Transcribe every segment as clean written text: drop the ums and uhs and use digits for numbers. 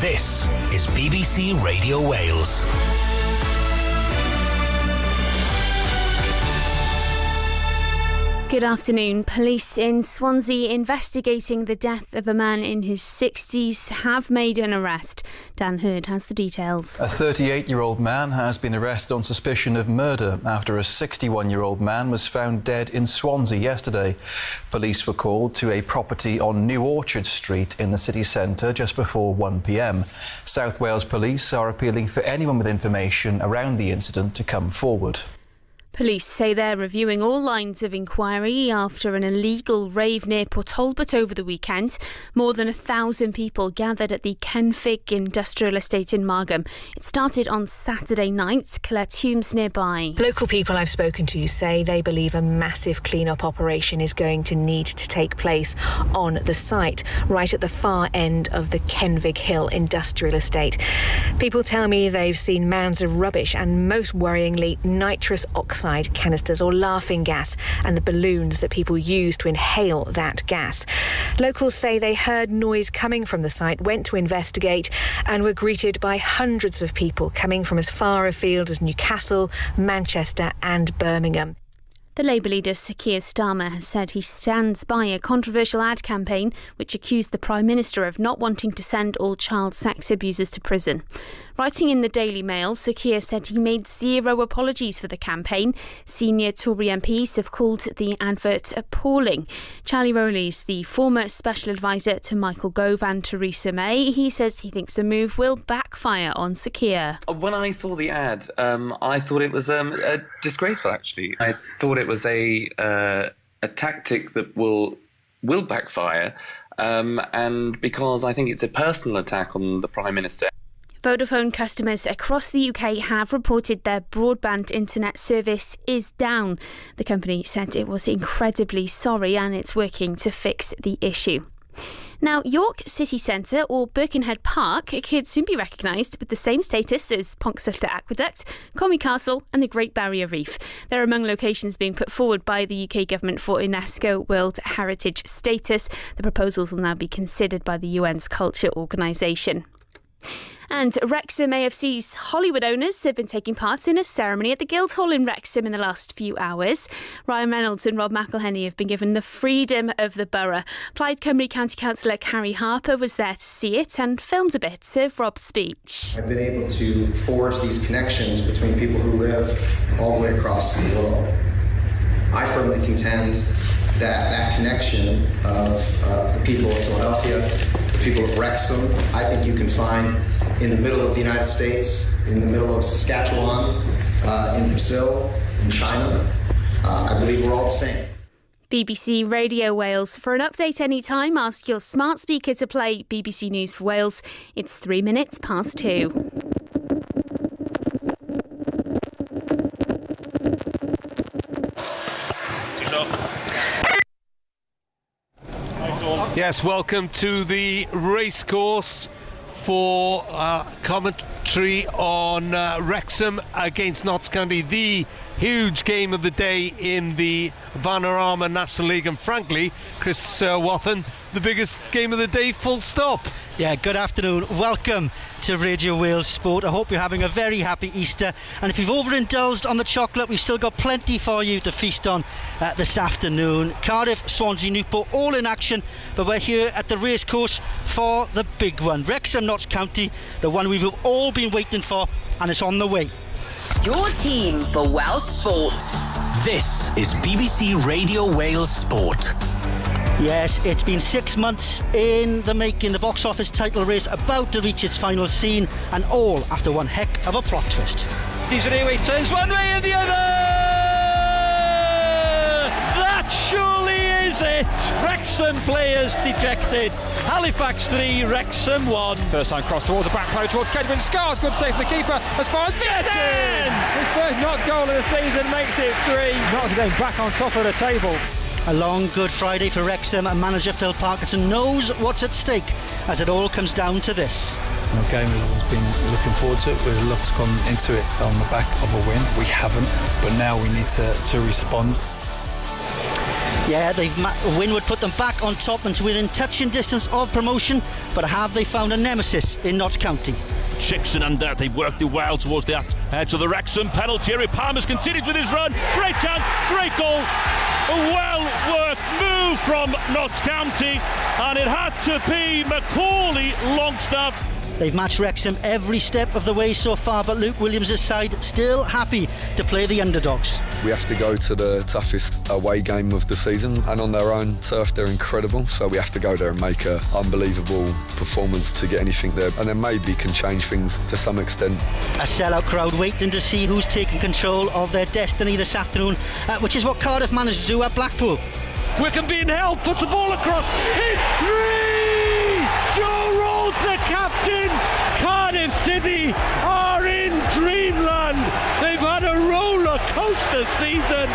This is BBC Radio Wales. Good afternoon. Police in Swansea investigating the death of a man in his 60s have made an arrest. Dan Hurd has the details. A 38-year-old man has been arrested on suspicion of murder after a 61-year-old man was found dead in Swansea yesterday. Police were called to a property on New Orchard Street in the city centre just before 1 p.m. South Wales Police are appealing for anyone with information around the incident to come forward. Police say they're reviewing all lines of inquiry after an illegal rave near Port Talbot over the weekend. More than 1,000 people gathered at the Kenfig Industrial Estate in Margam. It started on Saturday night. Colette Humes nearby. Local people I've spoken to say they believe a massive clean-up operation is going to need to take place on the site, right at the far end of the Kenfig Hill Industrial Estate. People tell me they've seen mounds of rubbish and, most worryingly, nitrous oxide canisters or laughing gas and the balloons that people use to inhale that gas. Locals say they heard noise coming from the site, went to investigate and were greeted by hundreds of people coming from as far afield as Newcastle, Manchester and Birmingham. The Labour leader Sir Keir Starmer has said he stands by a controversial ad campaign which accused the Prime Minister of not wanting to send all child sex abusers to prison. Writing in the Daily Mail, Sir Keir said he made zero apologies for the campaign. Senior Tory MPs have called the advert appalling. Charlie Rowley's the former special advisor to Michael Gove and Theresa May. He says he thinks the move will backfire on Sir Keir. When I saw the ad, I thought it was disgraceful, actually. I thought it was a tactic that will backfire, and because I think it's a personal attack on the Prime Minister. Vodafone customers across the UK have reported their broadband internet service is down. The company said it was incredibly sorry and it's working to fix the issue. Now, York City Centre or Birkenhead Park could soon be recognised with the same status as Ponxsyllte Aqueduct, Comey Castle and the Great Barrier Reef. They're among locations being put forward by the UK government for UNESCO World Heritage status. The proposals will now be considered by the UN's Culture Organisation. And Wrexham AFC's Hollywood owners have been taking part in a ceremony at the Guildhall in Wrexham in the last few hours. Ryan Reynolds and Rob McElhenney have been given the freedom of the borough. Plaid Cymru County Councillor Carrie Harper was there to see it and filmed a bit of Rob's speech. I've been able to forge these connections between people who live all the way across the world. I firmly contend that connection of the people of Philadelphia, the people of Wrexham, I think you can find in the middle of the United States, in the middle of Saskatchewan, in Brazil, in China. I believe we're all the same. BBC Radio Wales. For an update anytime, ask your smart speaker to play BBC News for Wales. It's 3 minutes past 2. Yes, welcome to the racecourse for commentary on Wrexham against Notts County, the huge game of the day in the Vanarama National League, and frankly, Chris Wathen, the biggest game of the day, full stop. Yeah, good afternoon. Welcome to Radio Wales Sport. I hope you're having a very happy Easter, and if you've overindulged on the chocolate, we've still got plenty for you to feast on this afternoon. Cardiff, Swansea, Newport, all in action, but we're here at the racecourse for the big one. Wrexham Notts County, the one we've all been waiting for, and it's on the way. Your team for Welsh Sport. This is BBC Radio Wales Sport. Yes, it's been 6 months in the making. The box office title race about to reach its final scene, and all after one heck of a plot twist. He's an airway, turns one way and the other! That surely is it! Wrexham players dejected. Halifax 3, Wrexham 1. First time cross towards the back post towards Kedwin. Scars, good save from the keeper as far as Vincent! His first Notts goal of the season makes it 3. Notts again back on top of the table. A long Good Friday for Wrexham, and manager Phil Parkinson knows what's at stake as it all comes down to this. A game we've always been looking forward to. We'd love to come into it on the back of a win. We haven't, but now we need to respond. Yeah, a win would put them back on top and to within touching distance of promotion, but have they found a nemesis in Notts County? Chickson and they worked it well towards that edge of the Wrexham penalty area. Palmer's continued with his run. Great chance, great goal. A well-worked move from Notts County, and it had to be Macaulay Longstaff. They've matched Wrexham every step of the way so far, but Luke Williams' side still happy to play the underdogs. We have to go to the toughest away game of the season, and on their own turf they're incredible, so we have to go there and make an unbelievable performance to get anything there, and then maybe can change things to some extent. A sellout crowd waiting to see who's taking control of their destiny this afternoon, which is what Cardiff managed to do at Blackpool. Wickham being held, puts the ball across, it's 3! Joe Rolls, the captain. Cardiff City are in dreamland. They've had a roller coaster season,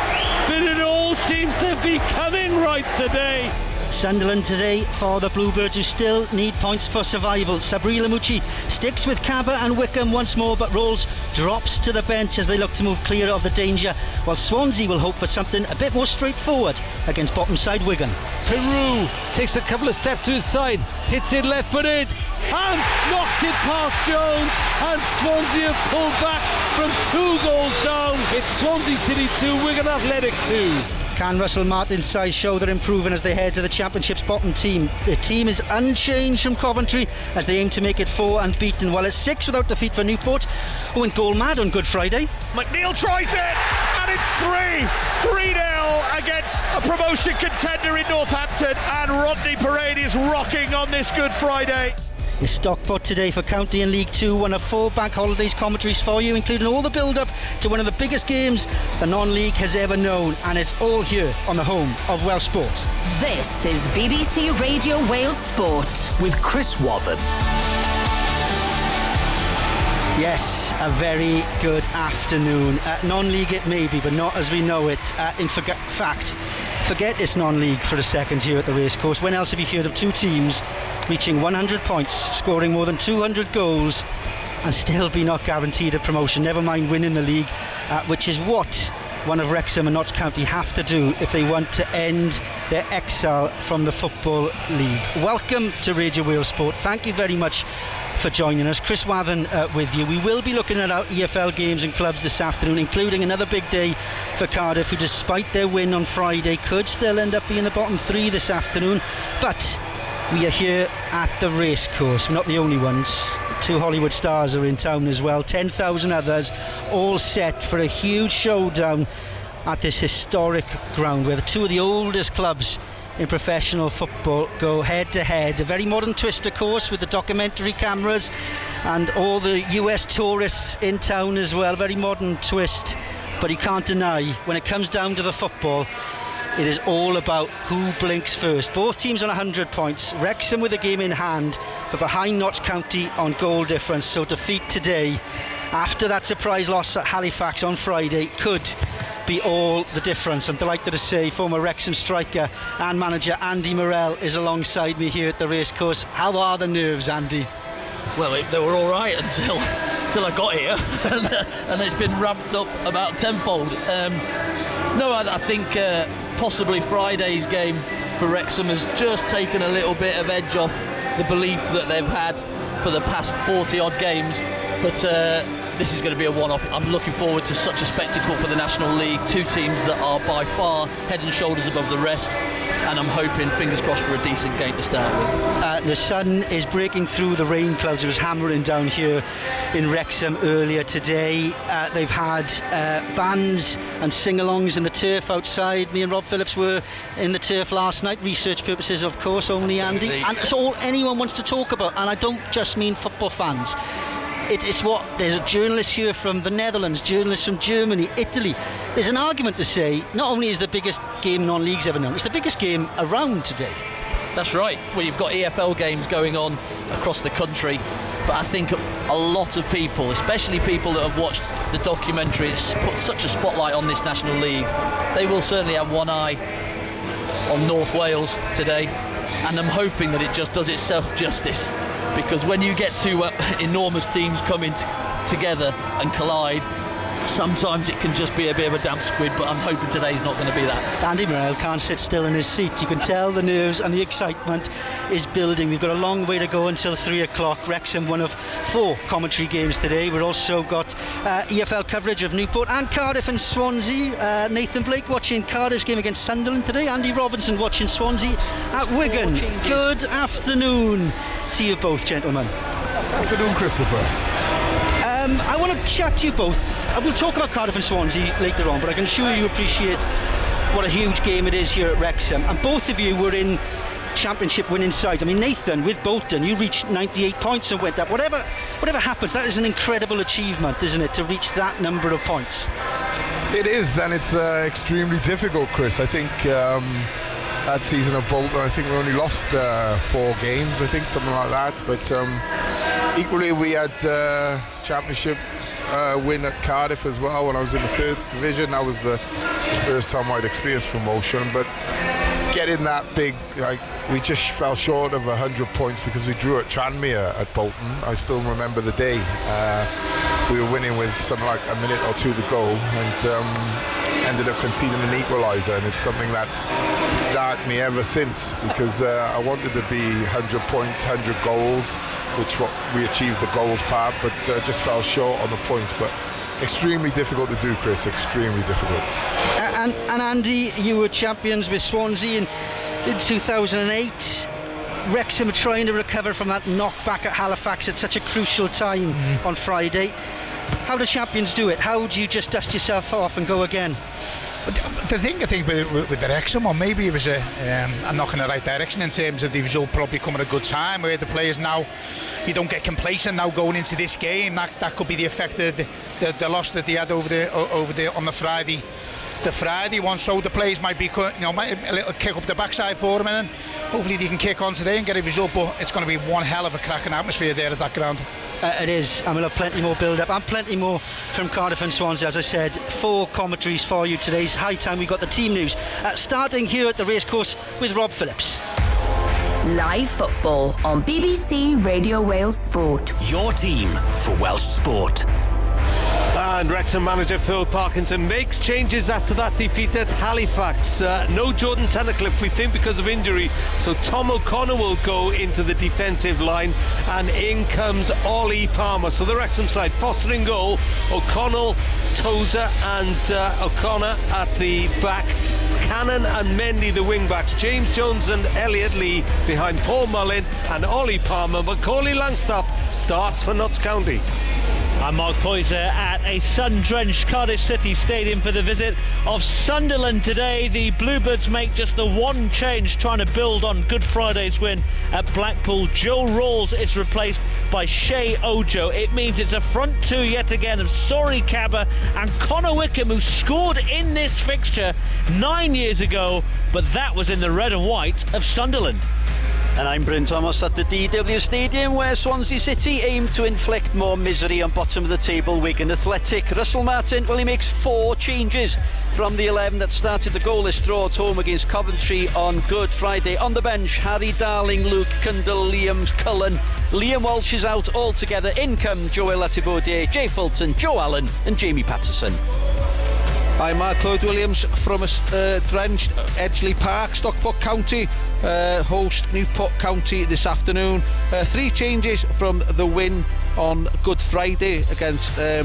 but it all seems to be coming right today. Sunderland today for the Bluebirds, who still need points for survival. Sabri Lamucci sticks with Cabba and Wickham once more, but Rolls drops to the bench as they look to move clear of the danger, while Swansea will hope for something a bit more straightforward against bottom side Wigan. Peru takes a couple of steps to his side, hits it left-footed and knocks it past Jones, and Swansea have pulled back from 2 goals down. It's Swansea City 2, Wigan Athletic 2. Can Russell Martin's side show they're improving as they head to the Championship's bottom team? The team is unchanged from Coventry as they aim to make it 4 unbeaten, while it's 6 without defeat for Newport, who went goal mad on Good Friday. McNeil tries it, and it's 3-0 against a promotion contender in Northampton, and Rodney Parade is rocking on this Good Friday. Is Stockport today for County and League 2, one of 4 bank holidays commentaries for you, including all the build-up to one of the biggest games the non-league has ever known, and it's all here on the home of Welsh Sport. This is BBC Radio Wales Sport with Chris Wathen. Yes, a very good afternoon. Non-league it may be, but not as we know it. In fact, forget it's non-league for a second here at the racecourse. When else have you heard of 2 teams reaching 100 points, scoring more than 200 goals, and still be not guaranteed a promotion, never mind winning the league, which is what one of Wrexham and Notts County have to do if they want to end their exile from the Football League. Welcome to Radio Wales Sport. Thank you very much for joining us. Chris Wathen with you. We will be looking at our EFL games and clubs this afternoon, including another big day for Cardiff, who despite their win on Friday could still end up being the bottom 3 this afternoon. But we are here at the racecourse. We're not the only ones. 2 Hollywood stars are in town as well. 10,000 others, all set for a huge showdown at this historic ground where the 2 of the oldest clubs in professional football go head to head. A very modern twist, of course, with the documentary cameras and all the US tourists in town as well. Very modern twist, but you can't deny when it comes down to the football, it is all about who blinks first. Both teams on 100 points. Wrexham with a game in hand, but behind Notts County on goal difference. So defeat today, after that surprise loss at Halifax on Friday, could be all the difference. I'm delighted to say former Wrexham striker and manager Andy Morrell is alongside me here at the racecourse. How are the nerves, Andy? Well, they were all right until I got here, and it's been ramped up about tenfold. No, I think possibly Friday's game for Wrexham has just taken a little bit of edge off the belief that they've had for the past 40 odd games, but this is going to be a one-off. I'm looking forward to such a spectacle for the National League. 2 teams that are by far head and shoulders above the rest, and I'm hoping, fingers crossed, for a decent game to start with. The sun is breaking through the rain clouds. It was hammering down here in Wrexham earlier today. They've had bands and sing-alongs in the turf outside. Me and Rob Phillips were in the turf last night, research purposes of course only, Andy, and it's all anyone wants to talk about, and I don't just mean football fans. It's what there's a journalist here from the Netherlands, journalists from Germany, Italy. There's an argument to say not only is the biggest game non-league's ever known, it's the biggest game around today. That's right. Well, you've got EFL games going on across the country, but I think a lot of people, especially people that have watched the documentary, it's put such a spotlight on this National League. They will certainly have one eye on North Wales today, and I'm hoping that it just does itself justice, because when you get 2 enormous teams coming together and collide, sometimes it can just be a bit of a damp squid, but I'm hoping today's not going to be that. Andy Morrell can't sit still in his seat. You can tell the nerves and the excitement is building. We've got a long way to go until 3 o'clock. Wrexham, one of 4 commentary games today. We've also got EFL coverage of Newport and Cardiff and Swansea. Nathan Blake watching Cardiff's game against Sunderland today. Andy Robinson watching Swansea at Wigan. Good afternoon to you both, gentlemen. Afternoon, Christopher. I want to chat to you both. We'll talk about Cardiff and Swansea later on, but I can assure you appreciate what a huge game it is here at Wrexham. And both of you were in championship winning sides. I mean, Nathan, with Bolton, you reached 98 points and went up. Whatever happens, that is an incredible achievement, isn't it, to reach that number of points? It is, and it's extremely difficult, Chris. I think that season of Bolton, I think we only lost 4 games, I think, something like that. But equally, we had championship win at Cardiff as well when I was in the 3rd division. That was the first time I'd experienced promotion. But getting that big, we just fell short of 100 points because we drew at Tranmere at Bolton. I still remember the day. We were winning with something like a minute or 2 to go, and ended up conceding an equaliser, and it's something that's darked me ever since, because I wanted to be 100 points, 100 goals, which we achieved the goals part, but just fell short on the points. But extremely difficult to do, Chris, extremely difficult. And Andy, you were champions with Swansea in 2008. Wrexham are trying to recover from that knockback at Halifax at such a crucial time on Friday. How do champions do it? How do you just dust yourself off and go again? I think with the Wrexham, or maybe it was a knock in the right direction in terms of the result probably coming at a good time, where the players now, you don't get complacent now going into this game. That could be the effect of the loss that they had over the on the Friday. The Friday one, so the players might be, might a little kick up the backside for them, and then hopefully they can kick on today and get a result. But it's going to be one hell of a cracking atmosphere there at that ground. It is, and we'll have plenty more build-up and plenty more from Cardiff and Swansea. As I said, 4 commentaries for you today. It's high time we got the team news. Starting here at the racecourse with Rob Phillips. Live football on BBC Radio Wales Sport. Your team for Welsh sport. And Wrexham manager Phil Parkinson makes changes after that defeat at Halifax. No Jordan Tunnicliffe, we think, because of injury. So Tom O'Connor will go into the defensive line, and in comes Ollie Palmer. So the Wrexham side, Foster in goal, O'Connell, Tozer and O'Connor at the back. Cannon and Mendy the wing backs. James Jones and Elliot Lee behind Paul Mullin and Ollie Palmer. Macaulay Langstaff starts for Notts County. I'm Mark Poyser at a sun-drenched Cardiff City Stadium for the visit of Sunderland today. The Bluebirds make just the one change, trying to build on Good Friday's win at Blackpool. Joe Rawls is replaced by Shea Ojo. It means it's a front 2 yet again of Sori Kaba and Connor Wickham, who scored in this fixture 9 years ago, but that was in the red and white of Sunderland. And I'm Bryn Thomas at the DW Stadium, where Swansea City aim to inflict more misery on bottom of the table Wigan Athletic. Russell Martin, well, he makes 4 changes from the 11 that started the goalless draw at home against Coventry on Good Friday. On the bench, Harry Darling, Luke Cundle, Liam Cullen. Liam Walsh is out altogether. In come Joel Latibaudier, Jay Fulton, Joe Allen and Jamie Patterson. I'm Mark Lloyd-Williams from a drenched Edgeley Park. Stockport County host Newport County this afternoon. 3 changes from the win on Good Friday against I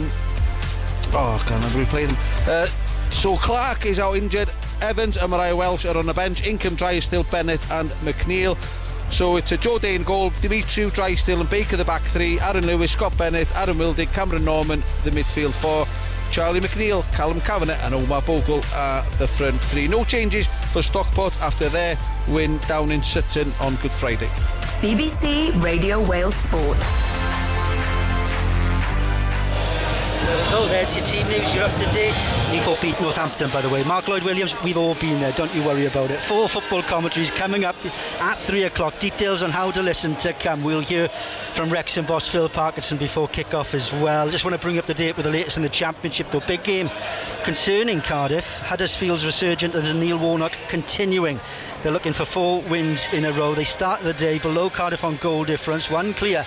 can't remember who played them. So Clark is out injured. Evans and Mariah Welsh are on the bench. Income, Drysdale, Bennett and McNeil. So it's a Joe Dane goal, Dimitri, Drysdale and Baker the back 3, Aaron Lewis, Scott Bennett, Aaron Wildig, Cameron Norman the midfield 4, Charlie McNeil, Callum Kavanagh and Omar Bogle are the front 3. No changes for Stockport after their win down in Sutton on Good Friday. BBC Radio Wales Sport. Oh, there's your team news, you're up to date. Newport beat Northampton, by the way. Mark Lloyd-Williams, we've all been there, don't you worry about it. 4 football commentaries coming up at 3 o'clock. Details on how to listen to come. We'll hear from Wrexham boss Phil Parkinson before kick-off as well. Just want to bring up the date with the latest in the Championship, though. Big game concerning Cardiff. Huddersfield's resurgent under Neil Warnock continuing. They're looking for 4 wins in a row. They started the day below Cardiff on goal difference, 1 clear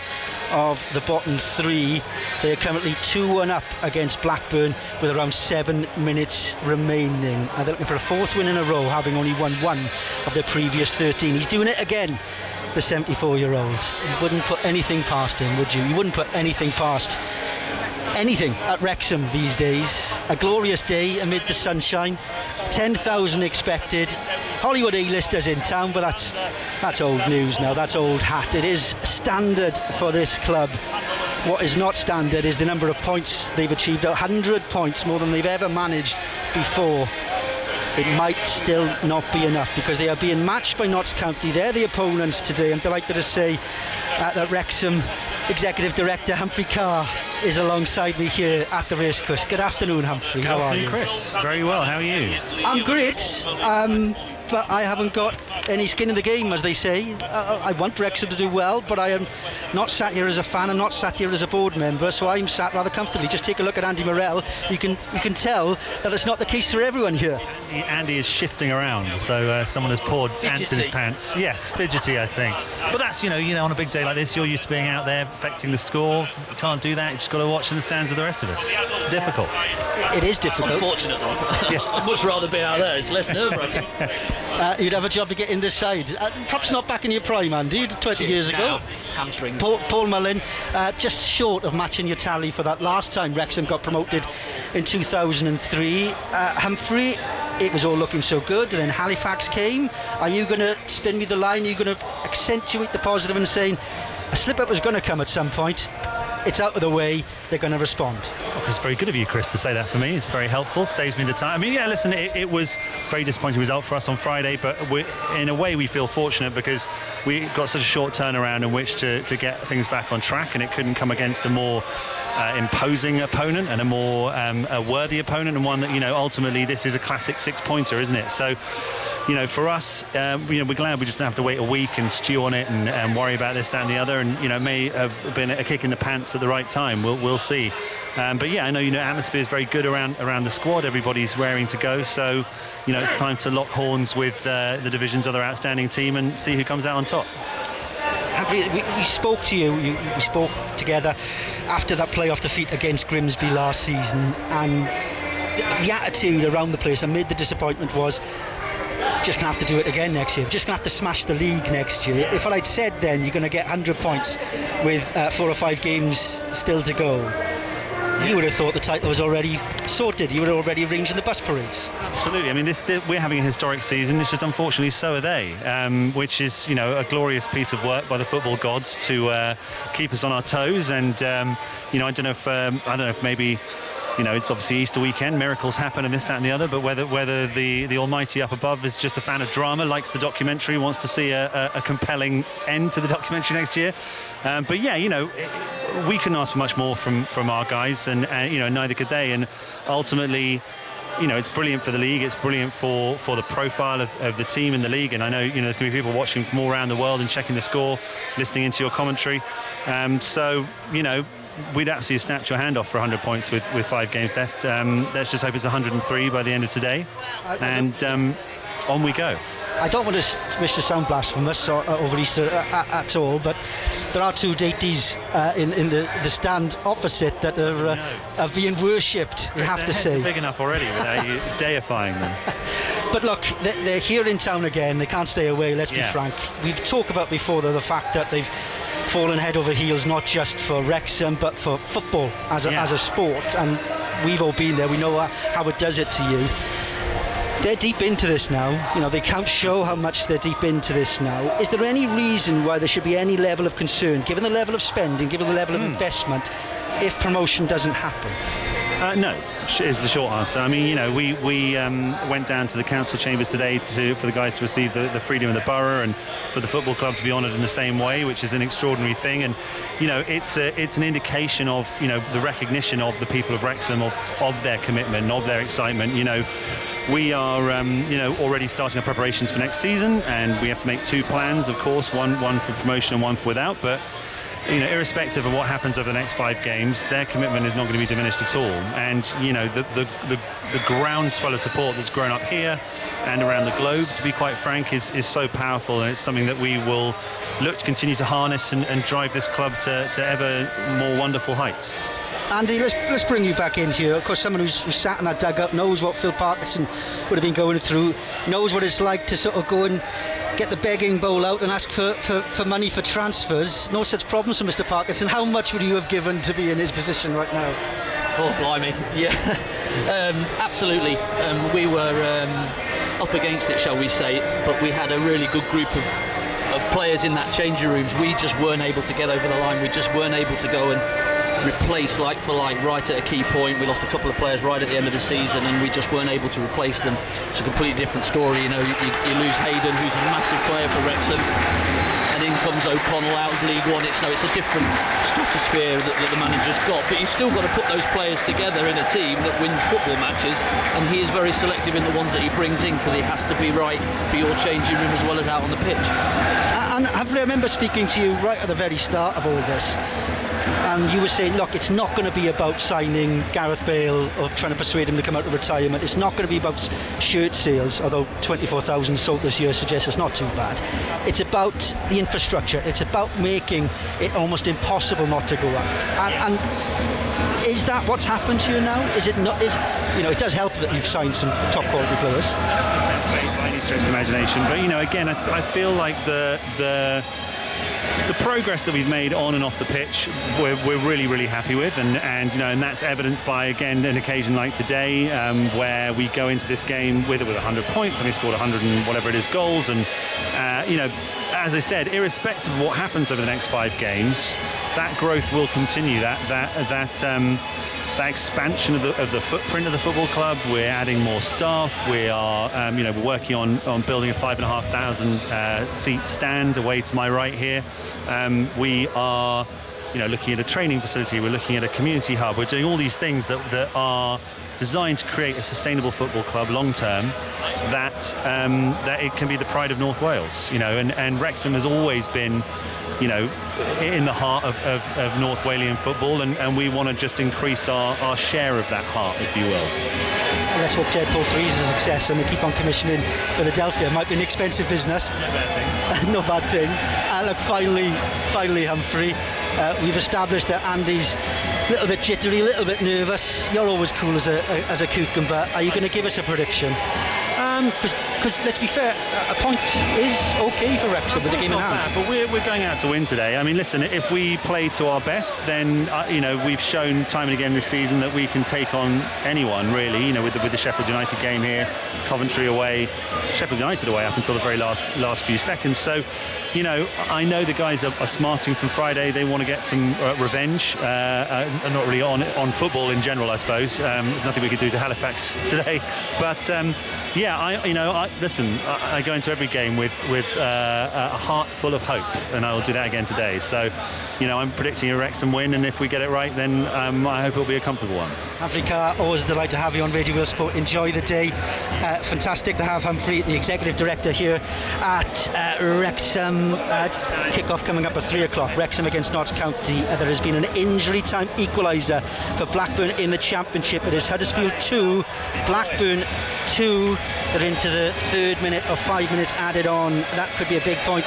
of the bottom 3. They're currently 2-1 up against Blackburn with around 7 minutes remaining. And they're looking for a 4th win in a row, having only won 1 of their previous 13. He's doing it again, the 74-year-old. You wouldn't put anything past him, would you? You wouldn't put anything past anything at Wrexham these days. A glorious day amid the sunshine. 10,000 expected. Hollywood A-listers in town, but that's old news now. That's old hat. It is standard for this club. What is not standard is the number of points they've achieved. 100 points, more than they've ever managed before. It might still not be enough, because they are being matched by Notts County. They're the opponents today. I'm delighted to say that Wrexham Executive Director Humphrey Carr is alongside me here at the racecourse. Good afternoon, Humphrey. Good afternoon, Chris. Very well. How are you? I'm great. But I haven't got any skin in the game, as they say. I want Wrexham to do well, but I am not sat here as a fan. I'm not sat here as a board member, so I'm sat rather comfortably. Just take a look at Andy Morrell. You can tell that it's not the case for everyone here. Andy is shifting around, so someone has poured ants in his pants. Yes, fidgety, I think. But that's, you know, on a big day like this, you're used to being out there affecting the score. You can't do that. You've just got to watch in the stands with the rest of us. Difficult. It is difficult. Unfortunately. I'd much rather be out there. It's less nerve-wracking. You'd have a job to get in this side. Perhaps not back in your prime, Andy, 20 years ago. Hamstrings. Paul Mullin, just short of matching your tally for that last time Wrexham got promoted in 2003. Humphrey, it was all looking so good, and then Halifax came. Are you going to spin me the line? Are you going to accentuate the positive and saying a slip-up was going to come at some point? It's out of the way, they're going to respond. Oh, it's very good of you, Chris, to say that for me. It's very helpful, saves me the time. I mean, yeah, listen, it was a very disappointing result for us on Friday, but in a way we feel fortunate because we got such a short turnaround in which to get things back on track, and it couldn't come against a more imposing opponent and a more a worthy opponent, and one that, ultimately this is a classic 6-pointer, isn't it? So, for us, we're glad we just don't have to wait a week and stew on it and worry about this, that and the other, and, it may have been a kick in the pants at the right time. We'll see. But yeah, I know, atmosphere is very good around the squad. Everybody's raring to go. So, it's time to lock horns with the division's other outstanding team and see who comes out on top. We spoke to you. We spoke together after that playoff defeat against Grimsby last season, and the attitude around the place amid the disappointment was, just going to have to do it again next year. Just going to have to smash the league next year. If I'd said then you're going to get 100 points with 4 or 5 games still to go, you would have thought the title was already sorted. You would have already arranged in the bus parades. Absolutely. I mean, we're having a historic season. It's just unfortunately so are they, which is, a glorious piece of work by the football gods to keep us on our toes. And I don't know if maybe, it's obviously Easter weekend, miracles happen and this, that and the other, but whether the Almighty up above is just a fan of drama, likes the documentary, wants to see a compelling end to the documentary next year. But yeah, we couldn't ask for much more from our guys, and neither could they. And ultimately, it's brilliant for the league. It's brilliant for the profile of the team in the league. And I know, there's going to be people watching from all around the world and checking the score, listening into your commentary. So, we'd absolutely snatch your hand off for 100 points with 5 games left. Let's just hope it's 103 by the end of today. On we go. I don't want to wish to sound blasphemous over Easter at all, but there are 2 deities in the stand opposite that are being worshipped, you have to say. They're big enough already without you deifying them. But look, they're here in town again. They can't stay away, let's be frank. We've talked about before the fact that they've fallen head over heels, not just for Wrexham, but for football as a sport. And we've all been there. We know how it does it to you. They're deep into this now. They can't show how much they're deep into this now. Is there any reason why there should be any level of concern, given the level of spending, given the level of investment, if promotion doesn't happen? No, is the short answer. I mean, we went down to the council chambers today for the guys to receive the freedom of the borough, and for the football club to be honoured in the same way, which is an extraordinary thing. And it's an indication of the recognition of the people of Wrexham, of their commitment, of their excitement. We are already starting our preparations for next season, and we have to make 2 plans, of course, one for promotion and one for without. But irrespective of what happens over the next 5 games, their commitment is not going to be diminished at all. And the groundswell of support that's grown up here and around the globe, to be quite frank, is so powerful, and it's something that we will look to continue to harness and drive this club to ever more wonderful heights. Andy, let's bring you back in here. Of course, someone who's sat in that dugout knows what Phil Parkinson would have been going through, knows what it's like to sort of go and get the begging bowl out and ask for money for transfers. No such problems for Mr. Parkinson. How much would you have given to be in his position right now? Oh, blimey, yeah. Absolutely. We were up against it, shall we say, but we had a really good group of players in that changing rooms. We just weren't able to get over the line. We just weren't able to go and replace like for like right at a key point. We lost a couple of players right at the end of the season, and we just weren't able to replace them. It's a completely different story. You know, you lose Hayden, who's a massive player for Wrexham, and in comes O'Connell out of League One. It's a different stratosphere that the manager's got, but you've still got to put those players together in a team that wins football matches, and he is very selective in the ones that he brings in, because he has to be right for your changing room as well as out on the pitch. And I remember speaking to you right at the very start of all this, and you were saying, look, it's not going to be about signing Gareth Bale or trying to persuade him to come out of retirement. It's not going to be about shirt sales, although 24,000 sold this year suggests it's not too bad. It's about the infrastructure. It's about making it almost impossible not to go up. And is that what's happened to you now? Is it not? It does help that you've signed some top quality players. By any stretch of the imagination, but again, I feel like the progress that we've made on and off the pitch, we're really, really happy with, and that's evidenced by, again, an occasion like today, where we go into this game with 100 points, and we scored 100 and whatever it is goals, and as I said, irrespective of what happens over the next 5 games, that growth will continue. That expansion of the footprint of the football club. We're adding more staff. We are, we're working on building a 5,500 seat stand away to my right here. We are, looking at a training facility. We're looking at a community hub. We're doing all these things that are designed to create a sustainable football club long term, that it can be the pride of North Wales. And Wrexham has always been, in the heart of North Walian football, and we want to just increase our share of that heart, if you will. Let's hope Deadpool 3 is a success and they keep on commissioning Philadelphia. It might be an expensive business. No bad thing. No bad thing. Look, finally, Humphrey, we've established that Andy's a little bit jittery, a little bit nervous. You're always cool as a cucumber. Are you going to give us a prediction? Because let's be fair, a point is okay for Wrexham with the game in hand. Bad, but we're going out to win today. I mean, listen, if we play to our best, then we've shown time and again this season that we can take on anyone, really. With the Sheffield United game here, Coventry away, Sheffield United away up until the very last few seconds. So, I know the guys are smarting from Friday. They want to get some revenge, not really on football in general, I suppose. There's nothing we could do to Halifax today, but I go into every game with a heart full of hope, and I'll do that again today. So, I'm predicting a Wrexham win, and if we get it right, then I hope it'll be a comfortable one. Humphrey Carr, always a delight to have you on Radio Wales Sport. Enjoy the day. Fantastic to have Humphrey, the Executive Director here at Wrexham. Kick-off coming up at 3 o'clock. Wrexham against Notts County. There has been an injury time equaliser for Blackburn in the Championship. It is Huddersfield 2, Blackburn 2. They're into the 3rd minute of 5 minutes added on. That could be a big point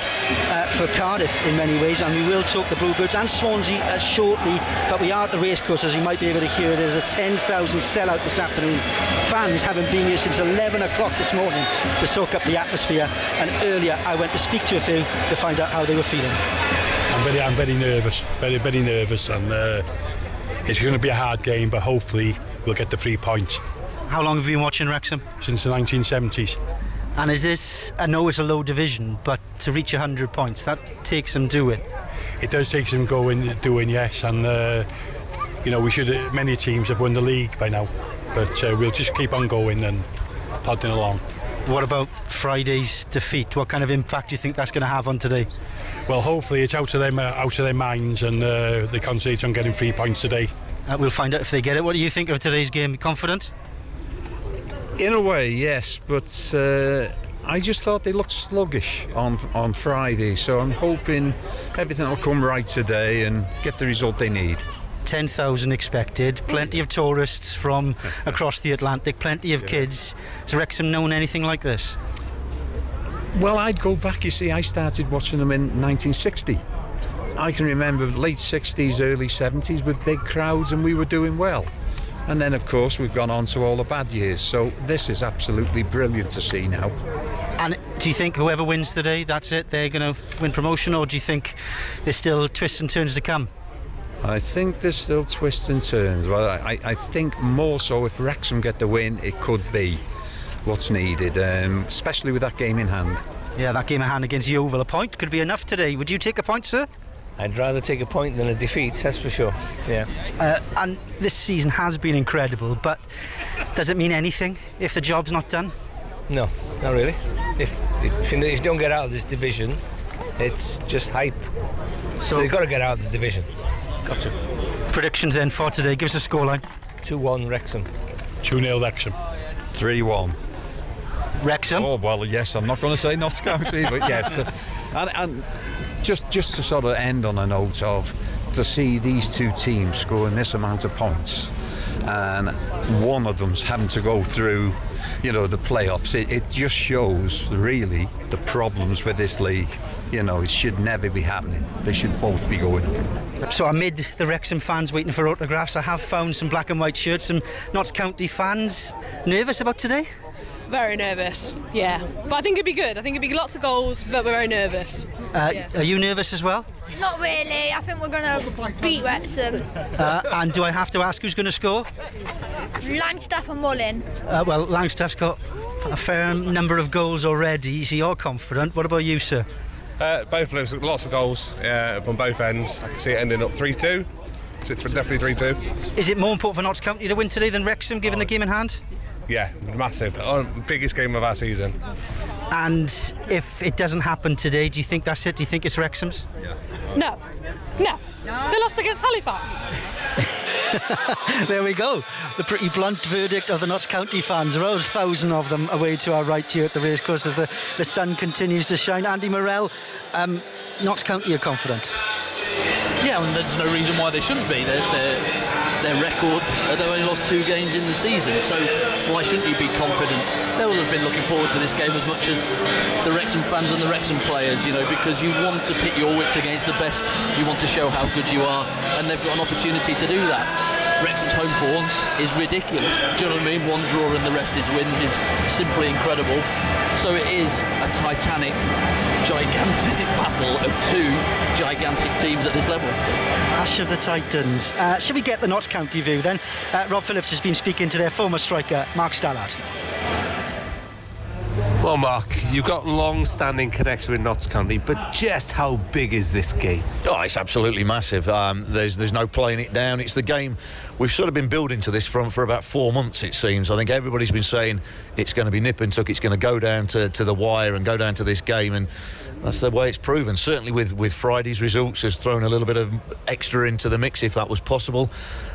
for Cardiff in many ways, and we will talk the Bluebirds and Swansea shortly, but we are at the racecourse, as you might be able to hear. There's a 10,000 sellout this afternoon. Fans haven't been here since 11 o'clock this morning to soak up the atmosphere, and earlier I went to speak to a few to find out how they were feeling. I'm very nervous, very nervous, and it's going to be a hard game, but hopefully we'll get the 3 points. How long have you been watching Wrexham? Since the 1970s. And is this, I know it's a low division, but to reach 100 points, that takes some doing. It does take some doing, yes, and many teams have won the league by now, but we'll just keep on going and plodding along. What about Friday's defeat? What kind of impact do you think that's going to have on today? Well, hopefully it's out of their minds, and they concentrate on getting 3 points today. We'll find out if they get it. What do you think of today's game? Confident? In a way, yes, but I just thought they looked sluggish on Friday, so I'm hoping everything will come right today and get the result they need. 10,000 expected, plenty of tourists from across the Atlantic, plenty of kids. Has Wrexham known anything like this? Well, I'd go back, you see, I started watching them in 1960. I can remember late 60s, early 70s with big crowds, and we were doing well. And then, of course, we've gone on to all the bad years. So this is absolutely brilliant to see now. And do you think whoever wins today, that's it, they're going to win promotion, or do you think there's still twists and turns to come? I think there's still twists and turns. Well, I think more so if Wrexham get the win, it could be what's needed, especially with that game in hand. Yeah, that game in hand against Yeovil, a point could be enough today. Would you take a point, sir? I'd rather take a point than a defeat, that's for sure. Yeah. And this season has been incredible, but does it mean anything if the job's not done? No, not really. If you don't get out of this division, it's just hype. So you've got to get out of the division. Got to. Predictions then for today. Give us a scoreline. 2-1 Wrexham. 2-0 Wrexham. 3-1. Wrexham? Oh, well, yes, I'm not going to say Notts County, but yes. And just to sort of end on a note of, to see these two teams scoring this amount of points, and one of them's having to go through, the playoffs, it just shows really the problems with this league. It should never be happening. They should both be going up. So amid the Wrexham fans waiting for autographs, I have found some black and white shirts, some Notts County fans. Nervous about today? Very nervous, yeah. But I think it'd be good. I think it'd be lots of goals, but we're very nervous. Are you nervous as well? Not really. I think we're going to beat Wrexham. And do I have to ask who's going to score? Langstaff and Mullin. Well, Langstaff's got a fair number of goals already, so you're confident. What about you, sir? Both of them, lots of goals from both ends. I can see it ending up 3-2. So it's definitely 3-2. Is it more important for Notts County to win today than Wrexham, given the game in hand? Yeah, massive. Biggest game of our season. And if it doesn't happen today, do you think that's it? Do you think it's Wrexham's? No. They lost against Halifax. There we go. The pretty blunt verdict of the Notts County fans. Around 1,000 of them away to our right here at the racecourse as the sun continues to shine. Andy Morrell, Notts County are confident. Yeah, and there's no reason why they shouldn't be. Their record, they've only lost 2 games in the season, so why shouldn't you be confident? They will have been looking forward to this game as much as the Wrexham fans and the Wrexham players, because you want to pit your wits against the best, you want to show how good you are, and they've got an opportunity to do that. Wrexham's home form is ridiculous, do you know what I mean? One draw and the rest is wins is simply incredible. So it is a titanic, gigantic battle of 2 gigantic teams at this level. Ash of the Titans. Should we get the Notts County view then? Rob Phillips has been speaking to their former striker, Mark Stallard. Well, Mark, you've got long-standing connection with Notts County, but just how big is this game? Oh, it's absolutely massive. There's no playing it down. It's the game we've sort of been building to this for about 4 months, it seems. I think everybody's been saying it's going to be nip and tuck, it's going to go down to the wire and go down to this game, and that's the way it's proven. Certainly with Friday's results has thrown a little bit of extra into the mix, if that was possible.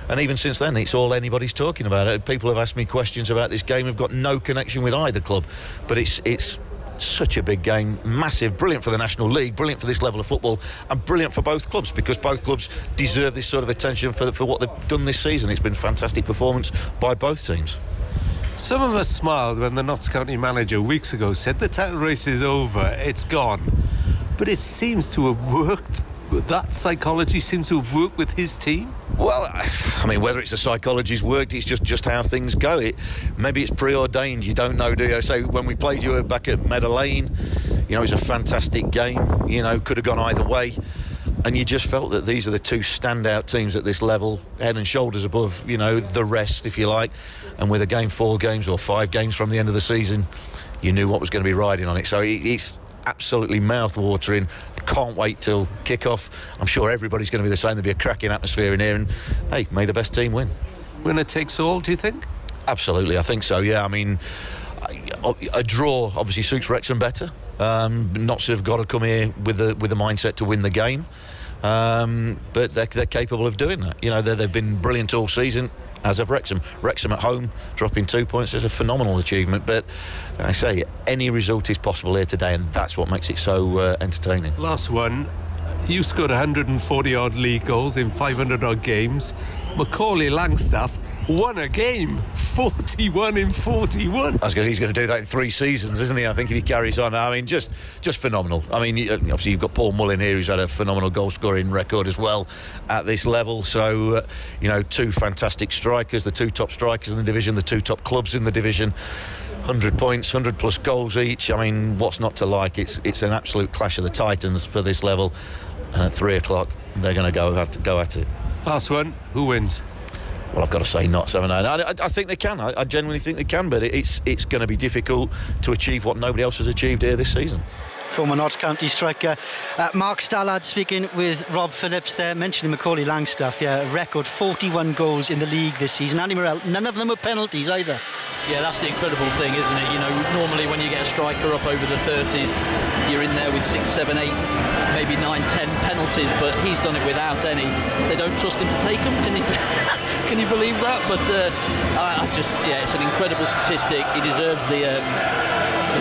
And even since then, it's all anybody's talking about it. People have asked me questions about this game. I've got no connection with either club, but it's such a big game, massive, brilliant for the National League, brilliant for this level of football, and brilliant for both clubs, because both clubs deserve this sort of attention for what they've done this season. It's been a fantastic performance by both teams. Some of us smiled when the Notts County manager weeks ago said the title race is over, it's gone. But it seems to have worked. That psychology seems to have worked with his team. Well, I mean, whether it's the psychology's worked, it's just how things go. Maybe it's preordained, you don't know, do you? So when we played you back at Meadow Lane, it was a fantastic game, could have gone either way. And you just felt that these are the 2 standout teams at this level, head and shoulders above, the rest, if you like. And with a game 4 games or 5 games from the end of the season, you knew what was going to be riding on it. So it's absolutely mouth-watering. Can't wait till kick-off. I'm sure everybody's going to be the same. There'll be a cracking atmosphere in here, and hey, may the best team win. Winner takes all, do you think? Absolutely, I think so, yeah. I mean, a draw obviously suits Wrexham better. Notts have got to come here with the mindset to win the game, but they're capable of doing that. They've been brilliant all season, as of Wrexham. Wrexham at home dropping 2 points is a phenomenal achievement, but I say any result is possible here today, and that's what makes it so entertaining. Last one, you scored 140 odd league goals in 500 odd games. Macaulay Langstaff won a game. 41 in 41. I was going to, he's going to do that in 3 seasons, isn't he? I think if he carries on. I mean, just phenomenal. I mean, obviously you've got Paul Mullin here, who's had a phenomenal goal-scoring record as well at this level. So, 2 fantastic strikers, the 2 top strikers in the division, the 2 top clubs in the division. 100 points, 100 plus goals each. I mean, what's not to like? It's an absolute clash of the titans for this level. And at 3 o'clock, they're going to go at it. Last one, who wins? Well, I've got to say Notts, haven't I? I think they can. I genuinely think they can, but it's going to be difficult to achieve what nobody else has achieved here this season. Former Notts County striker Mark Stallard speaking with Rob Phillips there, mentioning Macaulay Langstaff. Yeah, a record 41 goals in the league this season. Andy Morrell, none of them were penalties either. Yeah, that's the incredible thing, isn't it? Normally when you get a striker up over the 30s, you're in there with 6, 7, 8, maybe 9, 10 penalties, but he's done it without any. They don't trust him to take them. Can you believe that? But it's an incredible statistic. He deserves the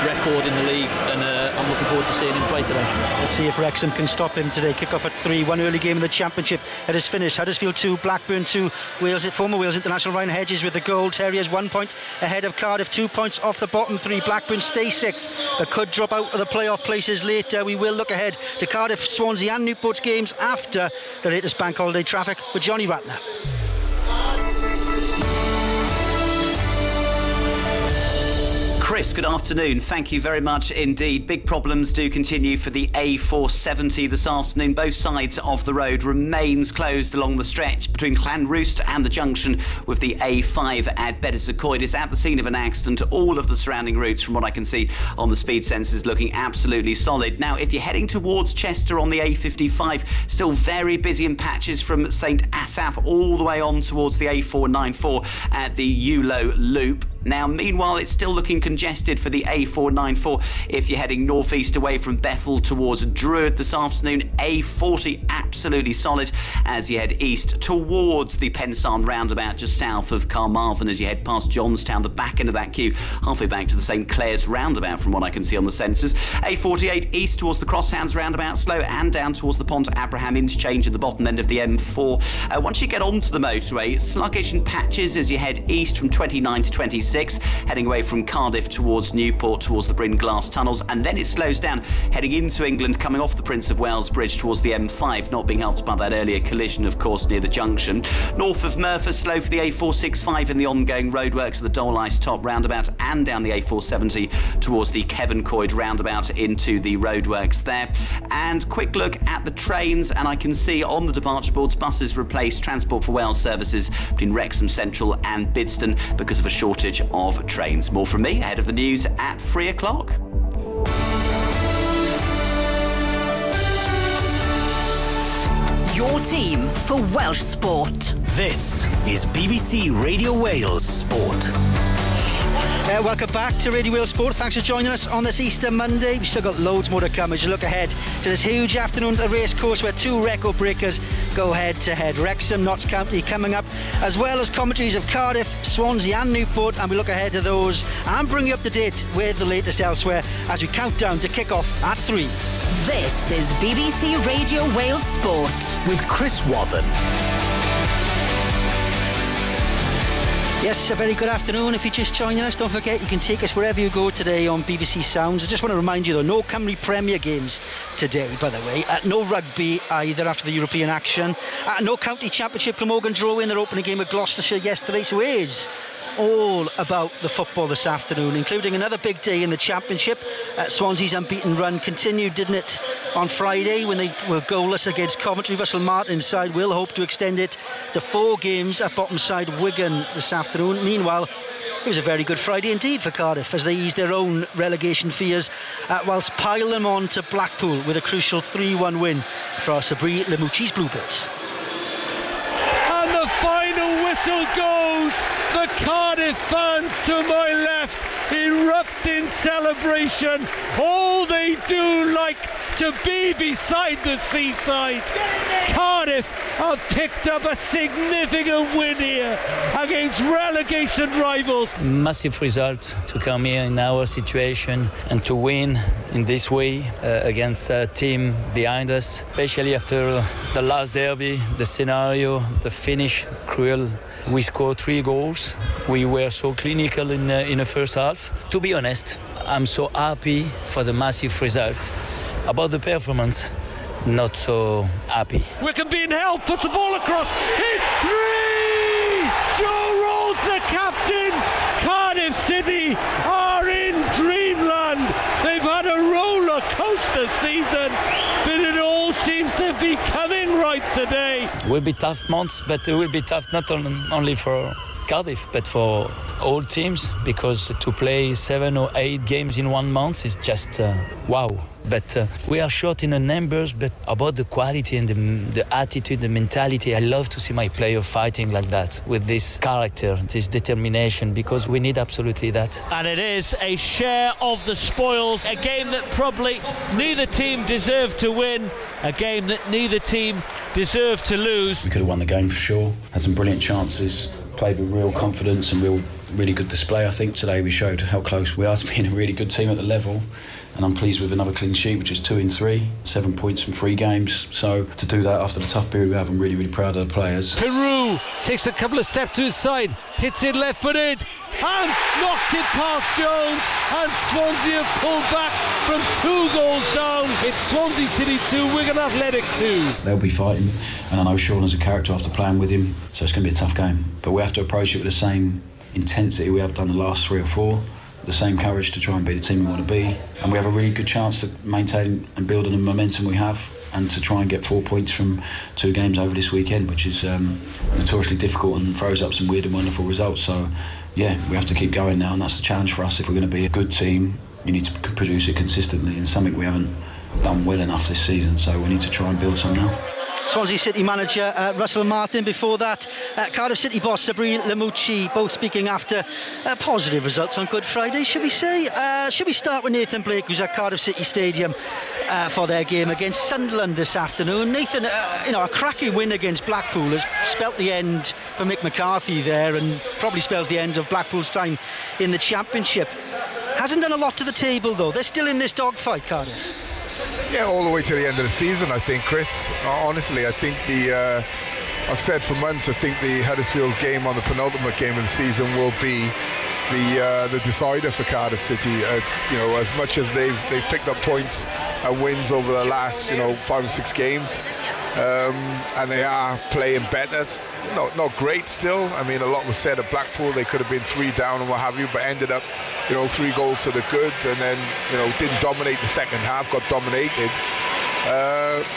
record in the league, and I'm looking forward to seeing him play today. Let's see if Wrexham can stop him today. Kick off at 3, 1 early game in the Championship. It is finished. Huddersfield 2, Blackburn 2. Former Wales international Ryan Hedges with the goal. Terriers 1 point ahead of Cardiff, 2 points off the bottom 3. Blackburn stay 6th, but could drop out of the playoff places later. We will look ahead to Cardiff, Swansea and Newport's games after the latest bank holiday traffic with Johnny Ratner. Chris, good afternoon. Thank you very much indeed. Big problems do continue for the A470 this afternoon. Both sides of the road remains closed along the stretch between Llanrwst and the junction with the A5 at Beddiscoed. It's at the scene of an accident. All of the surrounding routes, from what I can see on the speed sensors, looking absolutely solid. Now, if you're heading towards Chester on the A55, still very busy in patches from St Asaph all the way on towards the A494 at the Ulo Loop. Now, meanwhile, it's still looking congested for the A494 if you're heading northeast away from Bethel towards Druid this afternoon. A40 absolutely solid as you head east towards the Pensarn roundabout just south of Carmarthen as you head past Johnstown, the back end of that queue, halfway back to the St Clair's roundabout from what I can see on the sensors. A48 east towards the Crosshounds roundabout, slow, and down towards the Pont Abraham interchange at the bottom end of the M4. Once you get onto the motorway, sluggish in patches as you head east from 29 to 26. Heading away from Cardiff towards Newport, towards the Bryn Glass tunnels, and then it slows down heading into England, coming off the Prince of Wales Bridge towards the M5, not being helped by that earlier collision, of course, near the junction. North of Merthyr, slow for the A465 in the ongoing roadworks at the Dole Ice Top roundabout, and down the A470 towards the Kevencoid roundabout into the roadworks there. And quick look at the trains, and I can see on the departure boards buses replace Transport for Wales services between Wrexham Central and Bidston because of a shortage of trains. More from me ahead of the news at 3 o'clock. Your team for Welsh sport. This is BBC Radio Wales Sport. Welcome back to Radio Wales Sport. Thanks for joining us on this Easter Monday. We've still got loads more to come as you look ahead to this huge afternoon at the racecourse where 2 record breakers go head to head. Wrexham, Notts County coming up, as well as commentaries of Cardiff, Swansea and Newport, and we look ahead to those and bring you up to date with the latest elsewhere as we count down to kick off at 3. This is BBC Radio Wales Sport with Chris Wathen. Yes, a very good afternoon. If you're just joining us, don't forget you can take us wherever you go today on BBC Sounds. I just want to remind you though, no Cymru Premier games today, by the way. No rugby either after the European action. No County Championship. Glamorgan draw in their opening game with Gloucestershire yesterday, so it is all about the football this afternoon, including another big day in the Championship. Swansea's unbeaten run continued, didn't it, on Friday when they were goalless against Coventry. Russell Martin's side will hope to extend it to 4 games at bottom side Wigan this afternoon. Meanwhile, it was a very good Friday indeed for Cardiff as they eased their own relegation fears whilst pile them on to Blackpool with a crucial 3-1 win for Sabri Lamouchi's Bluebirds. And the final whistle goes. The Cardiff fans to my left erupt in celebration. All they do like to be beside the seaside. Cardiff have picked up a significant win here against relegation rivals. Massive result to come here in our situation and to win in this way against a team behind us, especially after the last derby, the scenario, the finish, cruel. We scored 3 goals. We were so clinical in the first half. To be honest, I'm so happy for the massive result. About the performance, not so happy. Wickham being held, puts the ball across, hit 3! Joe Rolls, the captain. Cardiff City are in dreamland. They've had a roller coaster season, but it all seems to be coming right today. It will be tough months, but it will be tough not only for Cardiff, but for all teams, because to play 7 or 8 games in 1 month is just wow. But we are short in the numbers, but about the quality and the attitude, the mentality, I love to see my player fighting like that, with this character, this determination, because we need absolutely that. And it is a share of the spoils, a game that probably neither team deserved to win, a game that neither team deserved to lose. We could have won the game for sure, had some brilliant chances, played with real confidence and really good display. I think today we showed how close we are to being a really good team at the level, and I'm pleased with another clean sheet, which is 2 in 3, 7 points from 3 games. So to do that after the tough period we have, I'm really proud of the players. Peru takes a couple of steps to his side, hits it left-footed and knocks it past Jones, and Swansea have pulled back from 2 goals down. It's Swansea City 2, Wigan Athletic 2. They'll be fighting, and I know Sean has a character after playing with him, so it's going to be a tough game. But we have to approach it with the same intensity we have done the last 3 or 4, the same courage to try and be the team we want to be, and we have a really good chance to maintain and build on the momentum we have, and to try and get 4 points from 2 games over this weekend, which is notoriously difficult and throws up some weird and wonderful results. So yeah, we have to keep going now, and that's the challenge for us. If we're going to be a good team, you need to produce it consistently, and something we haven't done well enough this season, so we need to try and build some now. Swansea City manager Russell Martin, before that Cardiff City boss Sabri Lamouchi, both speaking after positive results on Good Friday, should we say. Should we start with Nathan Blake, who's at Cardiff City Stadium for their game against Sunderland this afternoon. Nathan, a cracking win against Blackpool has spelt the end for Mick McCarthy there, and probably spells the end of Blackpool's time in the Championship. Hasn't done a lot to the table though. They're still in this dogfight, Cardiff. Yeah, all the way to the end of the season, I think, Chris. Honestly, I think I've said for months, I think the Huddersfield game on the penultimate game of the season will be the decider for Cardiff City. As much as they've picked up points and wins over the last 5 or 6 games, and they are playing better. It's not great still. I mean, a lot was said at Blackpool. They could have been 3 down and what have you, but ended up 3 goals to the good, and then didn't dominate the second half, got dominated.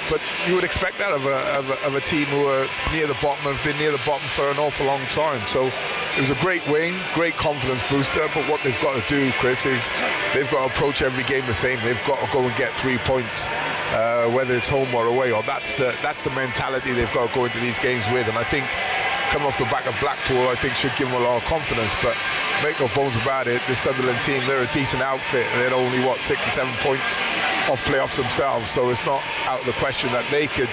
But you would expect that of a team who are near the bottom, have been near the bottom for an awful long time. So it was a great win, great confidence booster. But what they've got to do, Chris, is they've got to approach every game the same. They've got to go and get 3 points, whether it's home or away. Or that's the mentality they've got to go into these games with. And I think coming off the back of Blackpool, I think should give them a lot of confidence. But make no bones about it, this Sunderland team, they're a decent outfit, and they're only 6 or 7 points off playoffs themselves, so it's not out of the question that they could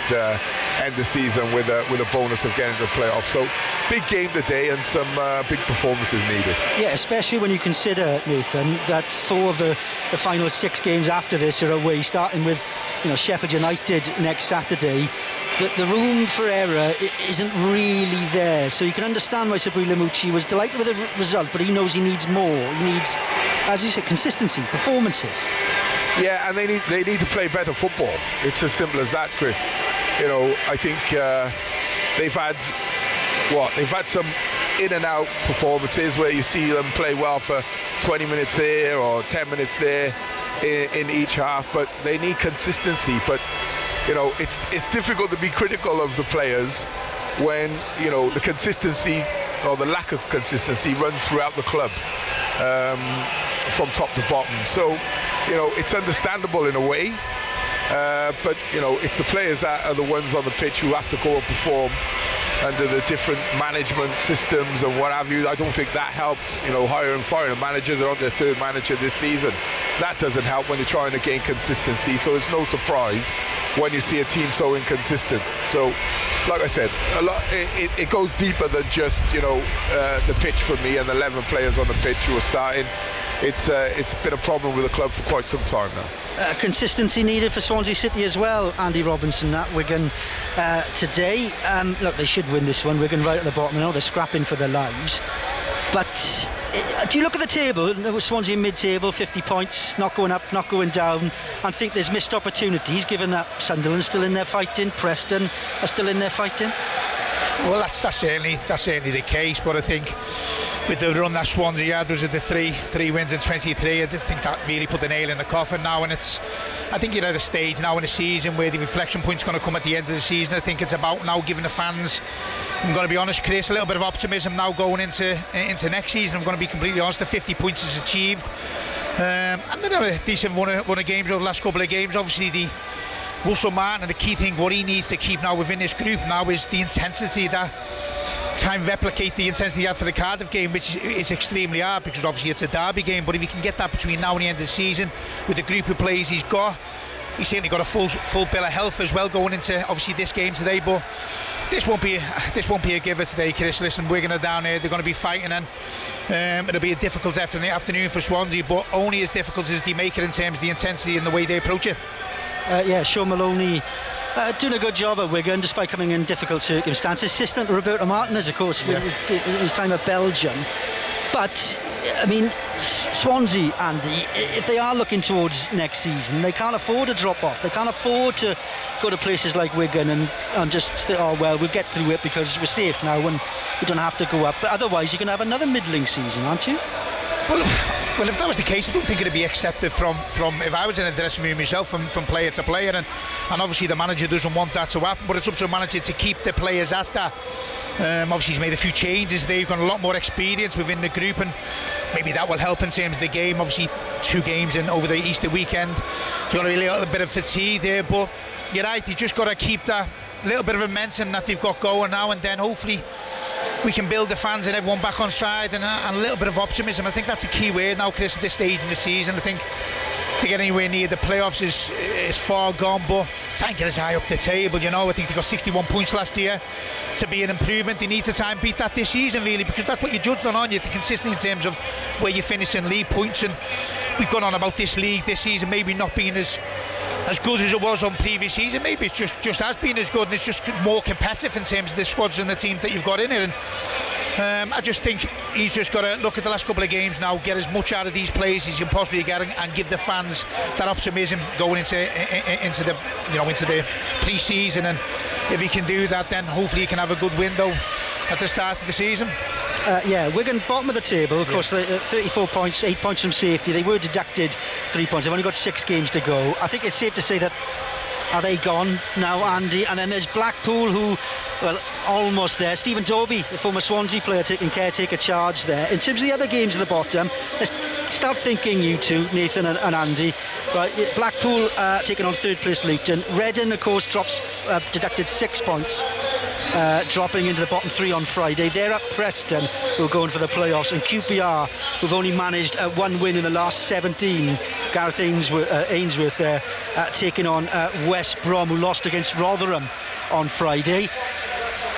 end the season with a bonus of getting to the playoffs. So big game today, and some big performances needed. Yeah, especially when you consider, Nathan, that 4 of the final 6 games after this are away, starting with Sheffield United next Saturday. The room for error isn't really there, so you can understand why Sabri Lamouchi was delighted with the result, but he knows he needs more. He needs, as you said, consistency, performances. Yeah, and they need to play better football. It's as simple as that, Chris. I think they've had some in and out performances where you see them play well for 20 minutes there or 10 minutes there in each half, but they need consistency. But it's difficult to be critical of the players when the consistency or the lack of consistency runs throughout the club, from top to bottom. So it's understandable in a way, but it's the players that are the ones on the pitch who have to go and perform under the different management systems and what have you. I don't think that helps. You know, hiring and firing. Managers are on their third manager this season. That doesn't help when you're trying to gain consistency. So it's no surprise when you see a team so inconsistent. So, like I said, it goes deeper than just, you know, the pitch for me and 11 players on the pitch who are starting. It's been a problem with the club for quite some time now. Consistency needed for Swansea City as well. Andy Robinson at Wigan today. Look, they should win this one. Wigan right at the bottom. I know they're scrapping for their lives. But do you look at the table? Swansea mid-table, 50 points, not going up, not going down, and think there's missed opportunities, given that Sunderland's still in there fighting, Preston are still in there fighting? Well, that's certainly the case, but I think with the run that Swansea had, was it the three wins in 23, I think that really put the nail in the coffin now, and I think you're at a stage now in the season where the reflection point's going to come at the end of the season. I think it's about now giving the fans, I'm going to be honest, Chris, a little bit of optimism now going into next season. I'm going to be completely honest, the 50 points is achieved, and they've had a decent run of games over the last couple of games. Obviously the Russell Martin, and the key thing what he needs to keep now within this group now is the intensity, that try and replicate the intensity he had for the Cardiff game, which is extremely hard because obviously it's a derby game. But if he can get that between now and the end of the season with the group of players he's got, he's certainly got a full bill of health as well going into obviously this game today. But this won't be a giver today, Chris. Listen, Wigan are down there, they're going to be fighting, and it'll be a difficult afternoon for Swansea, but only as difficult as they make it in terms of the intensity and the way they approach it. Sean Maloney doing a good job at Wigan despite coming in difficult circumstances. Assistant to Roberto Martinez, of course, his time at Belgium. But I mean, Swansea, Andy, if they are looking towards next season, they can't afford to drop off. They can't afford to go to places like Wigan and just say, oh well, we'll get through it because we're safe now and we don't have to go up. But otherwise, you're going to have another middling season, aren't you? Well, if that was the case, I don't think it'd be accepted from if I was in the dressing room myself, from player to player, and obviously the manager doesn't want that to happen, but it's up to the manager to keep the players at that. Obviously he's made a few changes there, he's got a lot more experience within the group, and maybe that will help in terms of the game. Obviously 2 games in over the Easter weekend, you've got a little bit of fatigue there, but you're right, you just got to keep that little bit of momentum that they've got going now, and then hopefully we can build the fans and everyone back on side, and a little bit of optimism. I think that's a key word now, Chris, at this stage in the season. I think to get anywhere near the playoffs is far gone, but try and get as high up the table, you know. I think they got 61 points last year. To be an improvement, they need to try and beat that this season, really, because that's what you're judged on, aren't you? The consistency in terms of where you finish in league points, and we've gone on about this league this season maybe not being as good as it was on previous season. Maybe it's just has been as good, and it's just more competitive in terms of the squads and the team that you've got in it. And I just think he's just got to look at the last couple of games now, get as much out of these players as he can possibly get, and give the fans that optimism going into the pre-season. And if he can do that, then hopefully he can have a good window at the start of the season. Wigan bottom of the table, of course, 34 points, 8 points from safety. They were deducted 3 points. They've only got 6 games to go. I think it's safe to say that, are they gone now, Andy? And then there's Blackpool, who, well, almost there. Stephen Dobie, the former Swansea player, taking caretaker charge there. In terms of the other games at the bottom, let's start thinking, you two, Nathan and Andy. Right, Blackpool taking on third place Luton. Reading, of course, deducted 6 points, dropping into the bottom 3 on Friday. They're up Preston, who are going for the playoffs, and QPR, who've only managed 1 win in the last 17. Gareth Ainsworth there, taking on West Brom, who lost against Rotherham on Friday.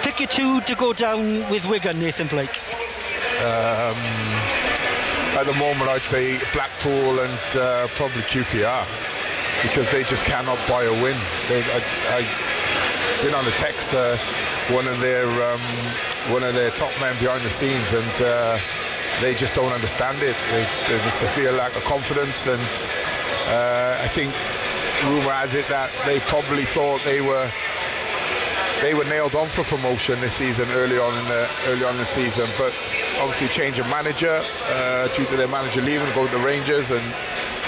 Pick your 2 to go down with Wigan, Nathan Blake. At the moment, I'd say Blackpool and probably QPR, because they just cannot buy a win. I've been on the text one of their top men behind the scenes, and they just don't understand it. There's a severe lack of confidence, and I think rumour has it that they probably thought they were nailed on for promotion this season, early on in the season, but obviously change of manager due to their manager leaving, go to the Rangers, and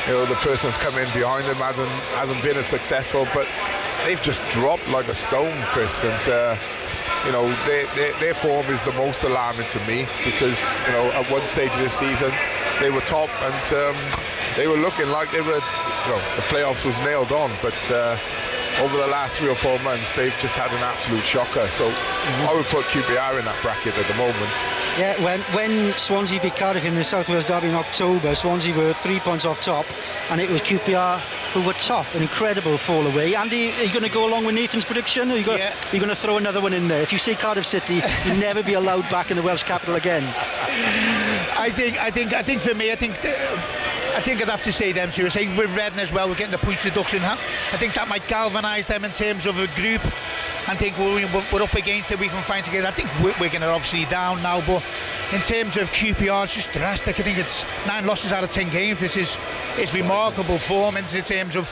the person's come in behind them hasn't been as successful, but they've just dropped like a stone, Chris, and their form is the most alarming to me, because at one stage of this season they were top, and they were looking like they were, the playoffs was nailed on, but over the last 3 or 4 months, they've just had an absolute shocker. So I would put QPR in that bracket at the moment. Yeah, when Swansea beat Cardiff in the South Wales derby in October, Swansea were 3 points off top, and it was QPR who were top. An incredible fall away. Andy, are you going to go along with Nathan's prediction? Or are you going to throw another one in there? If you say Cardiff City, you'll never be allowed back in the Welsh capital again. I think for me, I think I'd have to say them too. I say with Reading as well, we're getting the point deduction. I think that might galvanise them in terms of a group. I think we're up against it, we can find together. I think Wigan are obviously down now, but in terms of QPR, it's just drastic. I think it's 9 losses out of 10 games, which is remarkable form in terms of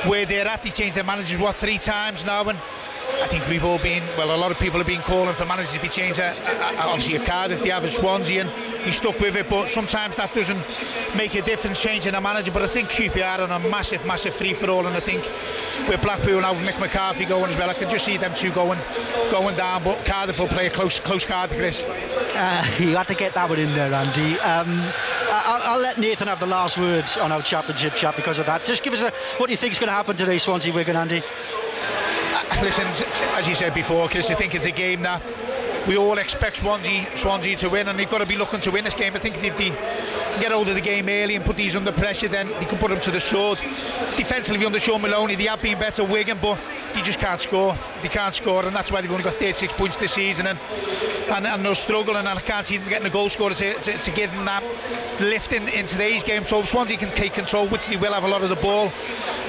where they're at. They changed their managers 3 times now, and I think we've all been, a lot of people have been calling for managers to be changed. Obviously at Cardiff they have a Swansea, and he stuck with it, but sometimes that doesn't make a difference, changing a manager. But I think QPR are on a massive free-for-all, and I think with Blackpool now with Mick McCarthy going as well, I can just see them two going down, but Cardiff will play a close card to Chris. You had to get that one in there, Andy. I'll let Nathan have the last word on our championship chat because of that. Just give us what do you think is going to happen today, Swansea-Wigan, Andy? Listen, as you said before, Chris, I think it's a game that we all expect Swansea to win, and they've got to be looking to win this game. I think if they get hold of the game early and put these under pressure, then they can put them to the sword. Defensively under Sean Maloney, they have been better, Wigan, but they just can't score. They can't score, and that's why they've only got 36 points this season, and they're struggling, and I can't see them getting a goal scorer to give them that lift in today's game. So if Swansea can take control, which they will have a lot of the ball,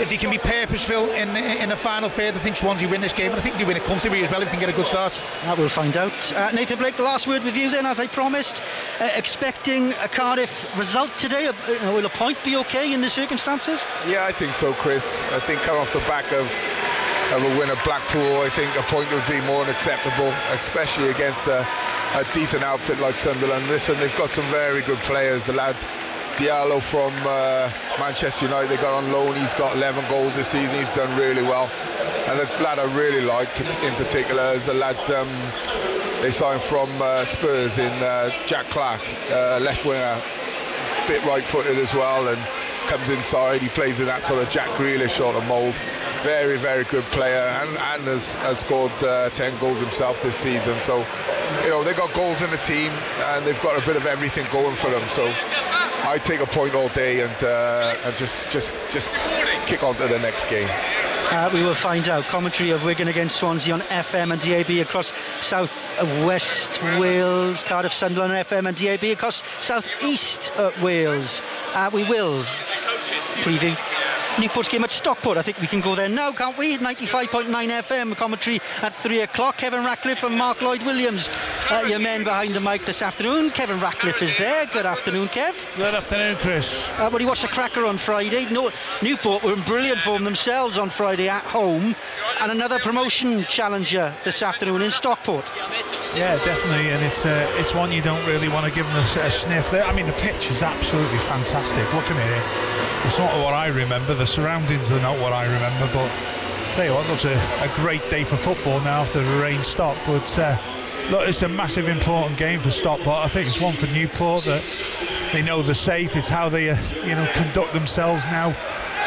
if they can be purposeful in the final third, I think Swansea win this game, and I think they win it comfortably as well if they can get a good start. We'll find out. Nathan Blake, the last word with you then, as I promised. Expecting a Cardiff result today. Will a point be okay in the circumstances? Yeah, I think so, Chris. I think coming off the back of a win at Blackpool, I think a point would be more than acceptable, especially against a decent outfit like Sunderland. Listen, they've got some very good players. The lad Diallo from Manchester United, they got on loan. He's got 11 goals this season. He's done really well. And the lad I really like in particular is the lad they signed from Spurs in Jack Clark, left winger, bit right-footed as well, and comes inside. He plays in that sort of Jack Grealish sort of mould. Very, very good player, and has scored 10 goals himself this season. So, they've got goals in the team, and they've got a bit of everything going for them. So, I take a point all day and just kick on to the next game. We will find out. Commentary of Wigan against Swansea on FM and DAB across South West Wales, Cardiff, Sunderland on FM and DAB across South East Wales. We will preview Newport's game at Stockport. I think we can go there now, can't we? 95.9 FM commentary at 3 o'clock. Kevin Ratcliffe and Mark Lloyd-Williams, your men behind the mic this afternoon. Kevin Ratcliffe is there. Good afternoon, Kev. Good afternoon, Chris. Well, you watched the cracker on Friday. Newport were in brilliant form themselves on Friday at home, and another promotion challenger this afternoon in Stockport. Yeah, definitely, and it's one you don't really want to give them a sniff there. I mean, the pitch is absolutely fantastic. Looking at it, it's not what I remember. The surroundings are not what I remember, but I'll tell you what, looks a great day for football now after the rain stopped. But look, it's a massive important game for Stockport. I think it's one for Newport that they know they're safe. It's how they conduct themselves now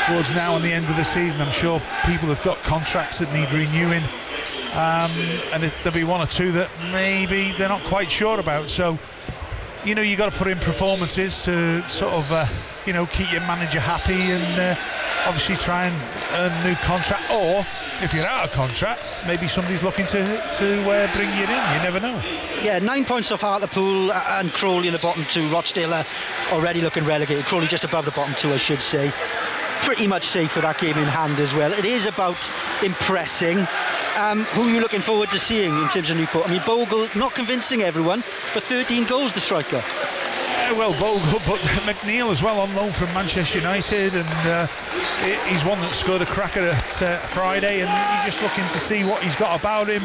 towards now and the end of the season. I'm sure people have got contracts that need renewing, and there'll be one or two that maybe they're not quite sure about. So you've got to put in performances to sort of keep your manager happy, and obviously try and earn a new contract, or if you're out of contract, maybe somebody's looking to bring you in. You never know. Yeah, 9 points off Hartlepool and Crawley in the bottom two. Rochdale are already looking relegated. Crawley just above the bottom two, I should say. Pretty much safe with that game in hand as well. It is about impressing. Who are you looking forward to seeing in terms of Newport? I mean, Bogle not convincing everyone, but 13 goals, the striker. Well, Bogle, but McNeil as well on loan from Manchester United, and he's one that scored a cracker at Friday, and you're just looking to see what he's got about him.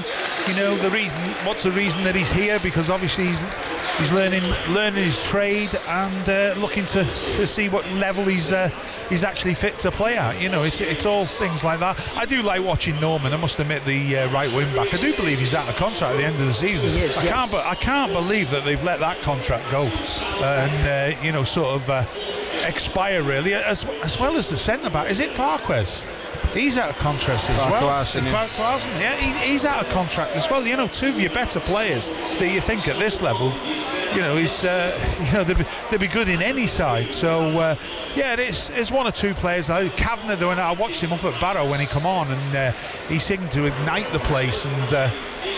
What's the reason that he's here? Because obviously he's learning his trade, and looking to see what level he's actually fit to play at. It's all things like that. I do like watching Norman. I must admit, the right wing back. I do believe he's out of contract at the end of the season. He is, I can't believe that they've let that contract go. And expire really, as well as the centre back. Is it Varquez? He's out of contract as well. Larson, yeah, he's out of contract as well. You know, two of your better players that you think at this level, you know, they'd be good in any side. So yeah, it's one or two players. Kavanagh, though, and I watched him up at Barrow when he come on, and he seemed to ignite the place. And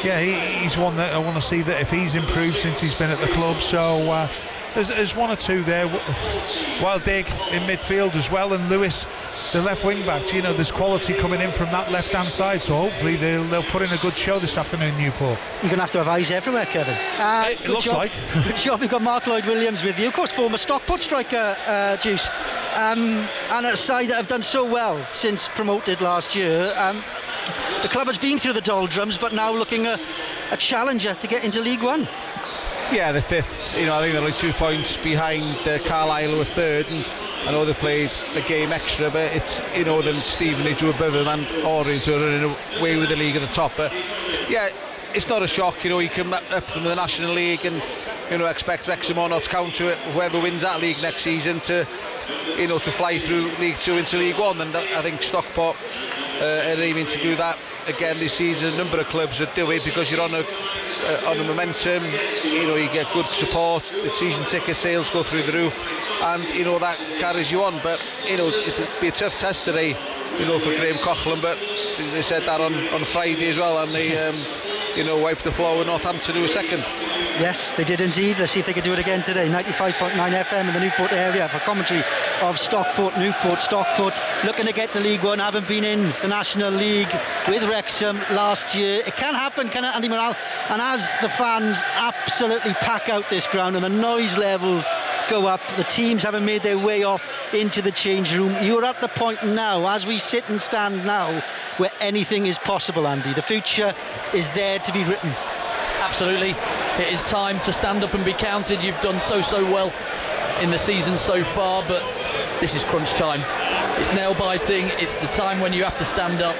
yeah, he's one that I want to see that if he's improved since he's been at the club. So there's one or two there. Wild Dig in midfield as well, and Lewis, the left wing back. You know, there's quality coming in from that left hand side, so hopefully they'll put in a good show this afternoon, Newport. You're going to have eyes everywhere, Kevin. It looks like. Good job. We've got Mark Lloyd-Williams with you, of course, former Stockport striker, Juice, and a side that have done so well since promoted last year. The club has been through the doldrums, but now looking a challenger to get into League One. Yeah, the fifth. You know, I think they're only 2 points behind Carlisle, who are third, and I know they played a game extra, but it's, you know, them Stevenage who are above them and Orange who are running away with the league at the top. But yeah, it's not a shock. You know, you come up from the National League and, you know, expect Wrexham or Notts County, whoever wins that league next season, to, you know, to fly through League 2 into League 1. And I think Stockport are aiming to do that again this season. A number of clubs would do it because you're on a momentum. You know, you get good support. The season ticket sales go through the roof, and you know that carries you on. But you know, it'll be a tough test today, you know, for Graham Coughlin. But they said that on Friday as well, and they you know, wiped the floor with Northampton, who were second. Yes, they did indeed. Let's see if they can do it again today. 95.9 FM in the Newport area for commentary of Stockport, Newport. Stockport looking to get to League One, having been in the National League with Wrexham last year. It can happen, can it, Andy Morale? And as the fans absolutely pack out this ground and the noise levels go up, the teams haven't made their way off into the change room. You're at the point now, as we sit and stand now, where anything is possible, Andy. The future is there to be written. Absolutely. It is time to stand up and be counted. You've done so well in the season so far, but this is crunch time. It's nail biting. It's the time when you have to stand up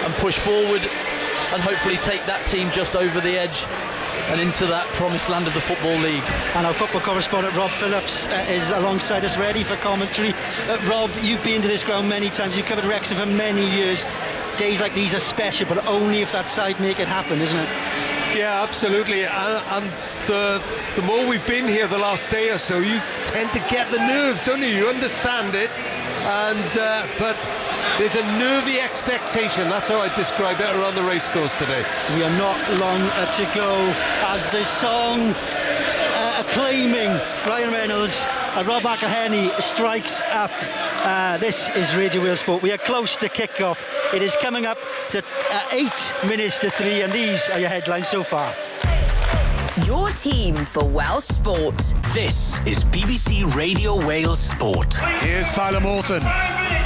and push forward and hopefully take that team just over the edge and into that promised land of the Football League. And our football correspondent Rob Phillips is alongside us, ready for commentary. Rob, you've been to this ground many times. You've covered Wrexham for many years. Days like these are special, but only if that side make it happen, isn't it? Yeah, absolutely. And the more we've been here the last day or so, you tend to get the nerves, don't you? You understand it, and but there's a nervy expectation. That's how I describe it around the racecourse today. We are not long to go as the song acclaiming Ryan Reynolds, Rob McElhenney strikes up. This is Radio Wales Sport. We are close to kick-off. It is coming up to 8 minutes to 3, and these are your headlines so far. Your team for Welsh sport. This is BBC Radio Wales Sport. Here's Tyler Morton.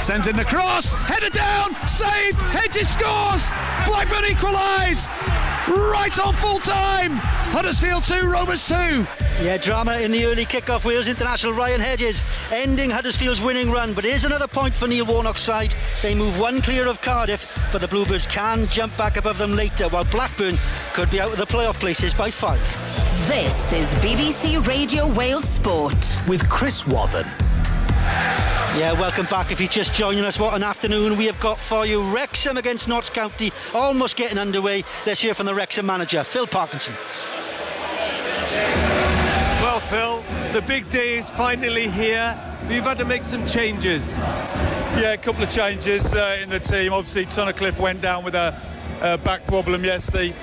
Sends in the cross. Header down. Saved. Hedges scores. Blackburn equalise. Right on full time. Huddersfield 2, Rovers 2. Yeah, drama in the early kick-off. Wales international Ryan Hedges ending Huddersfield's winning run, but here's another point for Neil Warnock's side. They move one clear of Cardiff, but the Bluebirds can jump back above them later, while Blackburn could be out of the playoff places by 5. This is BBC Radio Wales Sport with Chris Wathen. Yeah, welcome back if you're just joining us. What an afternoon we have got for you. Wrexham against Notts County, almost getting underway. Let's hear from the Wrexham manager, Phil Parkinson. Well, Phil, the big day is finally here. We've had to make some changes. Yeah, a couple of changes in the team. Obviously, Tunnicliffe went down with a back problem yesterday,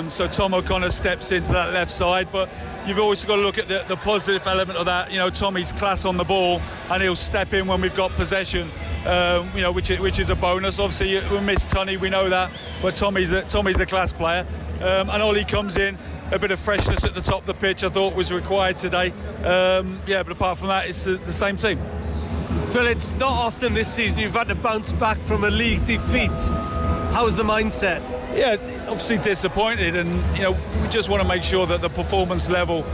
so Tom O'Connor steps into that left side. But you've always got to look at the positive element of that. You know, Tommy's class on the ball, and he'll step in when we've got possession. You know, which is a bonus. Obviously, we miss Tunny, we know that, but Tommy's a class player. And Ollie comes in. A bit of freshness at the top of the pitch I thought was required today. Yeah, but apart from that, it's the same team. Phil, it's not often this season you've had to bounce back from a league defeat. How's the mindset? Yeah, obviously disappointed, and you know, we just want to make sure that the performance level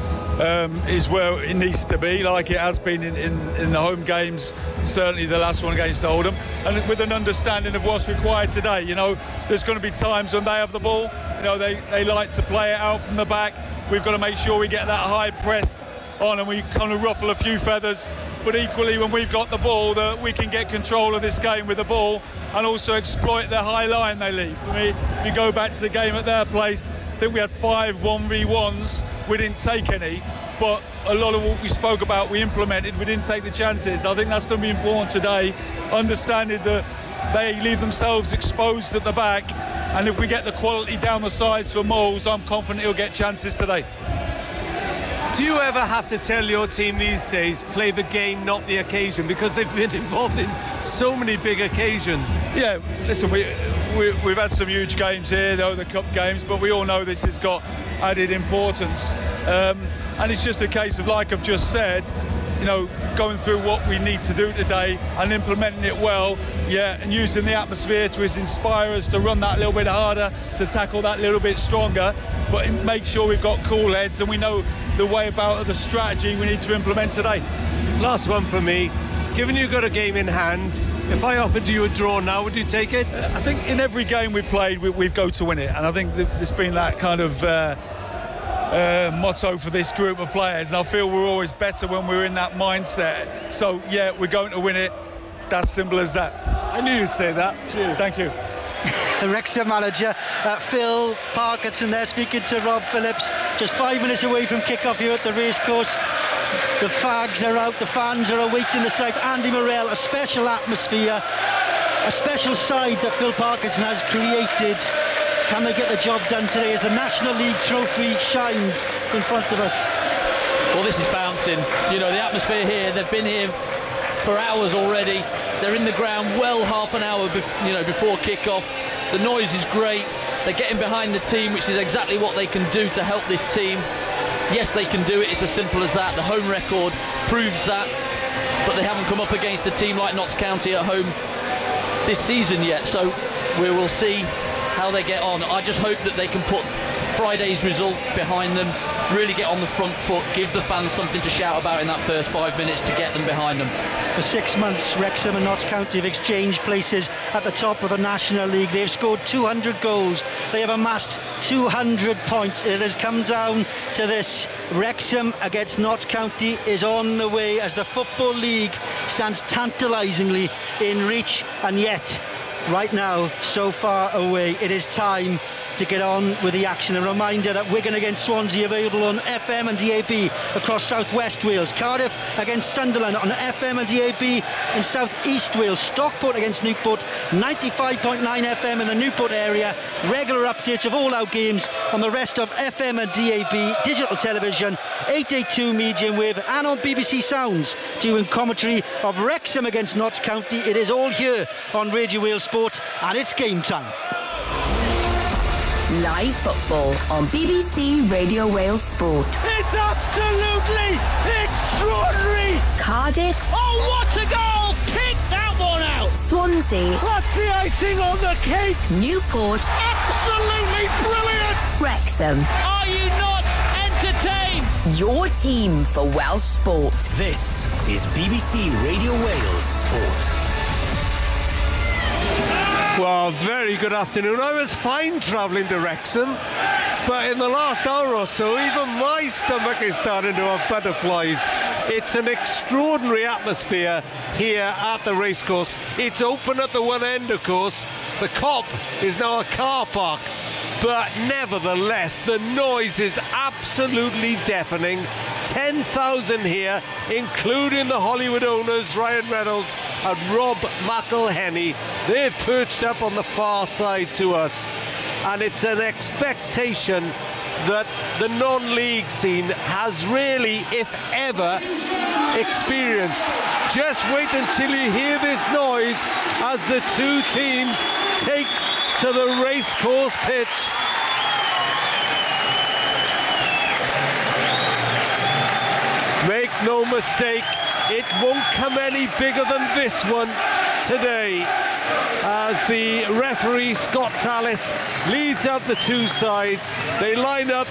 is where it needs to be, like it has been in the home games, certainly the last one against Oldham, and with an understanding of what's required today. You know, there's going to be times when they have the ball, you know, they like to play it out from the back. We've got to make sure we get that high press on and we kind of ruffle a few feathers, but equally when we've got the ball, that we can get control of this game with the ball and also exploit the high line they leave. I mean, if you go back to the game at their place, I think we had 5 1v1s, we didn't take any, but a lot of what we spoke about we implemented, we didn't take the chances. And I think that's going to be important today, understanding that they leave themselves exposed at the back, and if we get the quality down the sides for Moles, I'm confident he'll get chances today. Do you ever have to tell your team these days, play the game, not the occasion, because they've been involved in so many big occasions? Yeah, listen, we've had some huge games here, though, the cup games, but we all know this has got added importance. And it's just a case of, like I've just said, you know, going through what we need to do today and implementing it well, and using the atmosphere to inspire us to run that little bit harder, to tackle that little bit stronger, but make sure we've got cool heads and we know the way about the strategy we need to implement today. Last one for me. Given you've got a game in hand, if I offered you a draw now, would you take it? I think in every game we've played, we've go to win it, and I think there's been that kind of motto for this group of players, and I feel we're always better when we're in that mindset. So yeah, we're going to win it. That's simple as that. I knew you'd say that. Cheers. Thank you. The Wrexham manager, Phil Parkinson there, speaking to Rob Phillips, just 5 minutes away from kick-off here at the racecourse. The fags are out, the fans are awaiting the sight. Andy Morrell, a special atmosphere, a special side that Phil Parkinson has created. Can they get the job done today as the National League trophy shines in front of us? Well, this is bouncing. You know, the atmosphere here, they've been here for hours already. They're in the ground well half an hour before kick-off. The noise is great. They're getting behind the team, which is exactly what they can do to help this team. Yes, they can do it. It's as simple as that. The home record proves that. But they haven't come up against a team like Notts County at home this season yet. So we will see how they get on. I just hope that they can put Friday's result behind them, really get on the front foot, give the fans something to shout about in that first 5 minutes to get them behind them. For 6 months, Wrexham and Notts County have exchanged places at the top of the National League. They've scored 200 goals. They have amassed 200 points. It has come down to this. Wrexham against Notts County is on the way as the Football League stands tantalisingly in reach, and yet right now, so far away. It is time to get on with the action. A reminder that Wigan against Swansea available on FM and DAB across southwest Wales. Cardiff against Sunderland on FM and DAB in southeast Wales. Stockport against Newport, 95.9 FM in the Newport area. Regular updates of all our games on the rest of FM and DAB digital television, 882 medium wave, and on BBC Sounds doing commentary of Wrexham against Notts County. It is all here on Radio Wales Sport, and it's game time. Live football on BBC Radio Wales Sport. It's absolutely extraordinary! Cardiff. Oh, what a goal! Pick that one out! Swansea. That's the icing on the cake! Newport. Absolutely brilliant! Wrexham. Are you not entertained? Your team for Welsh sport. This is BBC Radio Wales Sport. Well, very good afternoon. I was fine travelling to Wrexham, but in the last hour or so, even my stomach is starting to have butterflies. It's an extraordinary atmosphere here at the racecourse. It's open at the one end, of course. The Cop is now a car park, but nevertheless, the noise is absolutely deafening. 10,000 here, including the Hollywood owners, Ryan Reynolds and Rob McElhenney. They're perched up on the far side to us, and it's an expectation that the non-league scene has really, if ever, experienced. Just wait until you hear this noise as the two teams take to the racecourse pitch. Make no mistake, it won't come any bigger than this one today, as the referee Scott Tallis leads out the two sides. They line up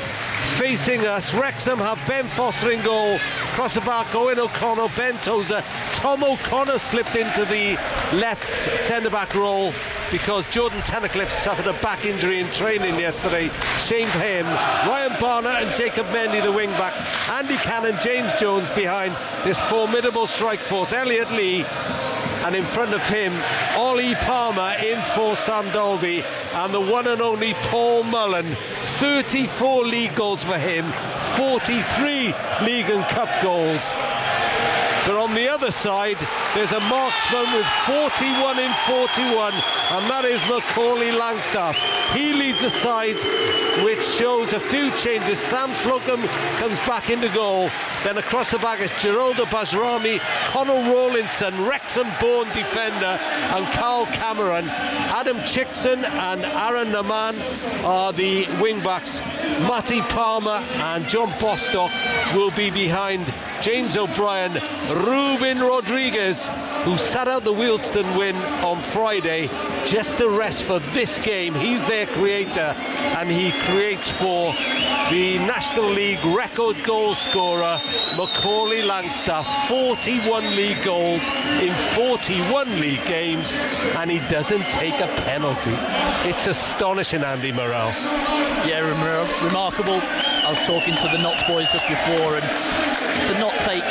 facing us. Wrexham have Ben Foster in goal, Crosserback, Owen O'Connell, Ben Tozer. Tom O'Connor slipped into the left centre-back role because Jordan Tunnicliffe suffered a back injury in training yesterday. Shame for him. Ryan Barner and Jacob Mendy, the wing-backs. Andy Cannon, James Jones behind this formidable strike force. Elliot Lee, and in front of him, Ollie Palmer in for Sam Dolby, and the one and only Paul Mullen. 34 league goals for him, 43 league and cup goals. But on the other side, there's a marksman with 41 in 41, and that is Macaulay Langstaff. He leads a side which shows a few changes. Sam Slocum comes back into goal. Then across the back is Geraldo Bajrami, Conor Rawlinson, Wrexham-born defender, and Carl Cameron. Adam Chickson and Aaron Naman are the wing-backs. Matty Palmer and John Bostock will be behind James O'Brien. Ruben Rodriguez, who sat out the Wealdstone win on Friday, just the rest for this game. He's their creator, and he creates for the National League record goal scorer Macaulay Langstaff. 41 league goals in 41 league games, and he doesn't take a penalty. It's astonishing, Andy Morrell. Yeah, remarkable. I was talking to the Notts boys just before, and to not take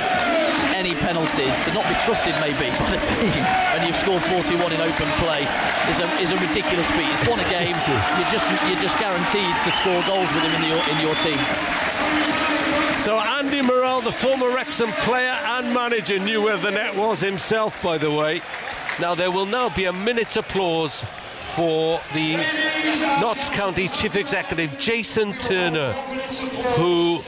any penalties, to not be trusted maybe by the team when you've scored 41 in open play is a ridiculous feat. It's won a game. You're just guaranteed to score goals with him in your team. So Andy Morrell, the former Wrexham player and manager, knew where the net was himself, by the way. Now there will now be a minute's applause for the Notts County Chief Executive Jason Turner, who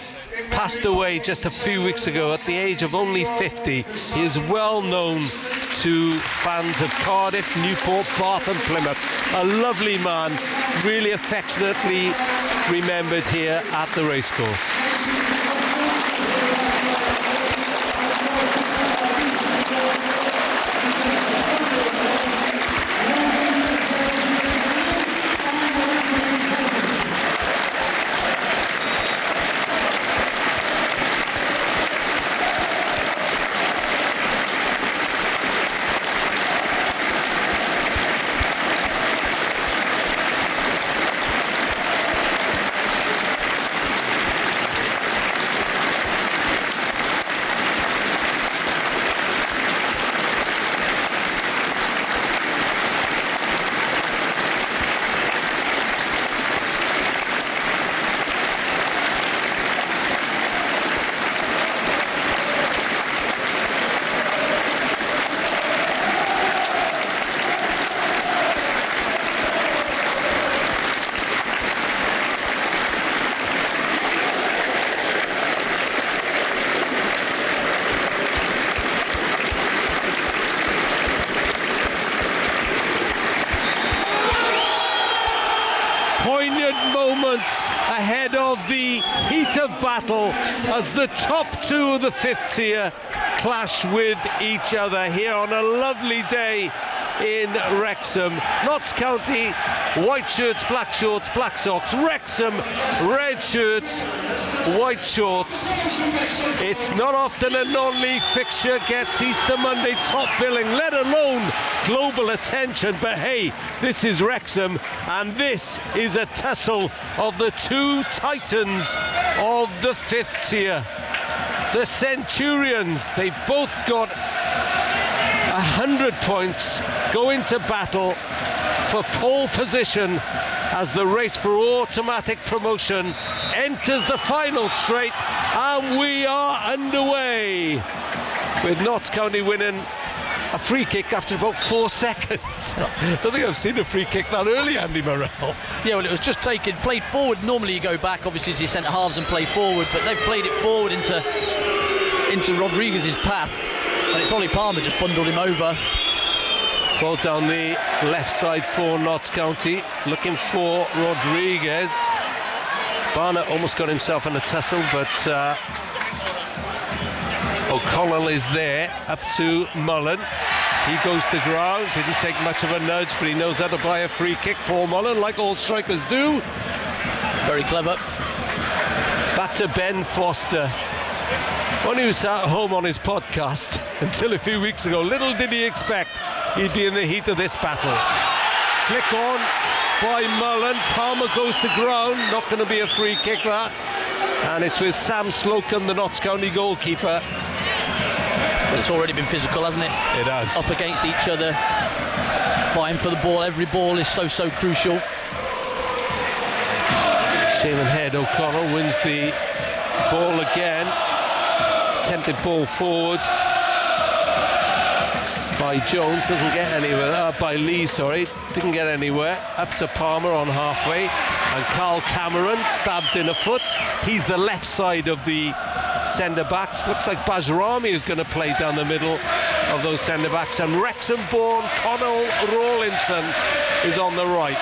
passed away just a few weeks ago at the age of only 50. He is well known to fans of Cardiff, Newport, Bath and Plymouth. A lovely man, really affectionately remembered here at the racecourse. Ahead of the heat of battle as the top two of the fifth tier clash with each other here on a lovely day in Wrexham. Notts County, white shirts, black shorts, black socks. Wrexham, red shirts, white shorts. It's not often a non-league fixture gets Easter Monday top billing, let alone global attention. But hey, this is Wrexham, and this is a tussle of the two titans of the fifth tier. The Centurions, they've both got 100 points, go into battle for pole position as the race for automatic promotion enters the final straight, and we are underway with Notts County winning a free kick after about 4 seconds. I don't think I've seen a free kick that early, Andy Morrell. Yeah, well, it was just played forward. Normally you go back, obviously, to your centre halves and play forward, but they've played it forward into Rodriguez's path, and it's Ollie Palmer just bundled him over. Ball down the left side for Notts County, looking for Rodriguez. Barnett almost got himself in a tussle, but O'Connell is there, up to Mullen. He goes to ground, didn't take much of a nudge, but he knows how to buy a free kick. Paul Mullen, like all strikers do. Very clever. Back to Ben Foster. When he was at home on his podcast until a few weeks ago, little did he expect he'd be in the heat of this battle. Flick on by Mullen. Palmer goes to ground. Not going to be a free kick, that. And it's with Sam Slocum, the Notts County goalkeeper. But it's already been physical, hasn't it? It has. Up against each other, vying for the ball. Every ball is so crucial. Shaman Head, O'Connell wins the ball again. Attempted ball forward by Jones, doesn't get anywhere. By Lee, sorry, didn't get anywhere. Up to Palmer on halfway, and Carl Cameron stabs in a foot. He's the left side of the centre-backs. Looks like Bajrami is going to play down the middle of those centre-backs, and Wrexham-born Connell Rawlinson is on the right.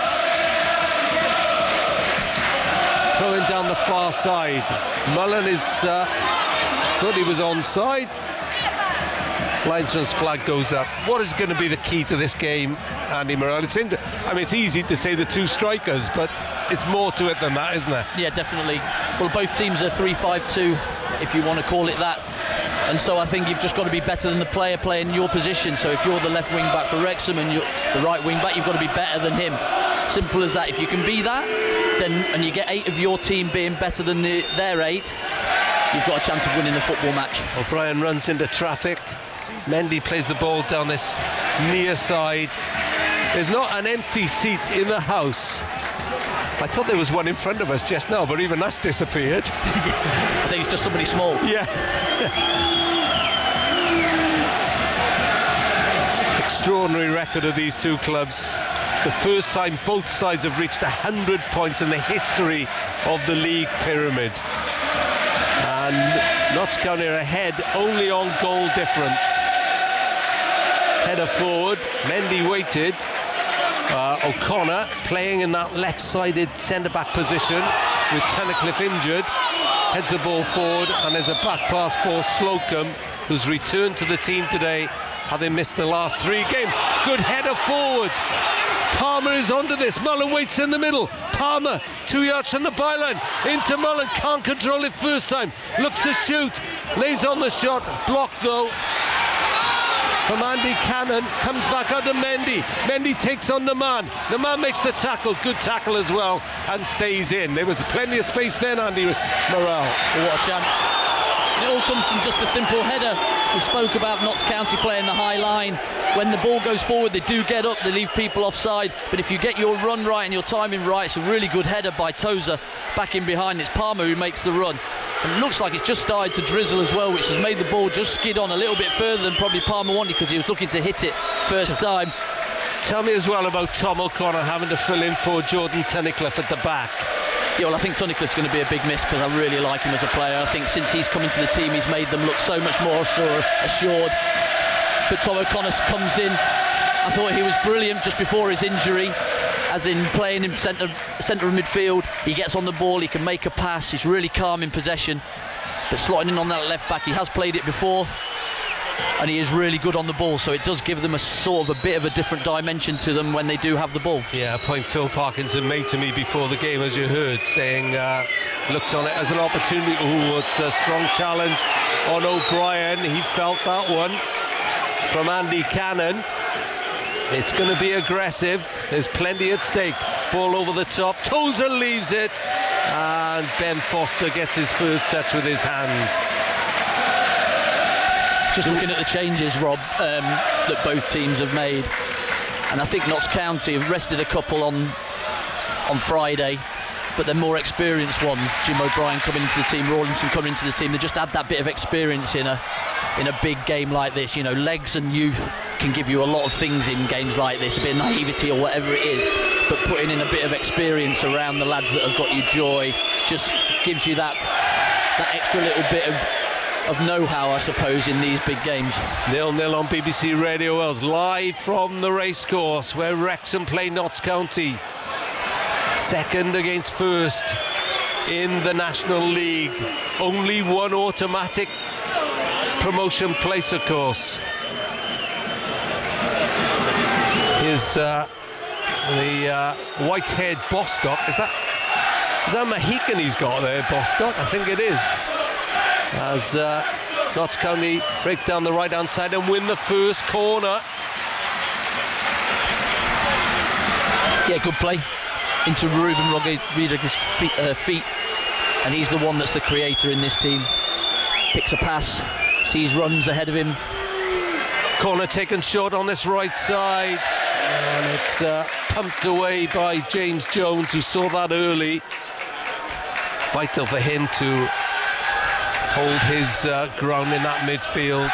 Throwing down the far side. Mullen is thought he was onside. Linesman's flag goes up. What is going to be the key to this game, Andy Morrell? It's easy to say the two strikers, but it's more to it than that, isn't there? Yeah, definitely. Well, both teams are 3-5-2, if you want to call it that. And so I think you've just got to be better than the player playing your position. So if you're the left wing back for Wrexham and you're the right wing back, you've got to be better than him. Simple as that. If you can be that, then and you get 8 of your team being better than their 8, you've got a chance of winning the football match. O'Brien runs into traffic. Mendy plays the ball down this near side. There's not an empty seat in the house. I thought there was one in front of us just now, but even that's disappeared. I think it's just somebody small. Yeah. Extraordinary record of these two clubs. The first time both sides have reached 100 points in the history of the league pyramid. And Notts County are ahead only on goal difference. Header forward, Mendy waited. O'Connor playing in that left-sided centre-back position with Tunnicliffe injured. Heads the ball forward, and there's a back pass for Slocum, who's returned to the team today, having missed the last 3 games. Good header forward. Palmer is onto this. Mullen waits in the middle. Palmer, 2 yards from the byline. Into Mullen, can't control it first time. Looks to shoot. Lays on the shot. Blocked though. From Andy Cannon. Comes back out to Mendy. Mendy takes on the man. The man makes the tackle. Good tackle as well. And stays in. There was plenty of space then, Andy Morrell. What a chance. It all comes from just a simple header. We spoke about Notts County playing the high line. When the ball goes forward, they do get up, they leave people offside. But if you get your run right and your timing right, it's a really good header by Tozer back in behind. It's Palmer who makes the run. And it looks like it's just started to drizzle as well, which has made the ball just skid on a little bit further than probably Palmer wanted, because he was looking to hit it first time. Tell me as well about Tom O'Connor having to fill in for Jordan Tunnicliffe at the back. Yeah, well, I think Tunnicliffe's going to be a big miss, because I really like him as a player. I think since he's come into the team, he's made them look so much more assured. But Tom O'Connor comes in. I thought he was brilliant just before his injury, as in playing in centre of midfield. He gets on the ball, he can make a pass, he's really calm in possession. But slotting in on that left back, he has played it before, and he is really good on the ball, so it does give them a sort of a bit of a different dimension to them when they do have the ball. Yeah, a point Phil Parkinson made to me before the game, as you heard, saying looks on it as an opportunity. Oh, it's a strong challenge on O'Brien. He felt that one from Andy Cannon. It's going to be aggressive. There's plenty at stake. Ball over the top. Tozer leaves it, and Ben Foster gets his first touch with his hands. Just looking at the changes, Rob, that both teams have made, and I think Notts County have rested a couple on Friday, but they're more experienced ones. Jim O'Brien coming into the team, Rawlinson coming into the team. They just add that bit of experience in a big game like this. You know, legs and youth can give you a lot of things in games like this, a bit of naivety or whatever it is, but putting in a bit of experience around the lads that have got you joy just gives you that extra little bit of know-how, I suppose, in these big games. 0-0 on BBC Radio Wales, live from the racecourse where Wrexham play Notts County. Second against first in the National League. Only one automatic promotion place, of course. Here's the Whitehead Bostock. Is that Is that Mohican he's got there, Bostock? I think it is. As Notts County break down the right-hand side and win the first corner. Yeah, good play into Ruben Rodriguez's feet, and he's the one that's the creator in this team. Picks a pass, sees runs ahead of him. Corner taken short on this right side, and it's pumped away by James Jones, who saw that early. Vital for him to hold his ground in that midfield,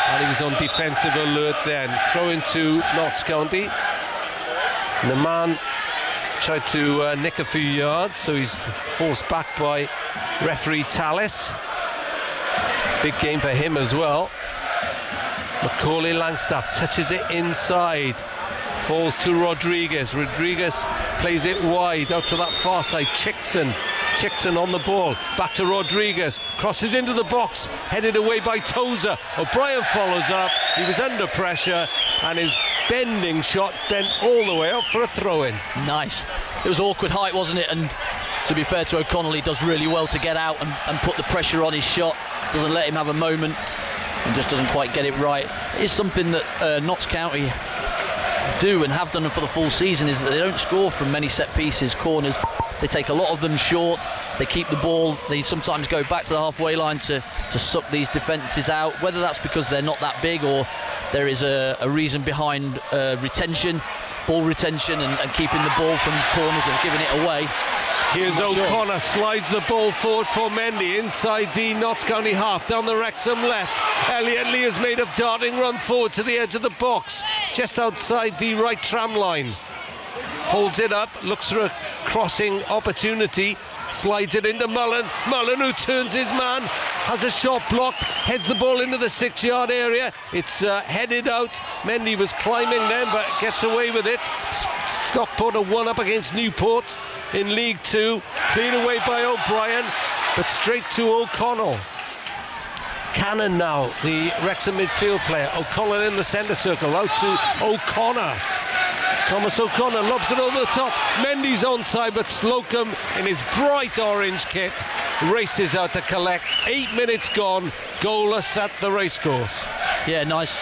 and he was on defensive alert then. Throw into Notts County. The man tried to nick a few yards, so he's forced back by referee Tallis. Big game for him as well. Macaulay Langstaff touches it inside, falls to Rodriguez. Rodriguez plays it wide out to that far side. Chickson on the ball, back to Rodriguez, crosses into the box, headed away by Tozer. O'Brien follows up, he was under pressure, and his bending shot bent all the way up for a throw-in. Nice. It was awkward height, wasn't it? And to be fair to O'Connell, he does really well to get out and put the pressure on his shot, doesn't let him have a moment, and just doesn't quite get it right. It is something that Notts County do and have done for the full season, is that they don't score from many set pieces, corners. They take a lot of them short, they keep the ball, they sometimes go back to the halfway line to suck these defences out, whether that's because they're not that big or there is a reason behind retention, ball retention and keeping the ball from corners and giving it away. Here's O'Connor, slides the ball forward for Mendy inside the Notts County half, down the Wrexham left. Elliot Lee has made a darting run forward to the edge of the box, just outside the right tram line. Holds it up, looks for a crossing opportunity, slides it into Mullen. Mullen, who turns his man, has a shot block, heads the ball into the 6-yard area. It's headed out. Mendy was climbing then, but gets away with it. Stockport are 1 up against Newport in League 2. Cleared away by O'Brien, but straight to O'Connell. Cannon now, the Wrexham midfield player. O'Connell in the centre circle, out to O'Connor. Thomas O'Connor lobs it over the top. Mendy's onside, but Slocum in his bright orange kit races out to collect. 8 minutes gone, goalless at the racecourse. Yeah, nice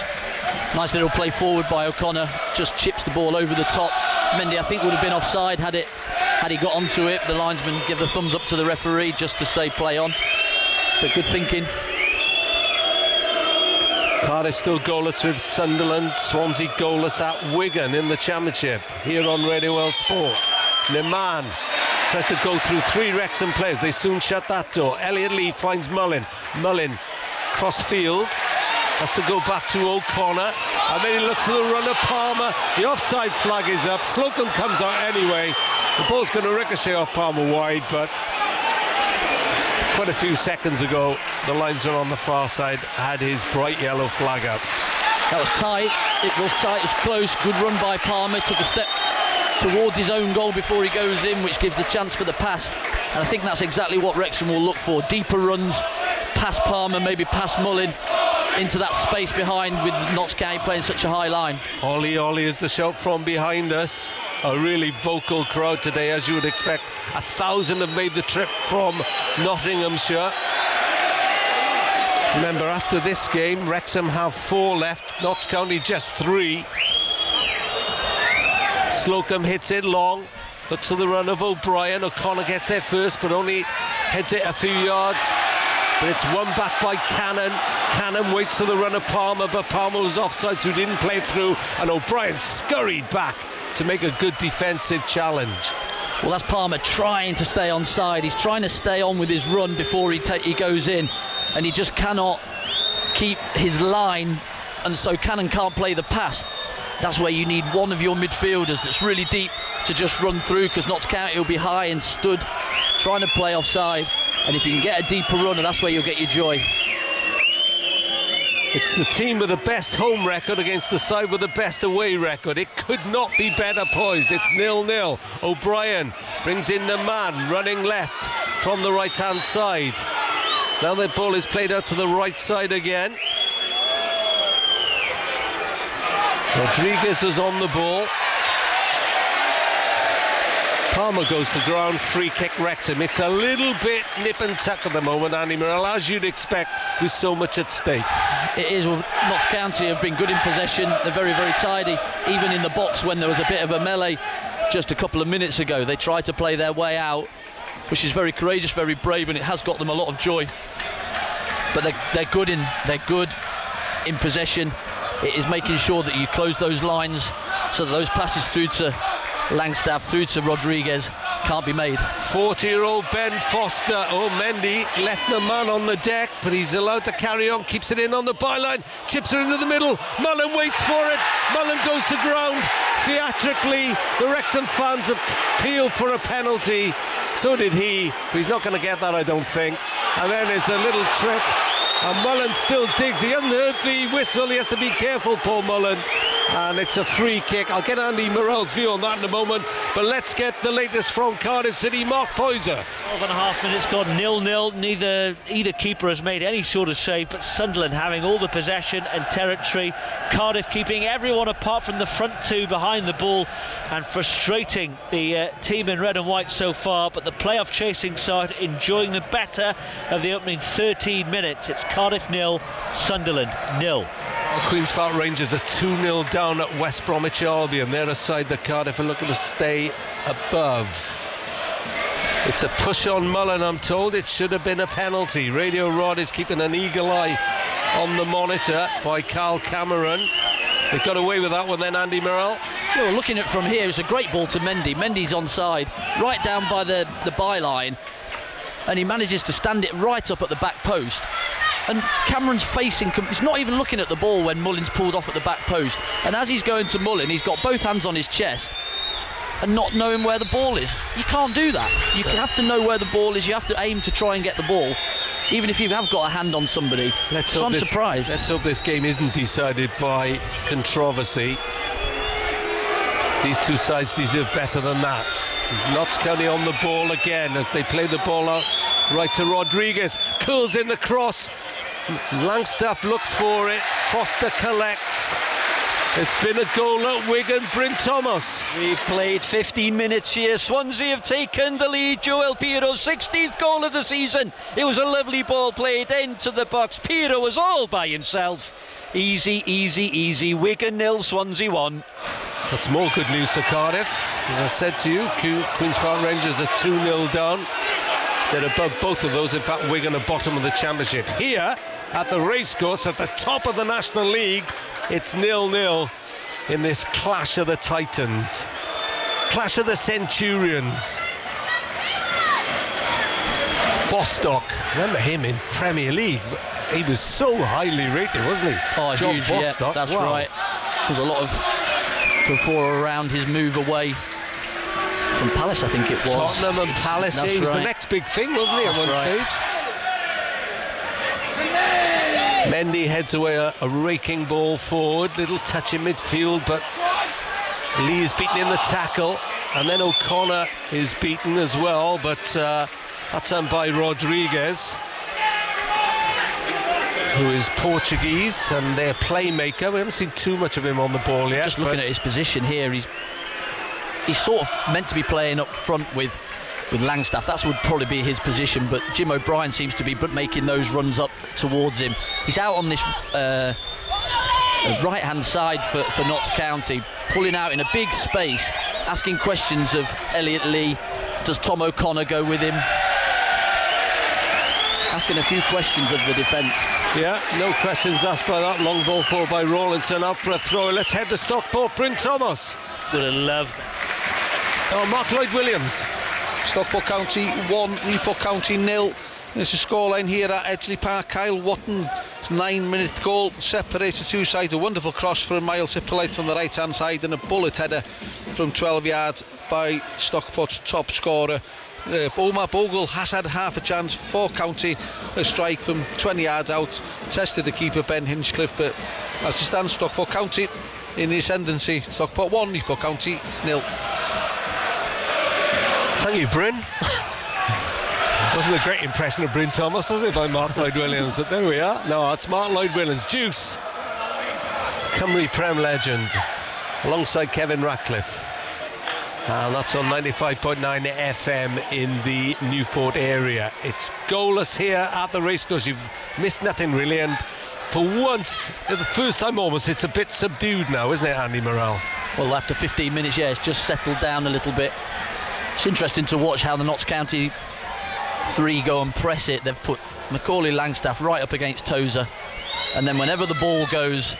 little play forward by O'Connor. Just chips the ball over the top. Mendy, I think, would have been offside had he got onto it. The linesman give the thumbs up to the referee just to say play on. But good thinking. Cardiff still goalless with Sunderland. Swansea goalless at Wigan in the Championship. Here on Radio Well Sport. Neman tries to go through 3 Wrexham players. They soon shut that door. Elliot Lee finds Mullin. Mullin cross field. Has to go back to O'Connor. And then he looks for the runner, Palmer. The offside flag is up. Slocum comes out anyway. The ball's going to ricochet off Palmer wide, but quite a few seconds ago, the linesman on the far side had his bright yellow flag up. That was tight. It was close. Good run by Palmer. Took a step towards his own goal before he goes in, which gives the chance for the pass. And I think that's exactly what Wrexham will look for. Deeper runs, past Palmer, maybe past Mullin, into that space behind, with Notts County playing such a high line. Ollie is the shout from behind us. A really vocal crowd today, as you would expect. 1,000 have made the trip from Nottinghamshire. Remember, after this game, Wrexham have 4 left, Notts County just 3. Slocum hits it long, looks for the run of O'Brien. O'Connor gets there first, but only heads it a few yards. But it's won back by Cannon. Cannon waits for the run of Palmer, but Palmer was offside, so he didn't play through, and O'Brien scurried back to make a good defensive challenge. Well, that's Palmer trying to stay on side. He's trying to stay on with his run before he goes in, and he just cannot keep his line, and so Cannon can't play the pass. That's where you need one of your midfielders that's really deep to just run through, because Notts County will be high and stood trying to play offside, and if you can get a deeper runner, that's where you'll get your joy. It's the team with the best home record against the side with the best away record. It could not be better poised. It's 0-0. O'Brien brings in the man running left from the right hand side. Now the ball is played out to the right side again. Rodriguez was on the ball. Palmer goes to ground, free kick Wrexham. It's a little bit nip and tuck at the moment, Andy Murrell, as you'd expect, with so much at stake. It is. Well, Notts County have been good in possession. They're very, very tidy, even in the box when there was a bit of a melee just a couple of minutes ago. They tried to play their way out, which is very courageous, very brave, and it has got them a lot of joy. But they're good in possession. It is making sure that you close those lines so that those passes through to Langstaff, through to Rodriguez, can't be made. 40-year-old Ben Foster. Oh, Mendy left the man on the deck, but he's allowed to carry on, keeps it in on the byline, chips her into the middle. Mullen waits for it. Mullen goes to ground. Theatrically, the Wrexham fans appealed for a penalty. So did he, but he's not going to get that, I don't think. And then it's a little trip, and Mullen still digs. He hasn't heard the whistle. He has to be careful, Paul Mullen. And it's a free kick. I'll get Andy Murrell's view on that in a moment, but let's get the latest from Cardiff City. Mark Poyser. 12.5 minutes gone, 0-0. Either keeper has made any sort of save, but Sunderland having all the possession and territory. Cardiff keeping everyone apart from the front two behind the ball and frustrating the team in red and white so far, but the playoff chasing side enjoying the better of the opening 13 minutes. It's Cardiff 0, Sunderland 0. Queen's Park Rangers are 2-0 down at West Bromwich Albion. They're a side that Cardiff are looking to stay above. It's a push on Mullen, I'm told. It should have been a penalty. Radio Rod is keeping an eagle eye on the monitor by Carl Cameron. They got away with that one then, Andy Murrell. Yeah, well, looking at it from here, it's a great ball to Mendy. Mendy's onside, right down by the byline, and he manages to stand it right up at the back post. And Cameron's facing, he's not even looking at the ball when Mullen's pulled off at the back post. And as he's going to Mullen, he's got both hands on his chest and not knowing where the ball is. You can't do that. You have to know where the ball is. You have to aim to try and get the ball, even if you have got a hand on somebody. So I'm surprised. Let's hope this game isn't decided by controversy. These two sides deserve better than that. Notts County on the ball again as they play the ball out right to Rodriguez. Curls in the cross. Langstaff looks for it. Foster collects. There's been a goal at Wigan. Bryn Thomas. We've played 15 minutes here. Swansea have taken the lead. Joel Piro's 16th goal of the season. It was a lovely ball played into the box. Piro was all by himself. Easy, easy, easy. Wigan 0, Swansea 1. That's more good news for Cardiff. As I said to you, Queen's Park Rangers are 2-0 down. They're above both of those. In fact, Wigan are bottom of the championship. Here at the racecourse at the top of the National League, it's 0-0 in this clash of the Titans, clash of the Centurions. Bostock, remember him in Premier League? He was so highly rated, wasn't he? Oh, John huge, Bostock. Yeah, that's wow. right. There's a lot of before around his move away from Palace, I think it was. Tottenham and Palace, yeah, he was the next big thing, wasn't he, at one stage? Mendy heads away a raking ball forward, little touch in midfield, but Lee is beaten in the tackle, and then O'Connor is beaten as well, but that's done by Rodriguez, who is Portuguese and their playmaker. We haven't seen too much of him on the ball yet. Just looking at his position here, he's sort of meant to be playing up front with Langstaff. That would probably be his position, but Jim O'Brien seems to be making those runs up towards him. He's out on this right hand side for Notts County, pulling out in a big space, asking questions of Elliot Lee. Does Tom O'Connor go with him? Asking a few questions of the defence. Yeah, no questions asked by that. Long ball forward by Rawlinson, up for a throw. Let's head to Stockport. Bryn Thomas. Would have loved. Oh, Mark Lloyd-Williams. Stockport County 1, Newport County 0. There's a scoreline here at Edgley Park. Kyle Watton's 9-minute goal separates the two sides. A wonderful cross for Miles Hippolyte from the right hand side, and a bullet header from 12 yards by Stockport's top scorer. Omar Bogle has had half a chance for County. A strike from 20 yards out, tested the keeper Ben Hinchcliffe, but as it stands, Stockport County in the ascendancy. Stockport 1, Newport County 0. Thank you, Bryn. Wasn't a great impression of Bryn Thomas, was it, by Mark Lloyd-Williams? But there we are. No, it's Mark Lloyd-Williams. Juice, Cymru Prem legend, alongside Kevin Ratcliffe. And that's on 95.9 FM in the Newport area. It's goalless here at the racecourse. You've missed nothing really, and for once, for the first time almost, it's a bit subdued now, isn't it, Andy Morrell? Well, after 15 minutes, yeah, it's just settled down a little bit. It's interesting to watch how the Notts County 3 go and press it. They've put Macaulay Langstaff right up against Tozer, and then whenever the ball goes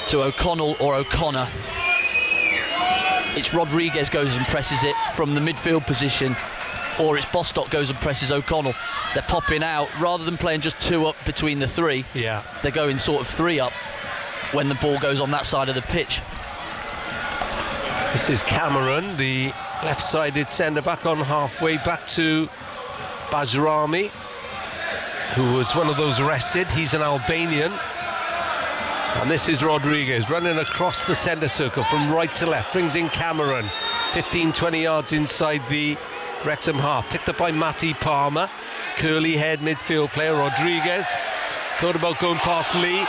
to O'Connell or O'Connor, it's Rodriguez goes and presses it from the midfield position, or it's Bostock goes and presses O'Connell. They're popping out rather than playing just 2 up between the 3. Yeah, they're going sort of 3 up when the ball goes on that side of the pitch. This is Cameron, the left-sided centre-back, on halfway back to Bajrami, who was one of those arrested. He's an Albanian. And this is Rodriguez running across the centre circle from right to left, brings in Cameron, 15-20 yards inside the Wrexham half, picked up by Matty Palmer, curly head midfield player. Rodriguez thought about going past Lee,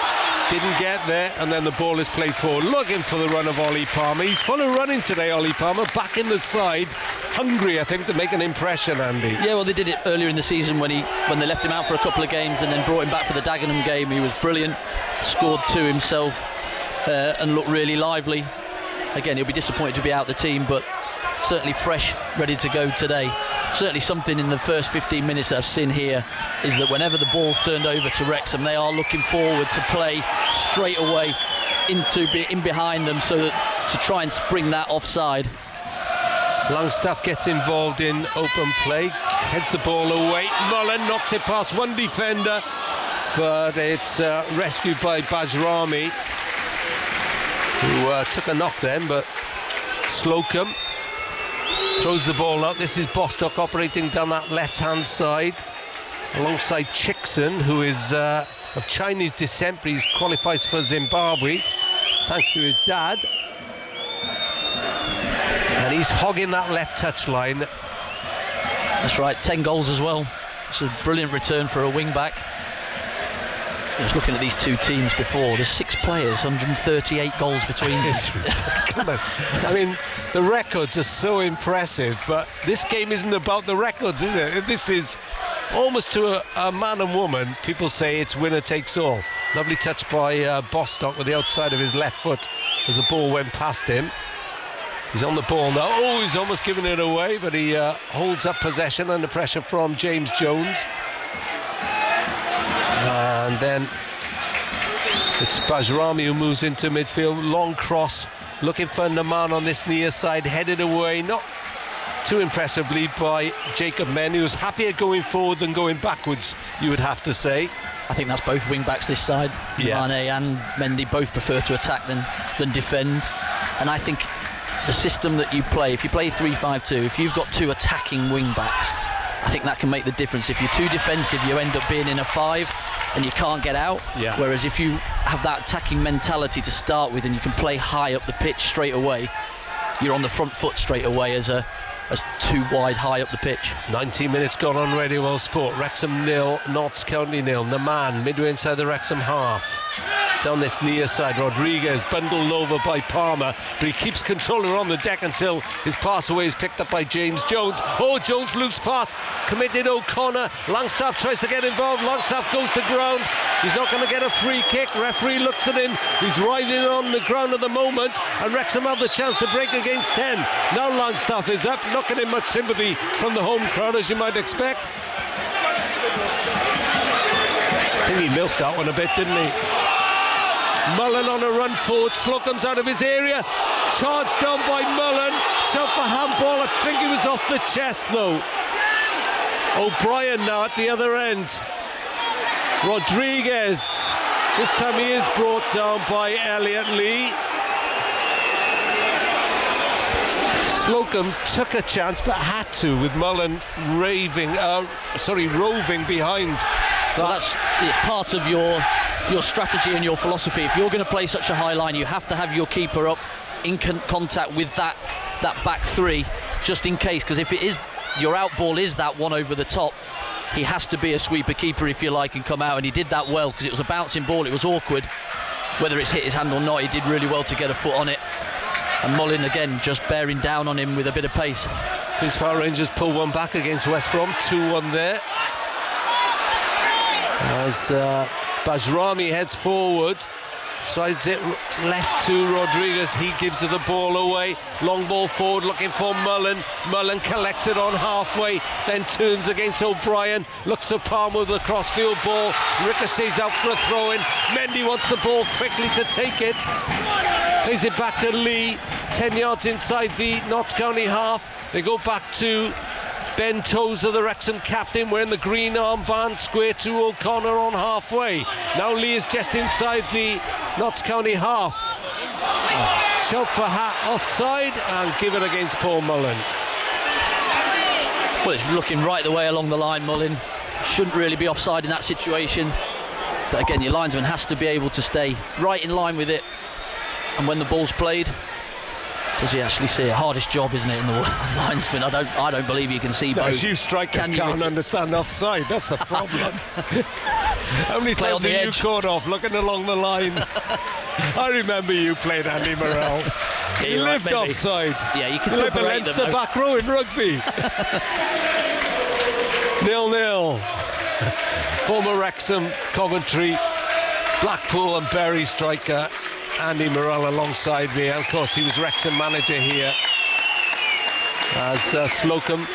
didn't get there, and then the ball is played forward, looking for the run of Ollie Palmer. He's full of running today, Ollie Palmer, back in the side, hungry I think to make an impression, Andy. Yeah, well, they did it earlier in the season when they left him out for a couple of games and then brought him back for the Dagenham game. He was brilliant, scored 2 himself, and looked really lively. Again, he'll be disappointed to be out the team, but certainly fresh, ready to go today. Certainly something in the first 15 minutes that I've seen here is that whenever the ball's turned over to Wrexham, they are looking forward to play straight away in behind them, so that to try and spring that offside. Langstaff gets involved in open play, heads the ball away. Mullen knocks it past one defender, but it's rescued by Bajrami, who took a knock then, but Slocum throws the ball out. This is Bostock operating down that left-hand side alongside Chickson, who is of Chinese descent, but he qualifies for Zimbabwe thanks to his dad, and he's hogging that left touchline. That's right, 10 goals as well. It's a brilliant return for a wing-back. I was looking at these 2 teams before. There's 6 players, 138 goals between them. It's ridiculous. I mean, the records are so impressive, but this game isn't about the records, is it? This is almost to a man and woman. People say it's winner takes all. Lovely touch by Bostock with the outside of his left foot as the ball went past him. He's on the ball now. Oh, he's almost given it away, but he holds up possession under pressure from James Jones. And then it's Bajrami who moves into midfield. Long cross, looking for Naman on this near side, headed away, not too impressively by Jacob Menn, who was happier going forward than going backwards, you would have to say. I think that's both wing backs this side. Yeah. Mane and Mendy both prefer to attack than defend. And I think the system that you play, if you play 3-5-2, if you've got 2 attacking wing backs, I think that can make the difference. If you're too defensive, you end up being in a 5 and you can't get out. Yeah. Whereas if you have that attacking mentality to start with and you can play high up the pitch straight away, you're on the front foot straight away as 2 wide high up the pitch. 19 minutes gone on Radio World Sport. Wrexham 0, Notts County 0. Naman midway inside the Wrexham half. Down this near side, Rodriguez bundled over by Palmer, but he keeps controlling on the deck until his pass away is picked up by James Jones. Oh, Jones loose pass, committed O'Connor. Langstaff tries to get involved. Langstaff goes to ground. He's not going to get a free kick. Referee looks at him. He's writhing on the ground at the moment, and Wrexham have the chance to break against 10. Now Langstaff is up, not getting much sympathy from the home crowd, as you might expect. I think he milked that one a bit, didn't he? Mullen on a run forward, Slocum's out of his area, charged down by Mullen, shot for handball. I think he was off the chest though. O'Brien now at the other end. Rodriguez, this time he is brought down by Elliot Lee. Slocum took a chance but had to, with Mullen roving behind. Well, it's part of your strategy and your philosophy. If you're going to play such a high line, you have to have your keeper up in contact with that back 3, just in case, because if it is your out ball is that one over the top, he has to be a sweeper keeper, if you like, and come out, and he did that well because it was a bouncing ball. It was awkward whether it's hit his hand or not. He did really well to get a foot on it. And Mullin again just bearing down on him with a bit of pace. Queen's Park Rangers pull one back against West Brom, 2-1 there. As Bajrami heads forward, sides it left to Rodriguez. He gives the ball away. Long ball forward looking for Mullin. Mullin collects it on halfway, then turns against O'Brien. Looks at Palmer with a crossfield ball. Ricochets out for a throw-in. Mendy wants the ball quickly to take it. Plays it back to Lee. 10 yards inside the Notts County half. They go back to Ben Tozer, the Wrexham captain, wearing the green armband, square to O'Connor on halfway. Now Lee is just inside the Notts County half. Shout for hat offside and give it against Paul Mullin. Well, it's looking right the way along the line, Mullin. Shouldn't really be offside in that situation. But again, your linesman has to be able to stay right in line with it. And when the ball's played, does he actually see it? Hardest job, isn't it, in the linesman? I don't believe you can see both. As you strikers can't understand offside, that's the problem. How many times have you caught off looking along the line? I remember you played Andy Morrell. Yeah, you lived offside. Yeah, you can still like the Leinster back row in rugby. 0-0. Former Wrexham, Coventry, Blackpool and Bury striker Andy Morrell alongside me, and of course he was Wrexham manager here. As Slocum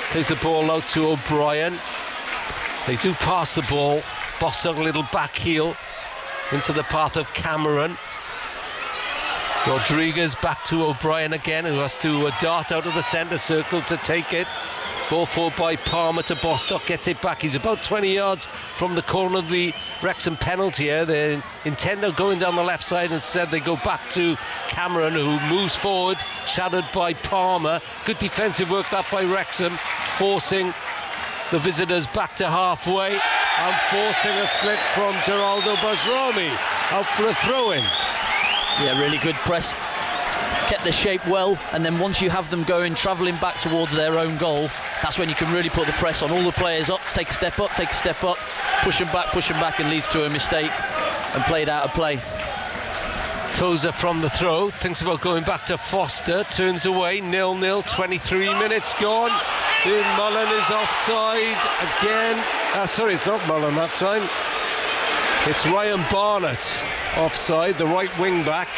plays the ball out to O'Brien. They do pass the ball. Bossa a little back heel into the path of Cameron. Rodriguez back to O'Brien again, who has to dart out of the centre circle to take it. Ball forward by Palmer to Bostock, gets it back. He's about 20 yards from the corner of the Wrexham penalty here. They intend on going down the left side. Instead, they go back to Cameron, who moves forward, shadowed by Palmer. Good defensive work that by Wrexham, forcing the visitors back to halfway and forcing a slip from Geraldo Bajrami out for a throw-in. Yeah, really good press. Kept the shape well, and then once you have them going, travelling back towards their own goal, that's when you can really put the press on all the players up, take a step up, push them back, and leads to a mistake and played out of play. Tozer from the throw, thinks about going back to Foster, turns away, 0-0, 23 minutes gone. Mullin is offside again. Sorry, it's not Mullin that time. It's Ryan Barnett offside, the right wing back.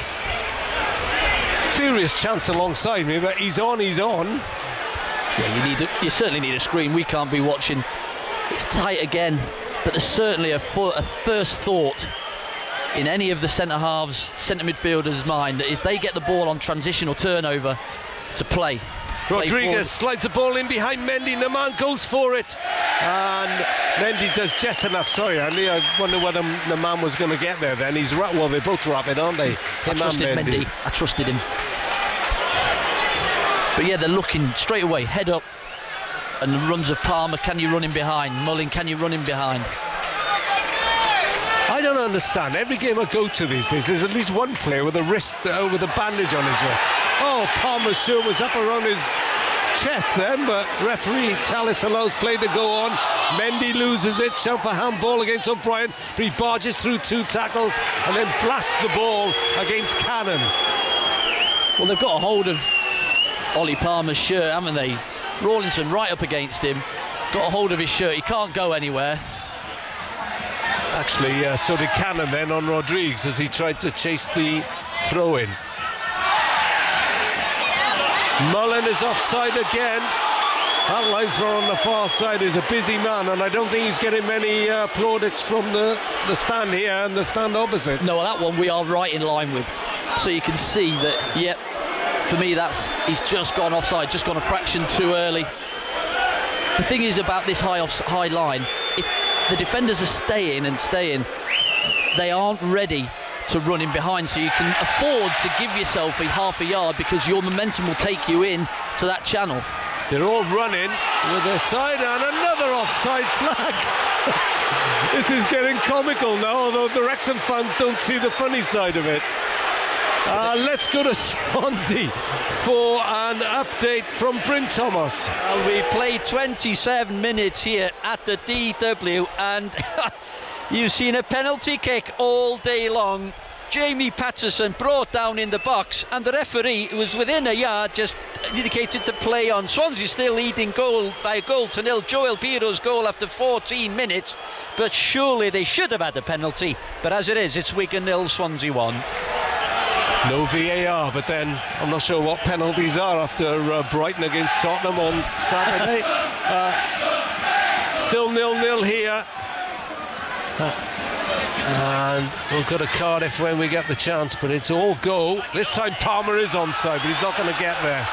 Furious chance alongside me, but he's on. Yeah, you certainly need a screen. We can't be watching. It's tight again, but there's certainly a first thought in any of the centre halves, centre midfielders' mind that if they get the ball on transition or turnover, to play. Rodriguez slides the ball in behind Mendy. Naman goes for it, and Mendy does just enough. Sorry, Andy, I wonder whether Naman was going to get there then. Well, they're both rapid, aren't they? I trusted Mendy. I trusted him. But yeah, they're looking straight away, head up, and the runs of Palmer. Can you run him behind? Mullin, can you run him behind? I don't understand. Every game I go to these days, there's at least one player with a bandage on his wrist. Oh, Palmer's shirt was up around his chest then, but referee Tallis allows play to go on. Mendy loses it. Shout for handball against O'Brien, but he barges through two tackles and then blasts the ball against Cannon. Well, they've got a hold of Ollie Palmer's shirt, haven't they? Rawlinson right up against him, got a hold of his shirt. He can't go anywhere. Actually, so did Cannon then on Rodriguez as he tried to chase the throw-in. Mullin is offside again. That linesman on the far side is a busy man, and I don't think he's getting many plaudits from the stand here and the stand opposite. No, that one we are right in line with. So you can see that, yep, for me he's just gone offside, just gone a fraction too early. The thing is about this high line, if the defenders are staying, they aren't ready to run in behind, so you can afford to give yourself half a yard because your momentum will take you in to that channel. They're all running with their side, and another offside flag. This is getting comical now, although the Wrexham fans don't see the funny side of it. Let's go to Swansea for an update from Bryn Thomas. We played 27 minutes here at the DW, and you've seen a penalty kick all day long. Jamie Patterson brought down in the box, and the referee, who was within a yard, just indicated to play on. Swansea still leading by a goal to nil. Joel Piro's goal after 14 minutes, but surely they should have had a penalty. But as it is, it's Wigan 0, Swansea 1. No VAR, but then I'm not sure what penalties are after Brighton against Tottenham on Saturday. Still 0-0 here. And we'll go to Cardiff when we get the chance, but it's all go. This time Palmer is onside, but he's not going to get there.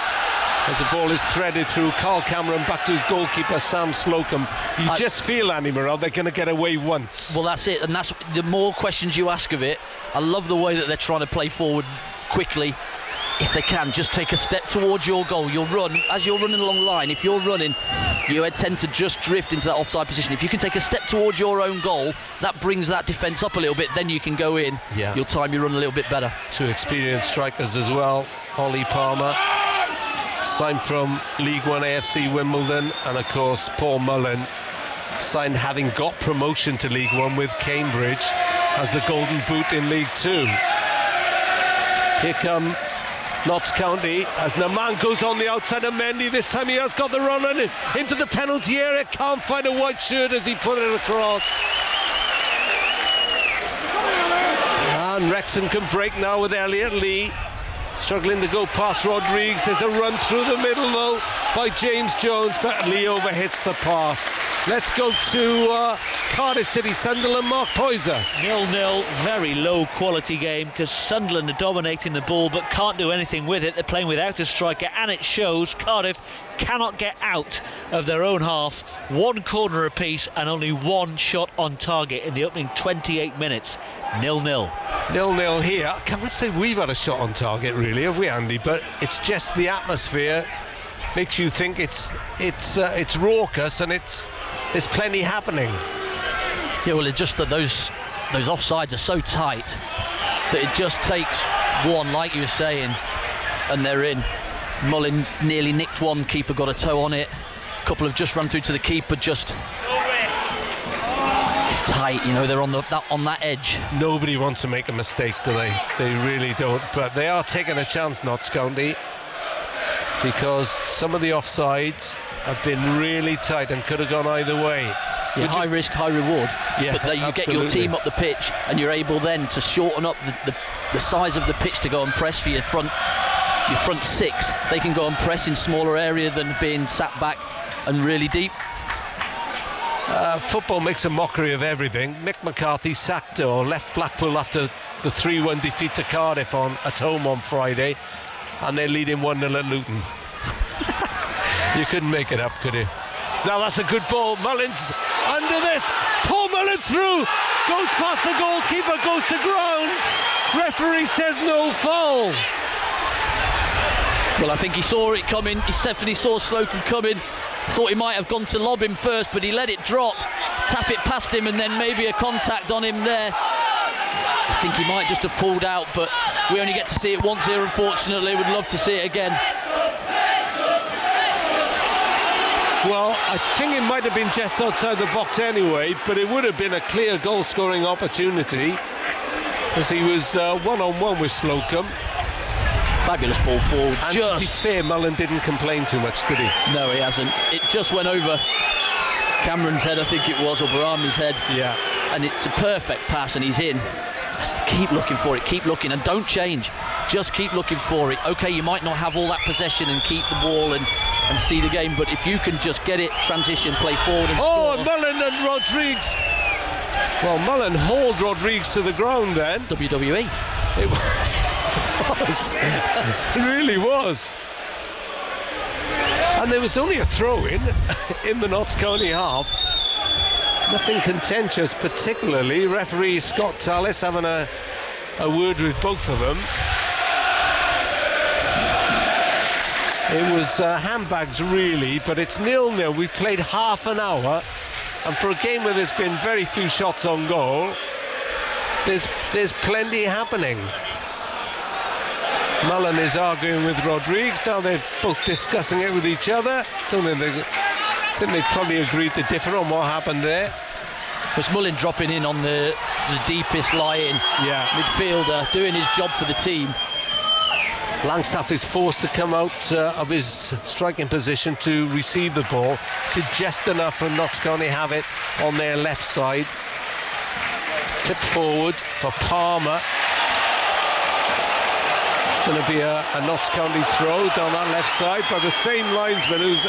As the ball is threaded through, Carl Cameron back to his goalkeeper, Sam Slocum. You just feel, Andy Morrell, they're going to get away once. Well, that's it, and that's the more questions you ask of it. I love the way that they're trying to play forward quickly. If they can, just take a step towards your goal. You'll run, as you're running along the line, if you're running, you tend to just drift into that offside position. If you can take a step towards your own goal, that brings that defence up a little bit, then you can go in. Yeah. You'll time your run a little bit better. Two experienced strikers as well. Ollie Palmer, signed from League One AFC Wimbledon, and of course Paul Mullen, signed having got promotion to League One with Cambridge as the Golden Boot in League Two. Here come Notts County as Naman goes on the outside of Mendy. This time he has got the run on it into the penalty area. Can't find a white shirt as he put it across. And Wrexham can break now with Elliot Lee. Struggling to go past Rodriguez. There's a run through the middle though by James Jones, but Lee overhits the pass. Let's go to Cardiff City, Sunderland, Mark Poyser. 0-0, very low quality game because Sunderland are dominating the ball but can't do anything with it. They're playing without a striker, and it shows. Cardiff cannot get out of their own half. One corner apiece and only one shot on target in the opening 28 minutes. 0-0. 0-0 here. I can't say we've had a shot on target really, have we, Andy? But it's just the atmosphere makes you think it's raucous and there's plenty happening. Yeah, well, it's just that those offsides are so tight that it just takes one, like you were saying, and they're in. Mullin nearly nicked one, keeper got a toe on it. A couple have just run through to the keeper, just it's tight, you know, they're on that edge. Nobody wants to make a mistake, do they? They really don't, but they are taking a chance, Notts County, because some of the offsides have been really tight and could have gone either way. Yeah, high risk, high reward. Yeah, but you get your team up the pitch and you're able then to shorten up the size of the pitch to go and press for your front six. They can go and press in smaller area than being sat back and really deep. Football makes a mockery of everything. Mick McCarthy sacked or left Blackpool after the 3-1 defeat to Cardiff at home on Friday, and they're leading 1-0 at Luton. You couldn't make it up, could you? Now that's a good ball. Mullins under this. Paul Mullen through. Goes past the goalkeeper, goes to ground. Referee says no foul. Well, I think he saw it coming. He definitely saw Slocum coming. Thought he might have gone to lob him first, but he let it drop, tap it past him, and then maybe a contact on him there. I think he might just have pulled out, but we only get to see it once here, unfortunately. We'd love to see it again. Well, I think it might have been just outside the box anyway, but it would have been a clear goal-scoring opportunity, as he was one-on-one with Slocum. Fabulous ball forward. And to be fair, Mullen didn't complain too much, did he? No, he hasn't. It just went over Cameron's head, I think it was, or Barami's head. Yeah. And it's a perfect pass, and he's in. Just keep looking for it, keep looking, and don't change. Just keep looking for it. Okay, you might not have all that possession and keep the ball and see the game, but if you can just get it, transition, play forward and score. Oh, Mullen and Rodriguez. Well, Mullen hauled Rodriguez to the ground then. WWE. It was. It really was. And there was only a throw-in in the Notts County half. Nothing contentious particularly. Referee Scott Tallis having a word with both of them. It was handbags really, but it's 0-0. We've played half an hour, and for a game where there's been very few shots on goal, there's plenty happening. Mullen is arguing with Rodriguez. Now they're both discussing it with each other. Don't think they probably agreed to differ on what happened there. Was Mullin dropping in on the deepest lying midfielder, doing his job for the team. Langstaff is forced to come out of his striking position to receive the ball. Did just enough for Notts County have it on their left side. Tip forward for Palmer. It's going to be a Notts County throw down that left side by the same linesman who's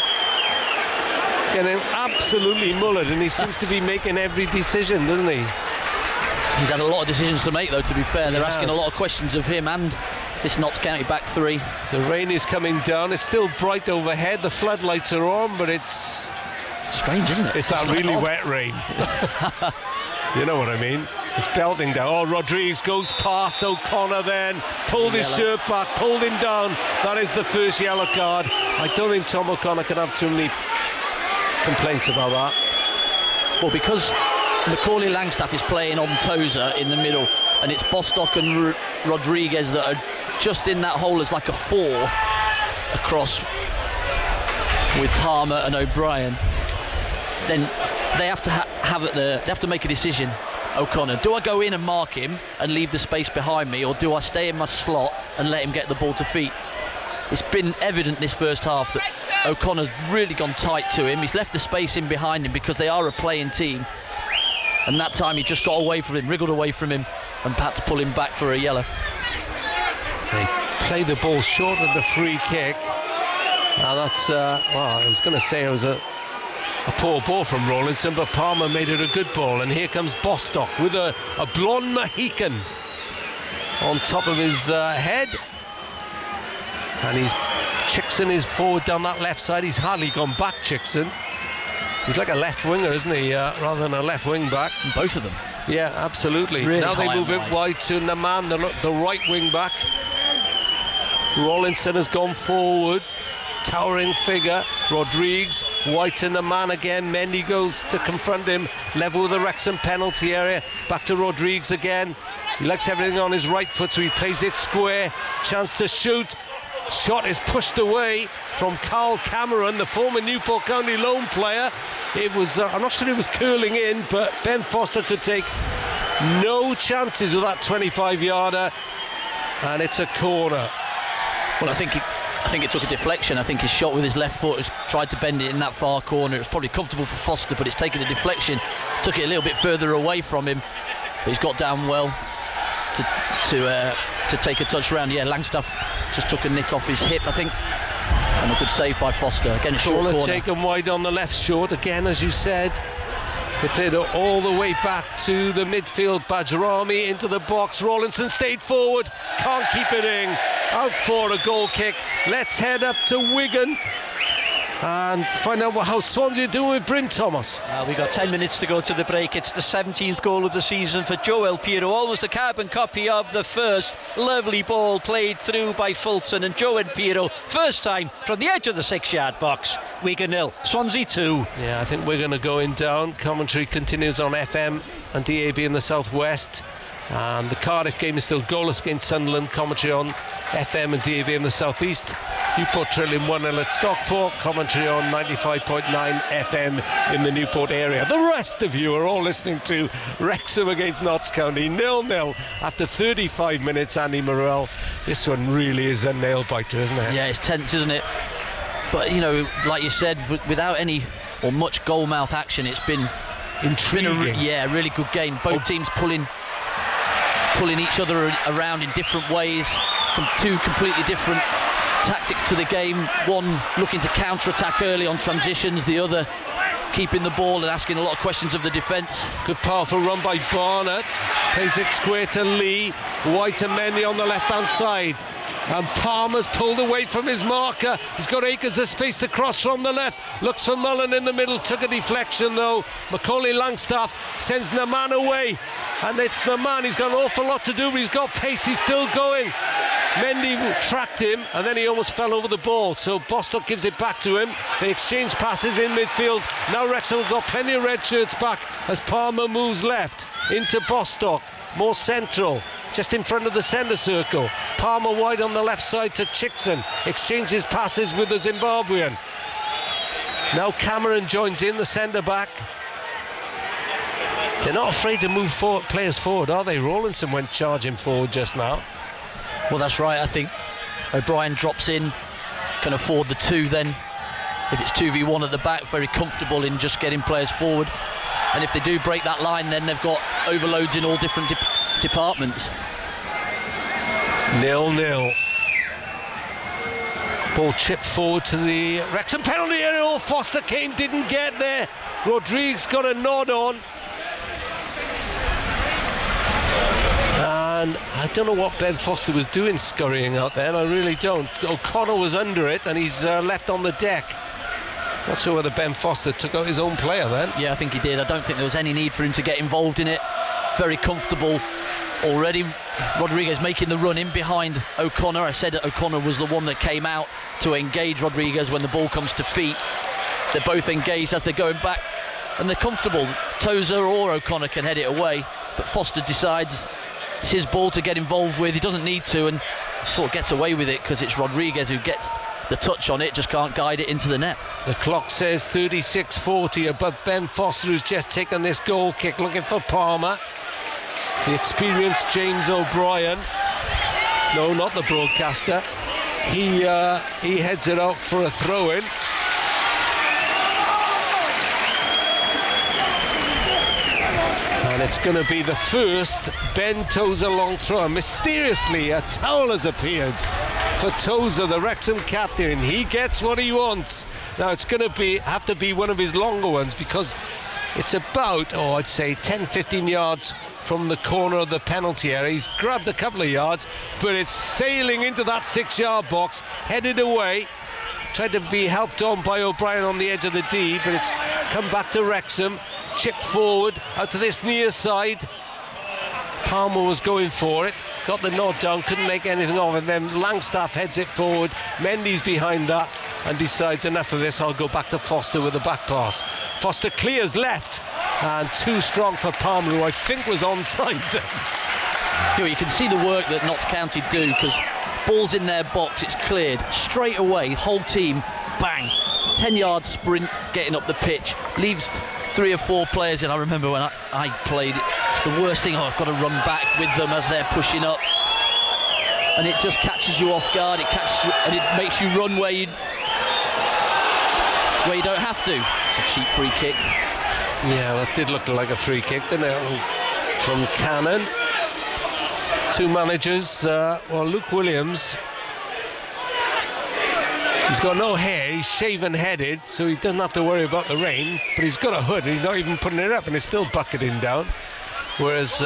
getting absolutely mullered, and he seems to be making every decision, doesn't he? He's had a lot of decisions to make, though, to be fair. They're asking a lot of questions of him and this Notts County back three. The rain is coming down. It's still bright overhead. The floodlights are on, but it's strange, isn't it? It's that really wet rain. You know what I mean? It's belting down. Oh, Rodriguez goes past O'Connor then. Pulled his shirt back, pulled him down. That is the first yellow card. I don't think Tom O'Connor can have too many complaints about that. Well, because Macaulay Langstaff is playing on Tozer in the middle, and it's Bostock and Rodriguez that are just in that hole as like a 4 across with Palmer and O'Brien. Then they have to have it there. They have to make a decision. O'Connor, do I go in and mark him and leave the space behind me, or do I stay in my slot and let him get the ball to feet? It's been evident this first half that O'Connor's really gone tight to him. He's left the space in behind him because they are a playing team, and that time he just got away from him, wriggled away from him, and had to pull him back for a yellow. They play the ball short of the free kick. Now that's well, I was going to say it was a poor ball from Rawlinson, but Palmer made it a good ball, and here comes Bostock with a blonde Mohican on top of his head, and Chickson is forward down that left side. He's hardly gone back, Chickson. He's like a left winger, isn't he, rather than a left wing back. Both of them. Yeah, absolutely. Really now they move it wide to Naman, the right wing back. Rawlinson has gone forward, towering figure. Rodriguez, wide to Naman again. Mendy goes to confront him, level with the Wrexham penalty area. Back to Rodriguez again. He likes everything on his right foot, so he plays it square. Chance to shoot. Shot is pushed away from Carl Cameron, the former Newport County loan player. It was, I'm not sure it was curling in, but Ben Foster could take no chances with that 25-yarder, and it's a corner. Well, I think it took a deflection. I think his shot with his left foot has tried to bend it in that far corner. It was probably comfortable for Foster, but it's taken a deflection, took it a little bit further away from him. But he's got down well to take a touch round. Yeah, Langstaff just took a nick off his hip, I think, and a good save by Foster. Again, a short corner. Taken wide on the left short again, as you said. They played it all the way back to the midfield. Bajrami into the box. Rawlinson stayed forward, can't keep it in. Out for a goal kick. Let's head up to Wigan and find out how Swansea are doing with Bryn Thomas. We've got 10 minutes to go to the break. It's the 17th goal of the season for Joel Pirro, almost a carbon copy of the first. Lovely ball played through by Fulton, and Joel Pirro, first time from the edge of the 6-yard box. Wigan 0, Swansea 2. Yeah, I think Wigan are going down. Commentary continues on FM and DAB in the southwest. And the Cardiff game is still goalless against Sunderland. Commentary on FM and DAB in the southeast. Newport trailing 1-0 at Stockport. Commentary on 95.9 FM in the Newport area. The rest of you are all listening to Wrexham against Notts County 0-0 after 35 minutes. Andy Morrell, this one really is a nail biter, isn't it? Yeah, it's tense, isn't it? But, you know, like you said, without any or much goal-mouth action, it's been intriguing. A really good game. Both teams pulling each other around in different ways, from two completely different tactics to the game. One looking to counter-attack early on transitions, the other keeping the ball and asking a lot of questions of the defence. Good powerful run by Barnett, plays it square to Lee, wide to Mendy on the left-hand side. And Palmer's pulled away from his marker. He's got acres of space to cross from the left. Looks for Mullen in the middle. Took a deflection though. Macaulay Langstaff sends Naman away. And it's Naman. He's got an awful lot to do, but he's got pace. He's still going. Mendy tracked him, and then he almost fell over the ball. So Bostock gives it back to him. They exchange passes in midfield. Now Wrexham have got plenty of red shirts back as Palmer moves left into Bostock. More central, just in front of the centre circle. Palmer wide on the left side to Chickson. Exchanges passes with the Zimbabwean. Now Cameron joins in, the centre back. They're not afraid to move players forward, are they? Rawlinson went charging forward just now. Well, that's right. I think O'Brien drops in, can afford the 2 then. If it's 2v1 at the back, very comfortable in just getting players forward. And if they do break that line, then they've got overloads in all different departments. 0-0. Ball chipped forward to the Wrexham penalty area. Oh, Foster Kane didn't get there. Rodriguez got a nod on. And I don't know what Ben Foster was doing scurrying out there, and I really don't. O'Connor was under it, and he's left on the deck. Not sure whether Ben Foster took out his own player then. Yeah, I think he did. I don't think there was any need for him to get involved in it. Very comfortable already. Rodriguez making the run in behind O'Connor. I said that O'Connor was the one that came out to engage Rodriguez when the ball comes to feet. They're both engaged as they're going back, and they're comfortable. Tozer or O'Connor can head it away, but Foster decides it's his ball to get involved with. He doesn't need to, and sort of gets away with it because it's Rodriguez who gets the touch on it, just can't guide it into the net. The clock says 36:40 above Ben Foster, who's just taken this goal kick, looking for Palmer. The experienced James O'Brien, no, not the broadcaster, he heads it out for a throw-in. And it's going to be the first Ben Tozer long throw. Mysteriously, a towel has appeared for Tozer, the Wrexham captain. He gets what he wants. Now it's going to have to be one of his longer ones, because it's about, I'd say 10-15 yards from the corner of the penalty area. He's grabbed a couple of yards, but it's sailing into that 6-yard box, headed away. Tried to be helped on by O'Brien on the edge of the D, but it's come back to Wrexham. Chipped forward out to this near side. Palmer was going for it, got the nod down, couldn't make anything of it. Then Langstaff heads it forward. Mendy's behind that and decides enough of this, I'll go back to Foster with the back pass. Foster clears left, and too strong for Palmer, who I think was onside. You can see the work that Notts County do, because ball's in their box, it's cleared straight away, whole team, bang, 10-yard sprint getting up the pitch, leaves 3 or 4 players in. I remember when I played, it's the worst thing. I've got to run back with them as they're pushing up, and it just catches you off guard. It catches you, and it makes you run where you don't have to. It's a cheap free kick. Yeah, that did look like a free kick, didn't it, from Cannon. 2 managers. Luke Williams, he's got no hair, he's shaven headed, so he doesn't have to worry about the rain, but he's got a hood, he's not even putting it up, and it's still bucketing down. Whereas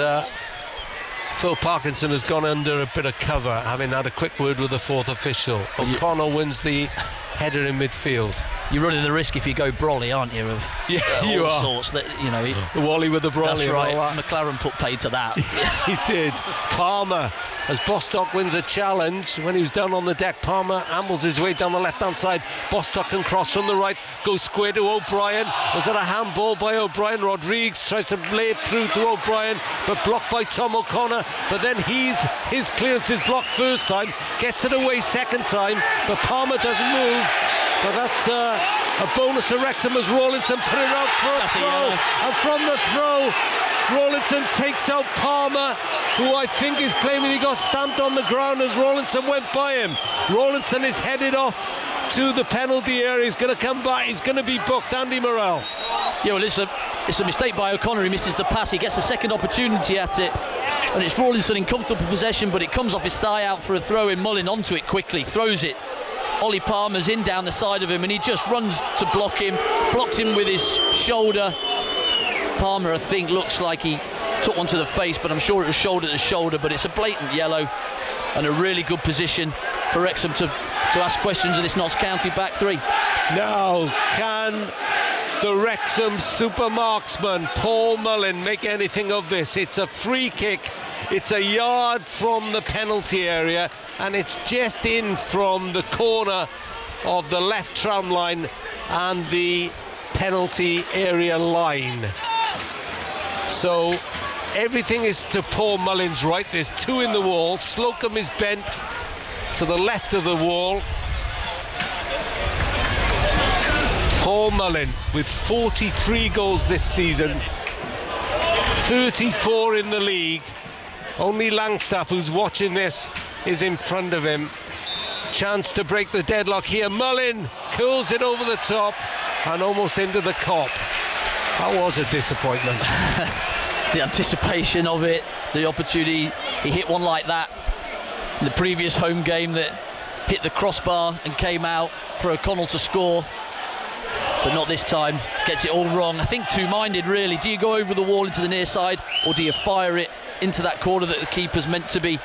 Phil Parkinson has gone under a bit of cover, having had a quick word with the 4th official. O'Connell wins the header in midfield. You're running the risk if you go brolly, aren't you? Of you all are. Sorts that, the Wally with the brolly. That's right. And all that. McLaren put paid to that. He did. Palmer, as Bostock wins a challenge, when he was down on the deck, Palmer ambles his way down the left-hand side. Bostock can cross from the right, goes square to O'Brien. Was that a handball by O'Brien? Rodriguez tries to lay it through to O'Brien, but blocked by Tom O'Connor. But then his clearance is blocked first time, gets it away second time, but Palmer doesn't move. But that's a bonus to Wrexham as Rawlinson put it out for a throw. And from the throw, Rawlinson takes out Palmer, who I think is claiming he got stamped on the ground as Rawlinson went by him. Rawlinson is headed off to the penalty area. He's going to come back. He's going to be booked. Andy Morrell. Yeah, well, it's a mistake by O'Connor. He misses the pass. He gets a second opportunity at it, and it's Rawlinson in comfortable possession, but it comes off his thigh out for a throw in. Mullin onto it quickly, throws it. Ollie Palmer's in down the side of him, and he just runs to block him, blocks him with his shoulder. Palmer, I think, looks like he took one to the face, but I'm sure it was shoulder to shoulder, but it's a blatant yellow, and a really good position for Wrexham to ask questions of this Notts County back 3. Now, can the Wrexham super marksman Paul Mullin make anything of this? It's a free kick. It's a yard from the penalty area, and it's just in from the corner of the left tram line and the penalty area line. So everything is to Paul Mullin's right. There's 2 in the wall. Slocum is bent to the left of the wall. Paul Mullin with 43 goals this season 34 in the league. Only Langstaff, who's watching this, is in front of him. Chance to break the deadlock here. Mullin curls it over the top and almost into the cop. That was a disappointment. The anticipation of it, the opportunity. He hit one like that in the previous home game that hit the crossbar and came out for O'Connell to score, but not this time. Gets it all wrong. I think two-minded really. Do you go over the wall into the near side, or do you fire it into that corner that the keeper's meant to be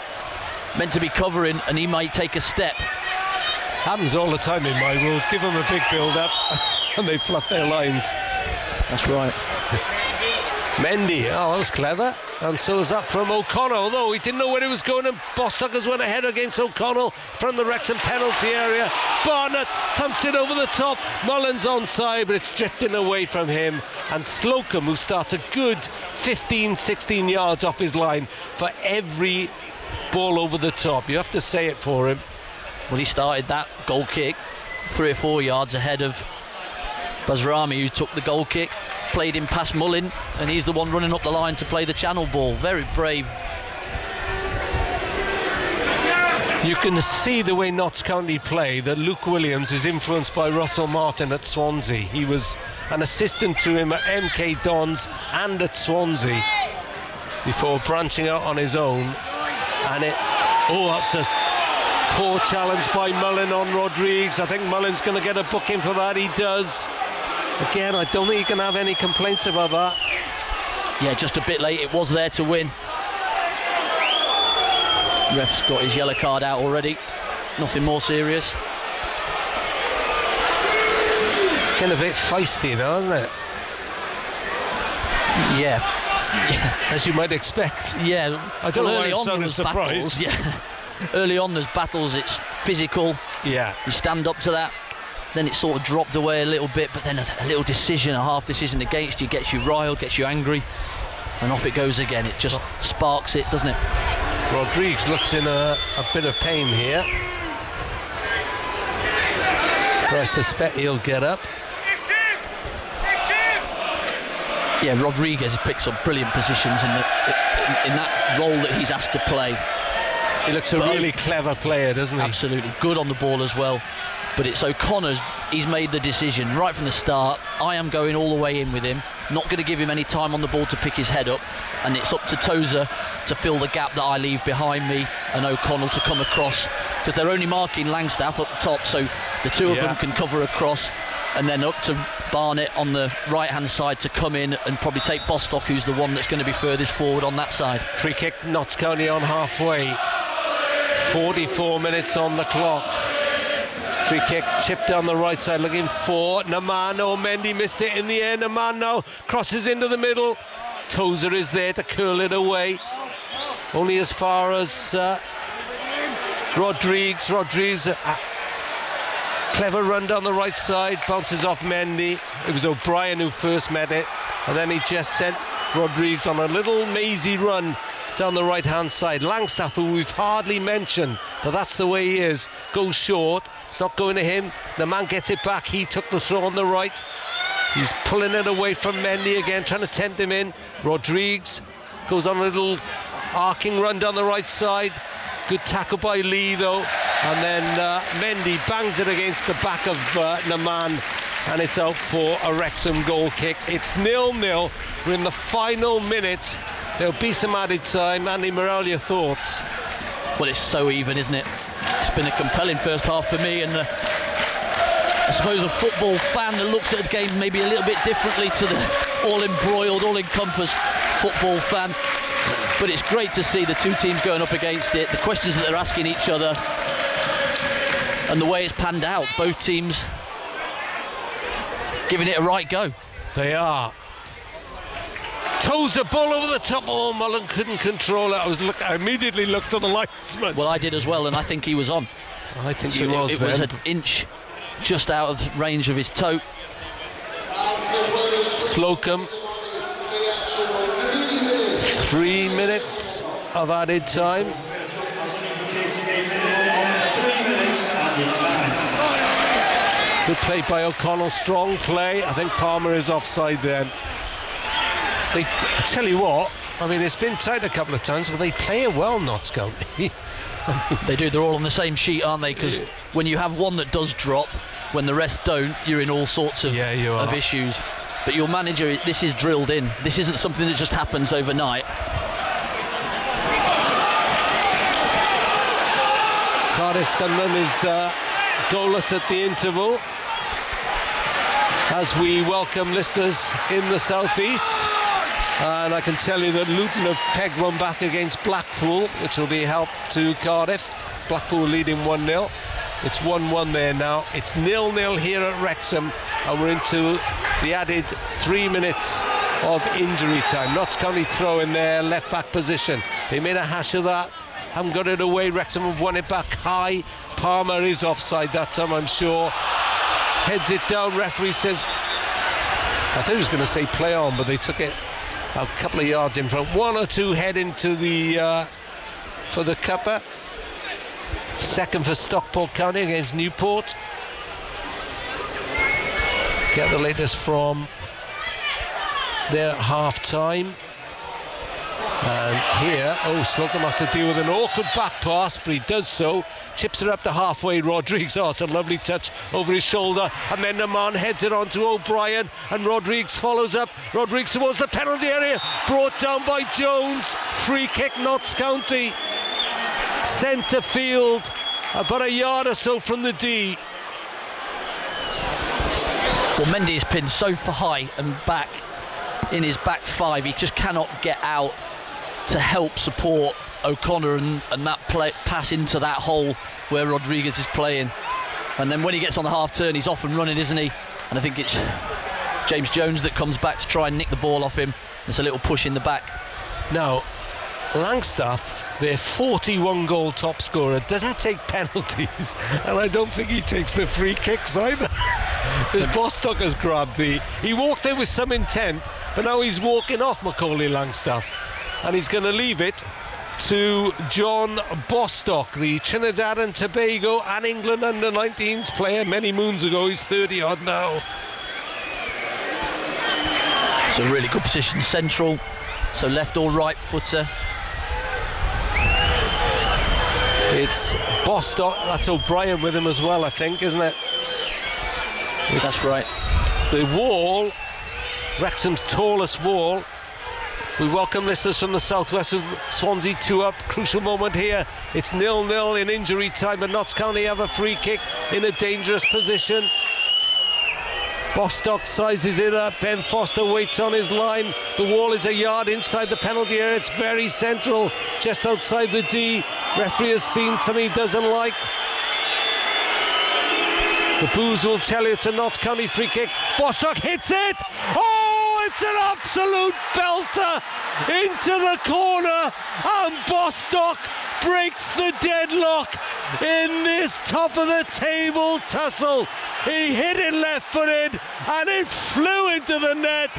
covering, and he might take a step? Happens all the time in my world. Give them a big build-up and they fluff their lines. That's right. Mendy, oh, that was clever. And so is that from O'Connell, although he didn't know where he was going, and Bostockers went ahead against O'Connell from the Wrexham penalty area. Barnett pumps it over the top. Mullins onside, but it's drifting away from him. And Slocum, who starts a good 15-16 yards off his line for every ball over the top. You have to say it for him. Well, he started that goal kick 3 or 4 yards ahead of Basrami, who took the goal kick, played him past Mullin, and he's the one running up the line to play the channel ball. Very brave. You can see the way Notts County play that Luke Williams is influenced by Russell Martin at Swansea. He was an assistant to him at MK Dons and at Swansea before branching out on his own. And that's a poor challenge by Mullin on Rodrigues. I think Mullin's going to get a booking for that. He does. Again, I don't think he can have any complaints about that. Yeah, just a bit late. It was there to win. Ref's got his yellow card out already. Nothing more serious. It's getting a bit feisty now, isn't it? Yeah. As you might expect. Yeah. I don't know why I'm sounding surprised. Battles. Yeah. Early on there's battles, it's physical. Yeah. You stand up to that. Then it sort of dropped away a little bit, but then a little decision, a half decision against you, gets you riled, gets you angry, and off it goes again. It just sparks it, doesn't it? Rodrigues looks in a bit of pain here. But I suspect he'll get up. Yeah, Rodriguez picks up brilliant positions in that role that he's asked to play. He looks a really clever player, doesn't he? Absolutely, good on the ball as well. But it's O'Connor's, he's made the decision right from the start. I am going all the way in with him, not going to give him any time on the ball to pick his head up, and it's up to Tozer to fill the gap that I leave behind me and O'Connell to come across, because they're only marking Langstaff up the top, so the two of them can cover across, and then up to Barnett on the right hand side to come in and probably take Bostock, who's the one that's going to be furthest forward on that side. Free kick, Notts County on halfway. 44 minutes on the clock. Free kick chipped down the right side, looking for Namano. Mendy missed it in the air. Namano crosses into the middle. Tozer is there to curl it away. Only as far as Rodrigues. Clever run down the right side, bounces off Mendy. It was O'Brien who first met it, and then he just sent Rodrigues on a little mazy run down the right hand side. Langstaff, who we've hardly mentioned, but that's the way he is, goes short. It's not going to him. The man gets it back. He took the throw on the right. He's pulling it away from Mendy again, trying to tempt him in. Rodrigues goes on a little arcing run down the right side. Good tackle by Lee though, and then Mendy bangs it against the back of Naman, and it's out for a Wrexham goal kick. It's 0-0. We're in the final minute. There'll be some added time. Andy Morrell, your thoughts? Well, it's so even, isn't it? It's been a compelling first half for me, and I suppose a football fan that looks at the game maybe a little bit differently to the all-embroiled, all-encompassed football fan. But it's great to see the two teams going up against it, the questions that they're asking each other, and the way it's panned out. Both teams giving it a right go. They are. Tozer ball over the top. Oh, Mullen couldn't control it. I immediately looked at the linesman. Well, I did as well, and I think he was on. I think he was. It was an inch just out of range of his toe. Slocum. 3 minutes of added time. Good play by O'Connell, strong play. I think Palmer is offside then. I tell you what, I mean, it's been tight a couple of times, but they play it well, Notts County. They do. They're all on the same sheet, aren't they? Because when you have one that does drop, when the rest don't, you're in all sorts of issues. But your manager, this is drilled in. This isn't something that just happens overnight. Cardiff Sunderland is goalless at the interval as we welcome listeners in the southeast. And I can tell you that Luton have pegged one back against Blackpool, which will be a help to Cardiff. Blackpool leading 1-0. It's 1-1 there now. It's 0-0 here at Wrexham, and we're into the added 3 minutes of injury time. Notts County throw in their left back position. They made a hash of that, haven't got it away. Wrexham have won it back high. Palmer is offside that time, I'm sure. Heads it down. Referee says, I thought he was going to say play on, but they took it a couple of yards in front. 1 or 2 head into the for the cuppa. Second for Stockport County against Newport. Get the latest from their half time. And here, Slocum has to deal with an awkward back pass, but he does so. Chips it up to halfway. Rodriguez, it's a lovely touch over his shoulder, and then the man heads it on to O'Brien, and Rodriguez follows up. Rodriguez towards the penalty area, brought down by Jones. Free kick, Notts County. Centre field, about a yard or so from the D. Well, Mendy is pinned so far high and back in his back five, he just cannot get out to help support O'Connor and that pass into that hole where Rodriguez is playing. And then when he gets on the half turn, he's off and running, isn't he? And I think it's James Jones that comes back to try and nick the ball off him. There's a little push in the back. Now, Langstaff, their 41 goal top scorer, doesn't take penalties, and I don't think he takes the free kicks either. As Bostock has grabbed he walked there with some intent, but now he's walking off Macaulay Langstaff, and he's going to leave it to John Bostock, the Trinidad and Tobago and England under-19s player many moons ago. He's 30 odd now. It's a really good position, central, so left or right footer. It's Bostock, that's O'Brien with him as well, I think, isn't it? That's right. The wall, Wrexham's tallest wall. We welcome listeners from the southwest of Swansea, 2 up. Crucial moment here. It's 0-0 in injury time, but Notts County have a free kick in a dangerous position. Bostock sizes it up. Ben Foster waits on his line. The wall is a yard inside the penalty area. It's very central, just outside the D. Referee has seen something he doesn't like. The boos will tell you it's a Notts County free kick. Bostock hits it. It's an absolute belter into the corner, and Bostock breaks the deadlock in this top of the table tussle. He hit it left-footed and it flew into the net,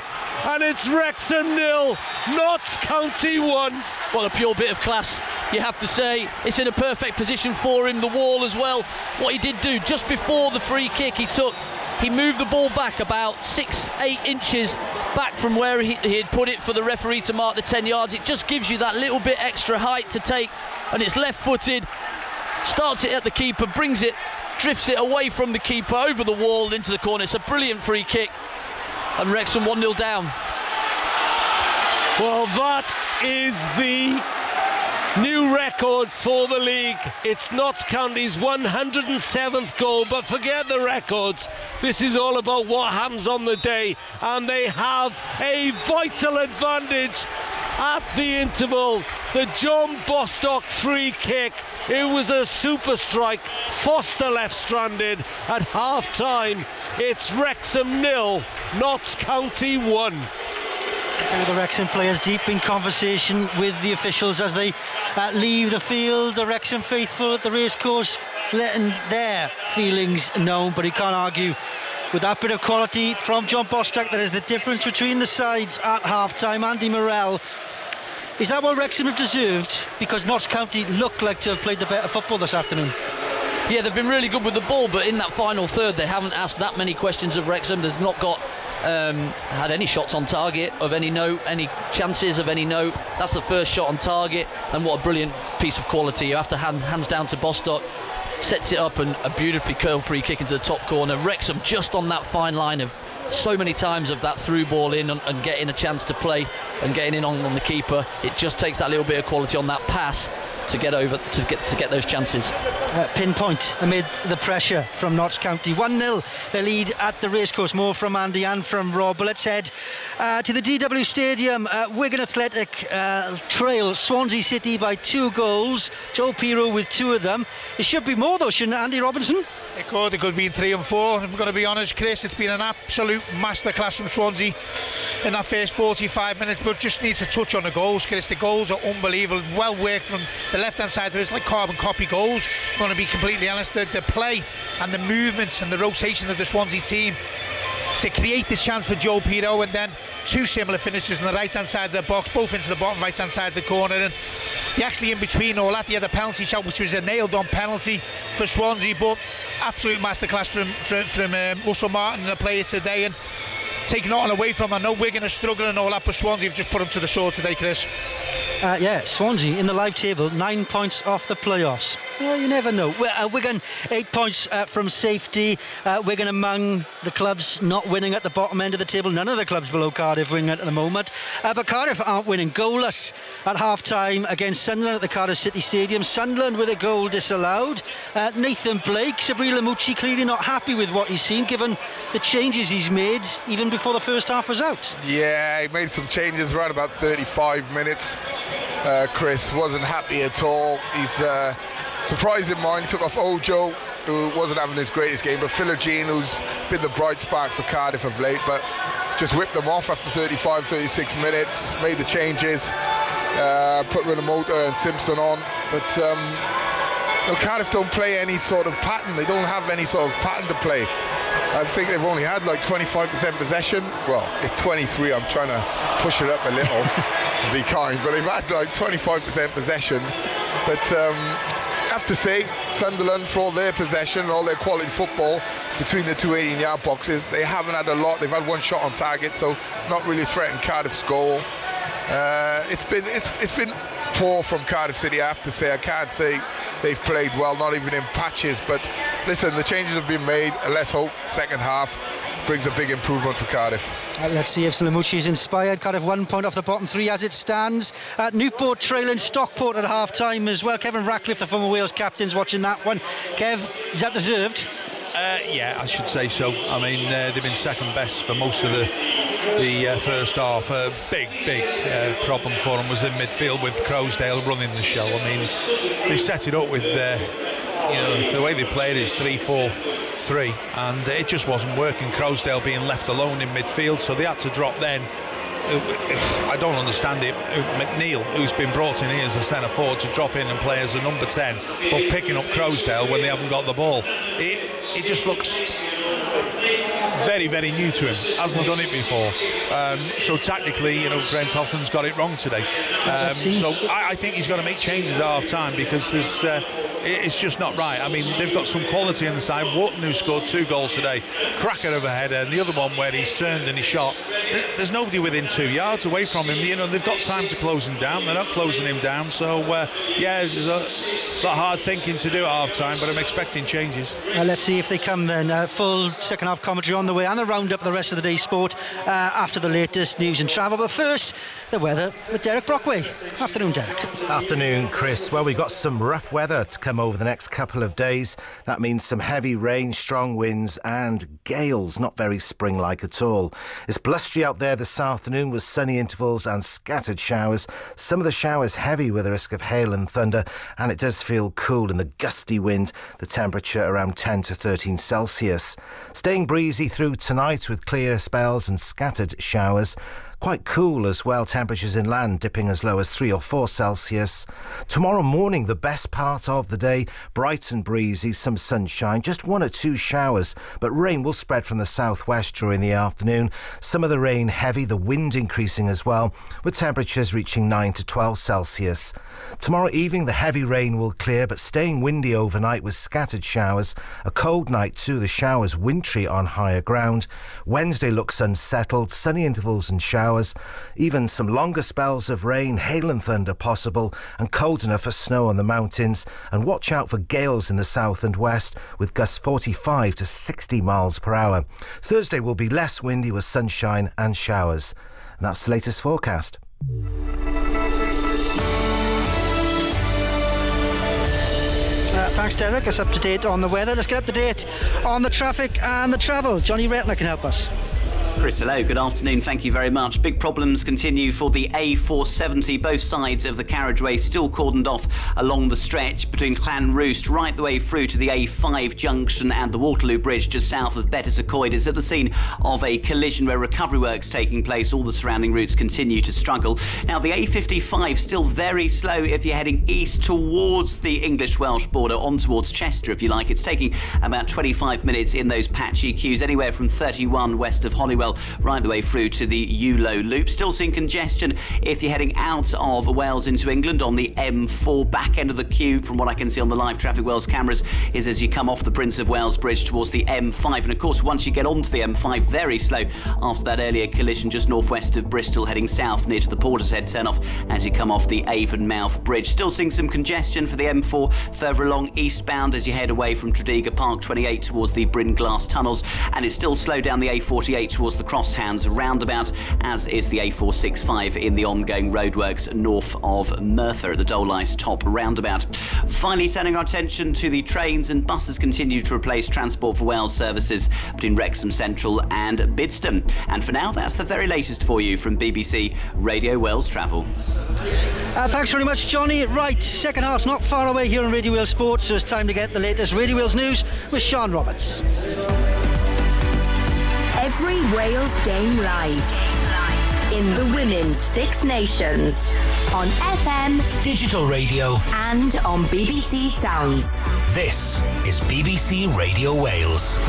and it's Wrexham 0, Notts County 1. Well, a pure bit of class, you have to say. It's in a perfect position for him, the wall as well. What he did do just before the free kick, he moved the ball back about 6-8 inches back from where he had put it for the referee to mark the 10 yards. It just gives you that little bit extra height to take, and it's left-footed, starts it at the keeper, brings it, drifts it away from the keeper over the wall into the corner. It's a brilliant free kick, and Wrexham 1-0 down. Well, that is the new record for the league. It's Notts County's 107th goal, but forget the records. This is all about what happens on the day, and they have a vital advantage at the interval. The John Bostock free kick, it was a super strike. Foster left stranded at half time. It's Wrexham 0, Notts County 1. The Wrexham players deep in conversation with the officials as they leave the field. The Wrexham faithful at the racecourse letting their feelings known, but he can't argue with that bit of quality from John Bostock. That is the difference between the sides at half-time. Andy Morrell, is that what Wrexham have deserved? Because Notts County look like to have played the better football this afternoon. Yeah, they've been really good with the ball, but in that final third they haven't asked that many questions of Wrexham. They've not got had any shots on target of any note, any chances of any note. That's the first shot on target, and what a brilliant piece of quality. You have to hands down to Bostock, sets it up, and a beautifully curled free kick into the top corner. Wrexham just on that fine line of so many times of that through ball in and getting a chance to play and getting in on the keeper. It just takes that little bit of quality on that pass to get over to get those chances. Pinpoint amid the pressure from Notts County. 1-0 the lead at the racecourse. More from Andy and from Rob. But let's head to the DW Stadium. Wigan Athletic trail Swansea City by 2 goals. Joe Pirro with 2 of them. It should be more though, shouldn't it, Andy Robinson? It could be 3 and 4. I'm going to be honest, Chris, it's been an absolute masterclass from Swansea in that first 45 minutes, but just need to touch on the goals, Chris. The goals are unbelievable, well worked from the left hand side. There's like carbon copy goals. I'm going to be completely honest, the play and the movements and the rotation of the Swansea team to create this chance for Joe Pirro, and then 2 similar finishes on the right hand side of the box, both into the bottom right hand side of the corner. And he actually in between all that, he had a penalty shot which was a nailed on penalty for Swansea, but absolute masterclass from Russell Martin and the players today, and take nothing away from them. I know Wigan are struggling and all that, but Swansea have just put them to the sword today, Chris. Swansea in the live table 9 points off the playoffs. Well, you never know. Wigan 8 points from safety. Wigan among the clubs not winning at the bottom end of the table. None of the clubs below Cardiff winning at the moment. But Cardiff aren't winning. Goalless at half time against Sunderland at the Cardiff City Stadium. Sunderland with a goal disallowed. Nathan Blake, Sabri Lamucci clearly not happy with what he's seen given the changes he's made even before the first half was out. Yeah, he made some changes around about 35 minutes. Chris wasn't happy at all. He's surprising mind, took off Ojo, who wasn't having his greatest game, but Philogene, who's been the bright spark for Cardiff of late, but just whipped them off after 36 minutes, made the changes, put Renamoto and Simpson on, but Cardiff don't play any sort of pattern. They don't have any sort of pattern to play. I think they've only had like 25% possession. Well, it's 23. I'm trying to push it up a little to be kind, but they've had like 25% possession. But I have to say, Sunderland, for all their possession, all their quality football between the 2 18-yard boxes, they haven't had a lot. They've had 1 shot on target, so not really threatened Cardiff's goal. It's been poor from Cardiff City, I have to say. I can't say they've played well, not even in patches, but listen, the changes have been made, and let's hope second half brings a big improvement for Cardiff. Let's see if Salamucci is inspired. Cardiff 1 point off the bottom 3 as it stands. Newport trailing Stockport at half time as well. Kevin Ratcliffe, the former Wales captain's watching that one. Kev, is that deserved? Yeah, I should say so. I mean, they've been second best for most of the first half. A big problem for them was in midfield with Crowsdale running the show. I mean, they set it up with the way they played is 3-4-3, and it just wasn't working. Crowsdale being left alone in midfield, so they had to drop then. I don't understand it. McNeil, who's been brought in here as a centre forward, to drop in and play as a number 10, but picking up Crowsdale when they haven't got the ball. It just looks very, very new to him. Hasn't done it before. So tactically, Graham Coughlin's got it wrong today. So I think he's got to make changes at half time because it's just not right. I mean, they've got some quality on the side. Wharton, who scored 2 goals today, cracker of a header, and the other one where he's turned and he shot. There's nobody within 2 yards away from him. They've got time to close him down. They're not closing him down. So there's a lot of hard thinking to do at half time, but I'm expecting changes. Let's see if they come then. Full second half commentary on the way and a round up the rest of the day's sport after the latest news and travel. But first, the weather with Derek Brockway. Afternoon, Derek. Afternoon, Chris. Well, we've got some rough weather to come over the next couple of days. That means some heavy rain, strong winds and gales, not very spring-like at all. It's blustery out there this afternoon with sunny intervals and scattered showers. Some of the showers heavy with a risk of hail and thunder, and it does feel cool in the gusty wind, the temperature around 10 to 13 Celsius. Staying breezy through tonight with clear spells and scattered showers. Quite cool as well, temperatures inland dipping as low as 3 or 4 Celsius. Tomorrow morning, the best part of the day, bright and breezy, some sunshine, just 1 or 2 showers, but rain will spread from the southwest during the afternoon. Some of the rain heavy, the wind increasing as well, with temperatures reaching 9 to 12 Celsius. Tomorrow evening, the heavy rain will clear, but staying windy overnight with scattered showers. A cold night too, the showers wintry on higher ground. Wednesday looks unsettled, sunny intervals and showers. Even some longer spells of rain, hail and thunder possible, and cold enough for snow on the mountains. And watch out for gales in the south and west, with gusts 45 to 60 miles per hour. Thursday will be less windy with sunshine and showers. And that's the latest forecast. Thanks, Derek. It's up to date on the weather. Let's get up to date on the traffic and the travel. Johnny Retner can help us. Chris, hello, good afternoon, thank you very much. Big problems continue for the A470. Both sides of the carriageway still cordoned off along the stretch between Clan Roost right the way through to the A5 junction and the Waterloo Bridge just south of Betws-y-Coed. It's at the scene of a collision where recovery work's taking place. All the surrounding routes continue to struggle. Now, the A55 still very slow if you're heading east towards the English-Welsh border, on towards Chester, if you like. It's taking about 25 minutes in those patchy queues, anywhere from 31 west of Holywell right the way through to the Ulo Loop. Still seeing congestion if you're heading out of Wales into England on the M4. Back end of the queue, from what I can see on the live Traffic Wales cameras, is as you come off the Prince of Wales Bridge towards the M5. And of course, once you get onto the M5, very slow after that earlier collision just northwest of Bristol, heading south near to the Portishead turn-off as you come off the Avonmouth Bridge. Still seeing some congestion for the M4 further along eastbound as you head away from Tredegar Park 28 towards the Bryn Glass tunnels, and it's still slow down the A48 towards the Crosshands roundabout, as is the A465 in the ongoing roadworks north of Merthyr at the Dole-Ice Top roundabout. Finally, turning our attention to the trains, and buses continue to replace Transport for Wales services between Wrexham Central and Bidston. And for now, that's the very latest for you from BBC Radio Wales Travel. Thanks very much, Johnny. Right, second half's not far away here on Radio Wales Sport, so it's time to get the latest Radio Wales news with Sean Roberts. Every Wales game live in the Women's Six Nations on FM, digital radio, and on BBC Sounds. This is BBC Radio Wales.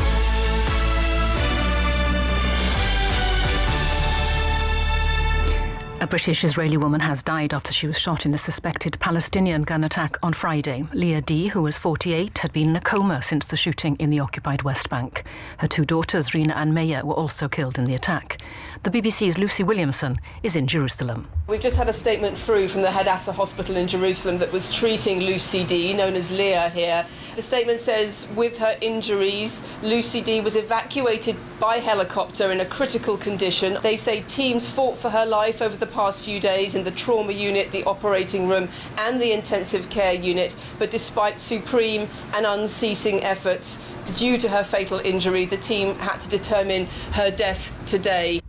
A British-Israeli woman has died after she was shot in a suspected Palestinian gun attack on Friday. Leah D., who was 48, had been in a coma since the shooting in the occupied West Bank. Her 2 daughters, Rina and Maya, were also killed in the attack. The BBC's Lucy Williamson is in Jerusalem. We've just had a statement through from the Hadassah Hospital in Jerusalem that was treating Lucy D., known as Leah here. The statement says, with her injuries, Lucy D. was evacuated by helicopter in a critical condition. They say teams fought for her life over the past few days in the trauma unit, the operating room and the intensive care unit. But despite supreme and unceasing efforts, due to her fatal injury, the team had to determine her death today.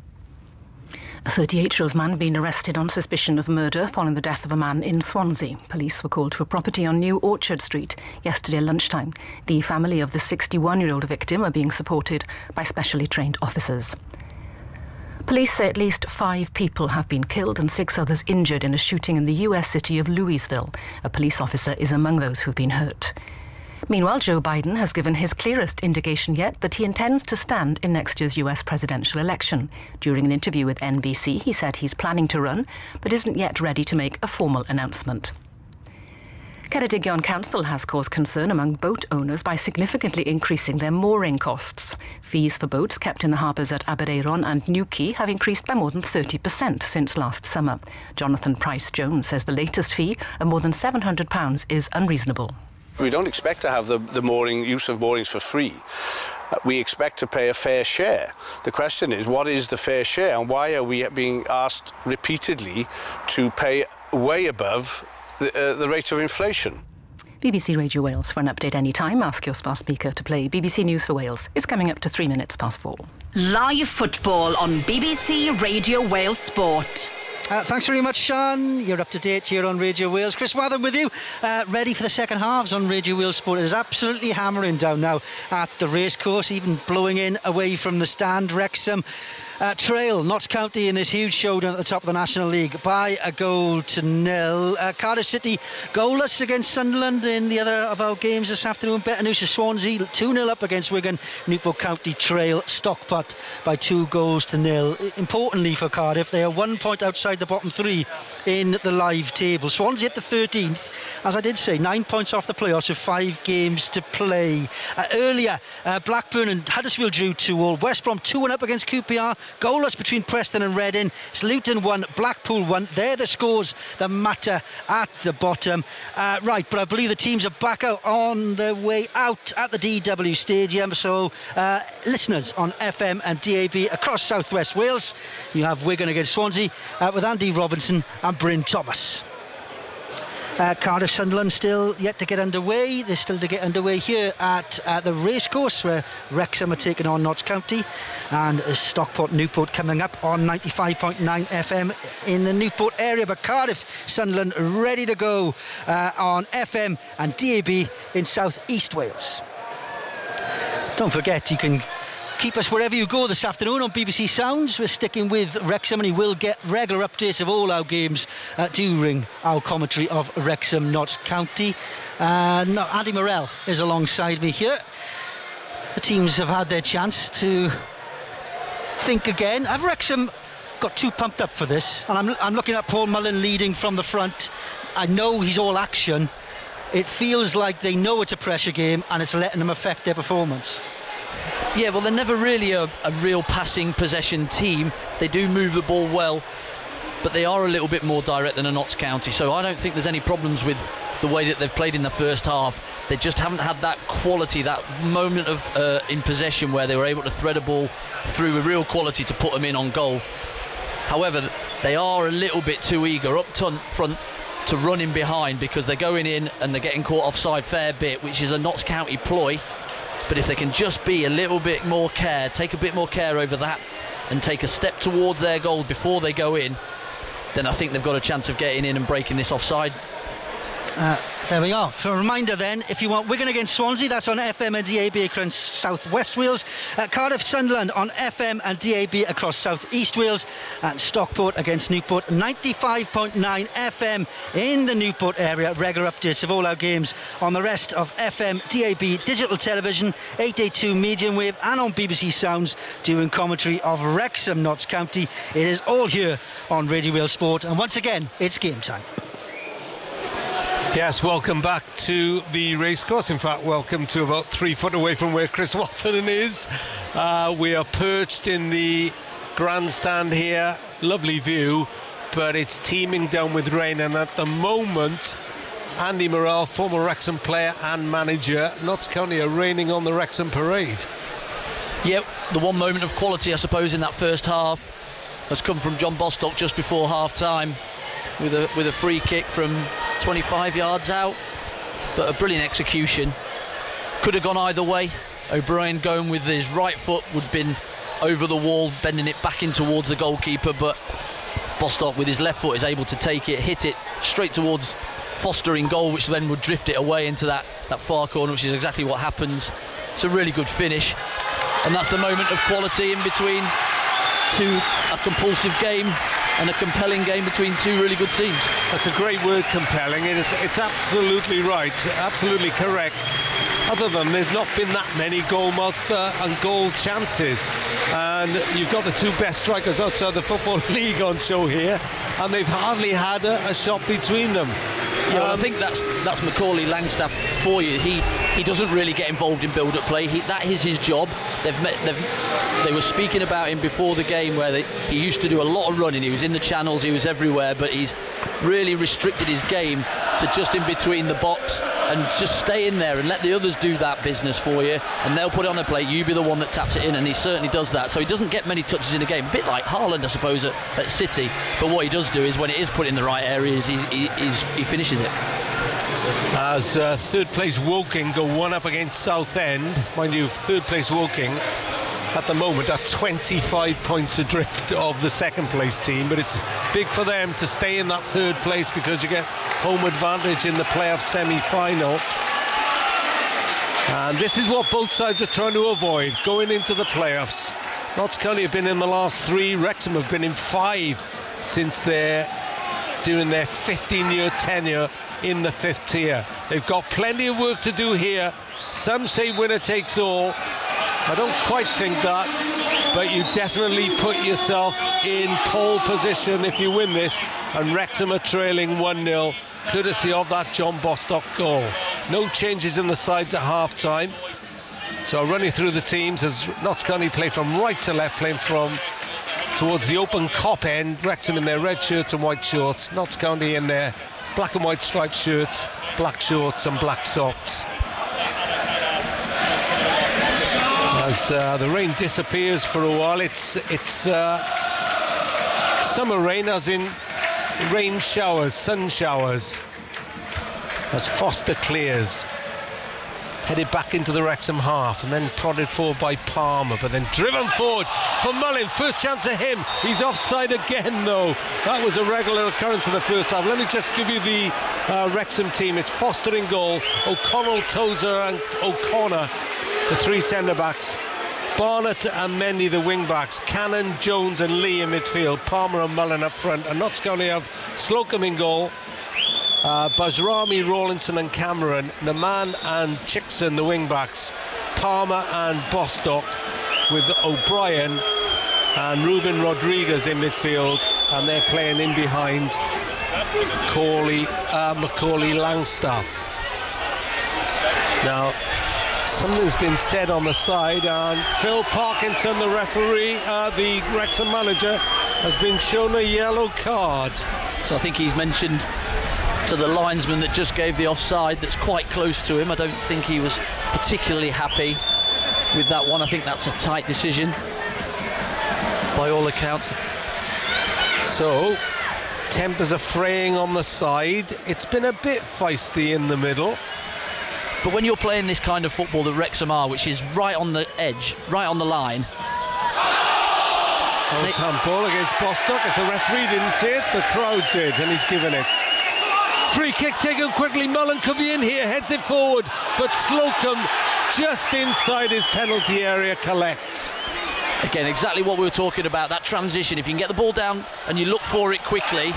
A 38-year-old man had been arrested on suspicion of murder following the death of a man in Swansea. Police were called to a property on New Orchard Street yesterday lunchtime. The family of the 61-year-old victim are being supported by specially trained officers. Police say at least 5 people have been killed and 6 others injured in a shooting in the US city of Louisville. A police officer is among those who've been hurt. Meanwhile, Joe Biden has given his clearest indication yet that he intends to stand in next year's US presidential election. During an interview with NBC, he said he's planning to run, but isn't yet ready to make a formal announcement. Ceredigion Council has caused concern among boat owners by significantly increasing their mooring costs. Fees for boats kept in the harbours at Aberaeron and Newquay have increased by more than 30% since last summer. Jonathan Price-Jones says the latest fee of more than £700 is unreasonable. We don't expect to have the use of moorings for free. We expect to pay a fair share. The question is, what is the fair share, and why are we being asked repeatedly to pay way above the rate of inflation? BBC Radio Wales. For an update anytime, ask your smart speaker to play BBC News for Wales. It's coming up to 3 minutes past 4. Live football on BBC Radio Wales Sport. Thanks very much, Sean. You're up to date here on Radio Wales. Chris Wathen with you, ready for the second halves on Radio Wales Sport. It is absolutely hammering down now at the racecourse, even blowing in away from the stand. Wrexham trail Notts County in this huge showdown at the top of the National League by a 1-0. Cardiff City goalless against Sunderland in the other of our games this afternoon. Bettanoush Swansea 2-0 up against Wigan. Newport County trail Stockport by 2-0. Importantly for Cardiff, they are 1 point outside the bottom three in the live table. Swansea at the 13th, as I did say, 9 points off the playoffs with 5 games to play. Earlier, Blackburn and Huddersfield drew 2-2. West Brom 2-1 up against QPR. Goalless between Preston and Reading. Luton 1, Blackpool 1. They're the scores that matter at the bottom. Right, but I believe the teams are back out on their way out at the DW Stadium. So, listeners on FM and DAB across South West Wales, you have Wigan against Swansea with Andy Robinson and Bryn Thomas. Cardiff Sunderland still yet to get underway. They're still to get underway here at the racecourse where Wrexham are taking on Notts County, and Stockport Newport coming up on 95.9 FM in the Newport area. But Cardiff Sunderland ready to go on FM and DAB in South East Wales. Don't forget, you can keep us wherever you go this afternoon on BBC Sounds. We're sticking with Wrexham, and you will get regular updates of all our games during our commentary of Wrexham Notts County. Andy Morrell is alongside me here. The teams have had their chance to think again. Have Wrexham got too pumped up for this? And I'm looking at Paul Mullen leading from the front. I know he's all action. It feels like they know it's a pressure game and it's letting them affect their performance. Yeah, well, they're never really a real passing possession team. They do move the ball well, but they are a little bit more direct than a Notts County. So I don't think there's any problems with the way that they've played in the first half. They just haven't had that quality, that moment of in possession where they were able to thread a ball through with real quality to put them in on goal. However, they are a little bit too eager up front to run in behind, because they're going in and they're getting caught offside fair bit, which is a Notts County ploy. But if they can just be a little bit more care, take a bit more care over that and take a step towards their goal before they go in, then I think they've got a chance of getting in and breaking this offside. There we are. For a reminder then, if you want Wigan against Swansea, that's on FM and DAB across South West Wales. Cardiff Sunderland on FM and DAB across South East Wales. And Stockport against Newport, 95.9 FM in the Newport area. Regular updates of all our games on the rest of FM, DAB, digital television, 882 medium wave, and on BBC Sounds during commentary of Wrexham Notts County. It is all here on Radio Wales Sport, and once again, it's game time. Yes, welcome back to the racecourse. In fact, welcome to about 3 foot away from where Chris Watherton is. We are perched in the grandstand here. Lovely view, but it's teeming down with rain. And at the moment, Andy Morrell, former Wrexham player and manager, Notts County are raining on the Wrexham parade. Yep, the one moment of quality, I suppose, in that first half has come from John Bostock just before half-time with a free kick from 25 yards out, but a brilliant execution. Could have gone either way. O'Brien going with his right foot would have been over the wall, bending it back in towards the goalkeeper, but Bostock with his left foot is able to take it, hit it straight towards Foster in goal, which then would drift it away into that far corner, which is exactly what happens. It's a really good finish, and that's the moment of quality in between a compulsive game and a compelling game between two really good teams. That's a great word, compelling. It's absolutely right, absolutely correct. Other than there's not been that many goal-mouth and goal chances, and you've got the two best strikers outside the Football League on show here, and they've hardly had a shot between them. Yeah, well, I think that's Macaulay Langstaff for you. He doesn't really get involved in build-up play. That is his job. They were speaking about him before the game, where he used to do a lot of running. He was in the channels, he was everywhere, but he's really restricted his game to just in between the box and just stay in there and let the others do that business for you, and they'll put it on the plate. You be the one that taps it in, and he certainly does that. So he doesn't get many touches in the game, a bit like Haaland, I suppose, at City. But what he does do is when it is put in the right areas, he finishes it. As third place Woking go one up against Southend, mind you, third place Woking at the moment are 25 points adrift of the second place team, but it's big for them to stay in that third place because you get home advantage in the playoff semi-final. And this is what both sides are trying to avoid going into the playoffs. Notts County have been in the last 3, Wrexham have been in 5 since they're doing their 15-year tenure in the 5th tier. They've got plenty of work to do here. Some say winner takes all. I don't quite think that, but you definitely put yourself in pole position if you win this, and Wrexham are trailing 1-0 courtesy of that John Bostock goal. No changes in the sides at half-time. So I'll run you through the teams as Notts County play from right to left, playing from towards the open cop end. Wrexham in their red shirts and white shorts. Notts County in their black and white striped shirts, black shorts and black socks. As the rain disappears for a while, it's summer rain, as in rain showers, sun showers, as Foster clears. Headed back into the Wrexham half and then prodded forward by Palmer, but then driven forward for Mullin. First chance of him. He's offside again, though. That was a regular occurrence in the first half. Let me just give you the Wrexham team. It's Foster in goal, O'Connell, Tozer and O'Connor, the 3 centre-backs. Barnett and Mendy, the wing-backs. Cannon, Jones and Lee in midfield. Palmer and Mullin up front. And Notts County have Slocum in goal. Bajrami, Rawlinson and Cameron, Naman and Chickson, the wing-backs, Palmer and Bostock, with O'Brien and Ruben Rodriguez in midfield, and they're playing in behind Macaulay Langstaff. Now, something's been said on the side, and Phil Parkinson, the referee, the Wrexham manager, has been shown a yellow card. So I think he's mentioned to the linesman that just gave the offside that's quite close to him. I don't think he was particularly happy with that one. I think that's a tight decision by all accounts. So tempers are fraying on the side. It's been a bit feisty in the middle. But when you're playing this kind of football that Wrexham are, which is right on the edge, right on the line. Oh, it's handball against Bostock. If the referee didn't see it, the crowd did, and he's given it. Free kick taken quickly. Mullin could be in here, heads it forward, but Slocum just inside his penalty area collects. Again, exactly what we were talking about, that transition. If you can get the ball down and you look for it quickly,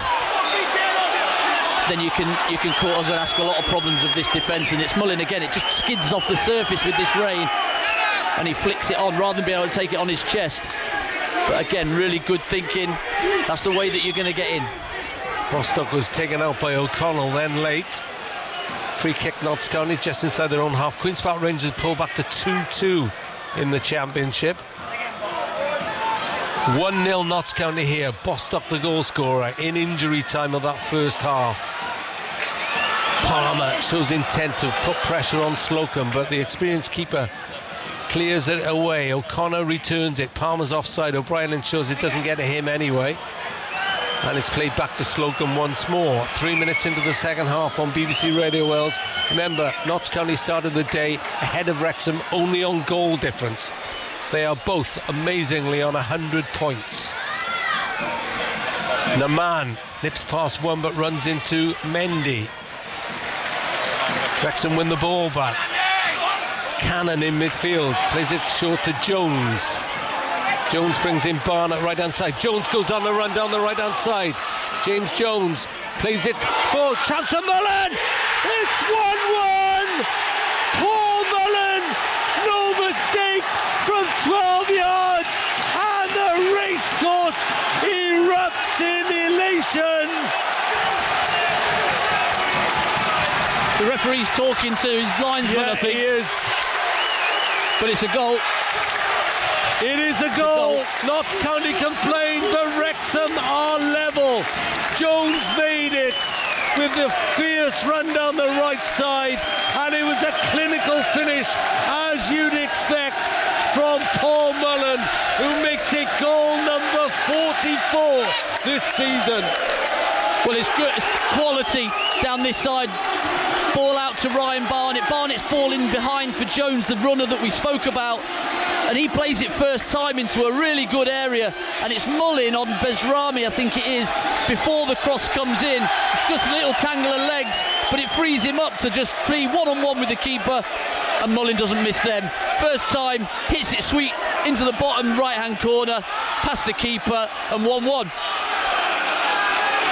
then you can cause and ask a lot of problems of this defence. And it's Mullin again, it just skids off the surface with this rain, and he flicks it on rather than being able to take it on his chest. But again, really good thinking. That's the way that you're going to get in. Bostock was taken out by O'Connell then late. Free kick Notts County just inside their own half. Queen's Park Rangers pull back to 2-2 in the championship. 1-0 Notts County here. Bostock the goal scorer in injury time of that first half. Palmer shows intent to put pressure on Slocum, but the experienced keeper clears it away. O'Connor returns it. Palmer's offside. O'Brien ensures it doesn't get to him anyway. And it's played back to Slocum once more. 3 minutes into the second half on BBC Radio Wales. Remember, Notts County started the day ahead of Wrexham only on goal difference. They are both amazingly on 100 points. Naman nips past one but runs into Mendy. Wrexham win the ball back. Cannon in midfield, plays it short to Jones. Jones brings in Barnett right hand side. Jones goes on the run down the right hand side. James Jones plays it for chance of Mullin. It's 1-1. Paul Mullin, no mistake from 12 yards, and the racecourse erupts in elation. The referee's talking to his linesman, I think. He is. But it's a goal. It is a goal. Notts County complained, but Wrexham are level. Jones made it with the fierce run down the right side, and it was a clinical finish, as you'd expect, from Paul Mullin, who makes it goal number 44 this season. Well, it's good. It's quality down this side. Ball out to Ryan Barnett. Barnett's ball in behind for Jones, the runner that we spoke about. And he plays it first time into a really good area. And it's Mullin on Bajrami, I think it is, before the cross comes in. It's just a little tangle of legs, but it frees him up to just be one-on-one with the keeper. and Mullin doesn't miss them. First time, hits it sweet into the bottom right-hand corner, past the keeper, and 1-1.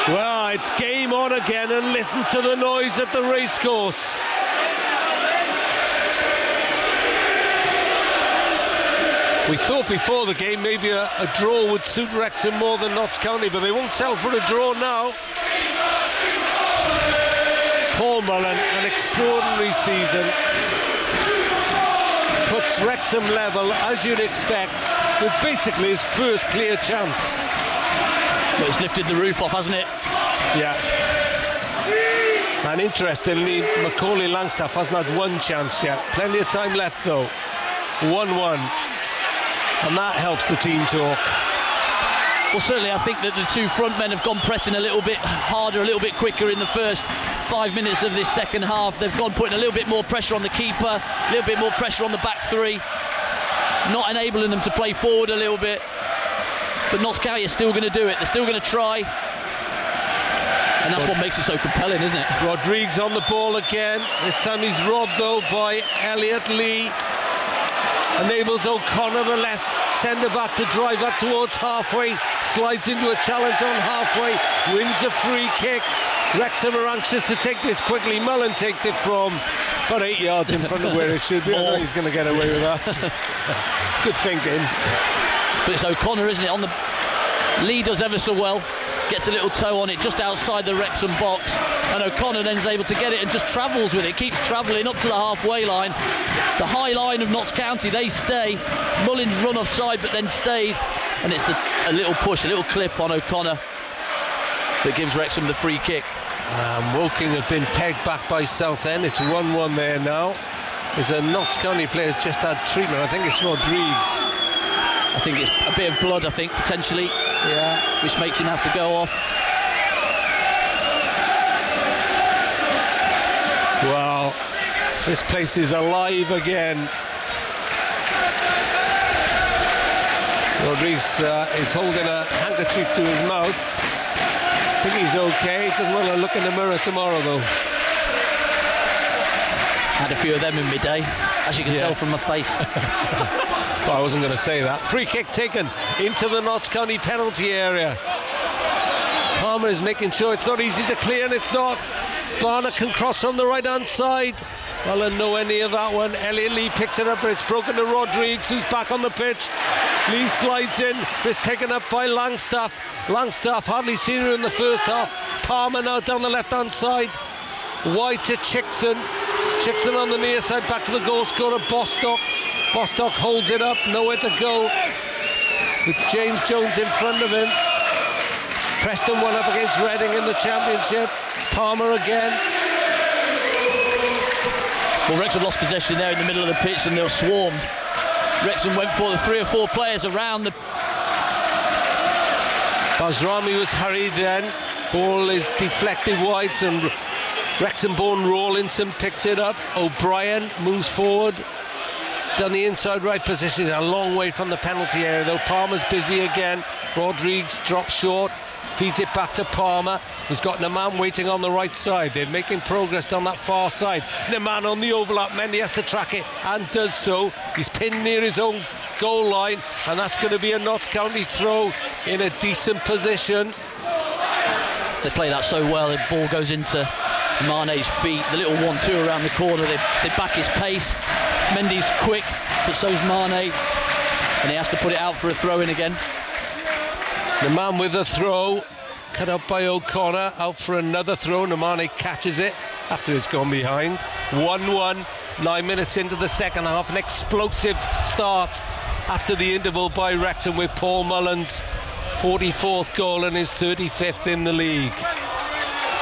Well, it's game on again, and listen to the noise at the racecourse. We thought before the game maybe a draw would suit Wrexham more than Notts County, but they won't sell for a draw now. Paul Mullin, an extraordinary season. Puts Wrexham level, as you'd expect, with basically his first clear chance. But it's lifted the roof off, hasn't it? Yeah. And interestingly, Macaulay Langstaff hasn't had one chance yet. Plenty of time left though. 1-1. And that helps the team talk. Well, certainly I think that the two front men have gone pressing a little bit harder, a little bit quicker in the first 5 minutes of this second half. They've gone putting a little bit more pressure on the keeper, a little bit more pressure on the back three, not enabling them to play forward a little bit. But Notts County are still going to do it. They're still going to try. And that's what makes it so compelling, isn't it? Rodriguez on the ball again. This time he's robbed though by Elliot Lee. Enables O'Connor, the left centre back, to drive up towards halfway. Slides into a challenge on halfway. Wins a free kick. Wrexham are anxious to take this quickly. Mullin takes it from about 8 yards in front of where it should be. I know he's going to get away with that. Good thinking. But it's O'Connor, isn't it? On the Lee does ever so well. Gets a little toe on it just outside the Wrexham box, and O'Connor then is able to get it and just travels with it, keeps travelling up to the halfway line. The high line of Notts County, they stay. Mullin's run offside but then stayed, and it's a little push, a little clip on O'Connor that gives Wrexham the free kick. Woking have been pegged back by Southend. It's 1-1 there now. There's a Notts County player who's just had treatment. I think it's Rodriguez. I think it's a bit of blood, I think, potentially. Yeah. Which makes him have to go off. Well, this place is alive again. Rodriguez is holding a handkerchief to his mouth. I think he's okay. He doesn't want to look in the mirror tomorrow, though. Had a few of them in my day, as you can tell from my face. Well, I wasn't going to say that. Free kick taken into the Notts County penalty area. Palmer is making sure it's not easy to clear, and it's not. Barnett can cross from the right-hand side. Well, and nowhere near that one. Elliot Lee picks it up, but it's broken to Rodriguez, who's back on the pitch. Lee slides in. It's taken up by Langstaff. Langstaff hardly seen her in the first half. Palmer now down the left-hand side. Wide to Chickson. Chickson on the near side, back to the goal scorer, Bostock. Bostock holds it up, nowhere to go, with James Jones in front of him. Preston won up against Reading in the Championship. Palmer again. Well, Wrexham lost possession there in the middle of the pitch and they were swarmed. Wrexham went for the 3 or 4 players around the... Basrami was hurried then. Ball is deflected wide, and Wrexham-born Rawlinson picks it up. O'Brien moves forward down the inside right position, a long way from the penalty area though. Palmer's busy again. Rodriguez drops short, feeds it back to Palmer, who's got Naman waiting on the right side. They're making progress down that far side. Naman on the overlap, Mendy has to track it and does so. He's pinned near his own goal line, and that's going to be a Notts County throw in a decent position. They play that so well. The ball goes into Mane's feet, the little 1-2 around the corner. They back his pace. Mendy's quick, but so's Mane, and he has to put it out for a throw in again. The man with the throw, cut up by O'Connor, out for another throw. Namane catches it after it's gone behind. 1-1, 9 minutes into the second half. An explosive start after the interval by Wrexham, with Paul Mullin's 44th goal and his 35th in the league.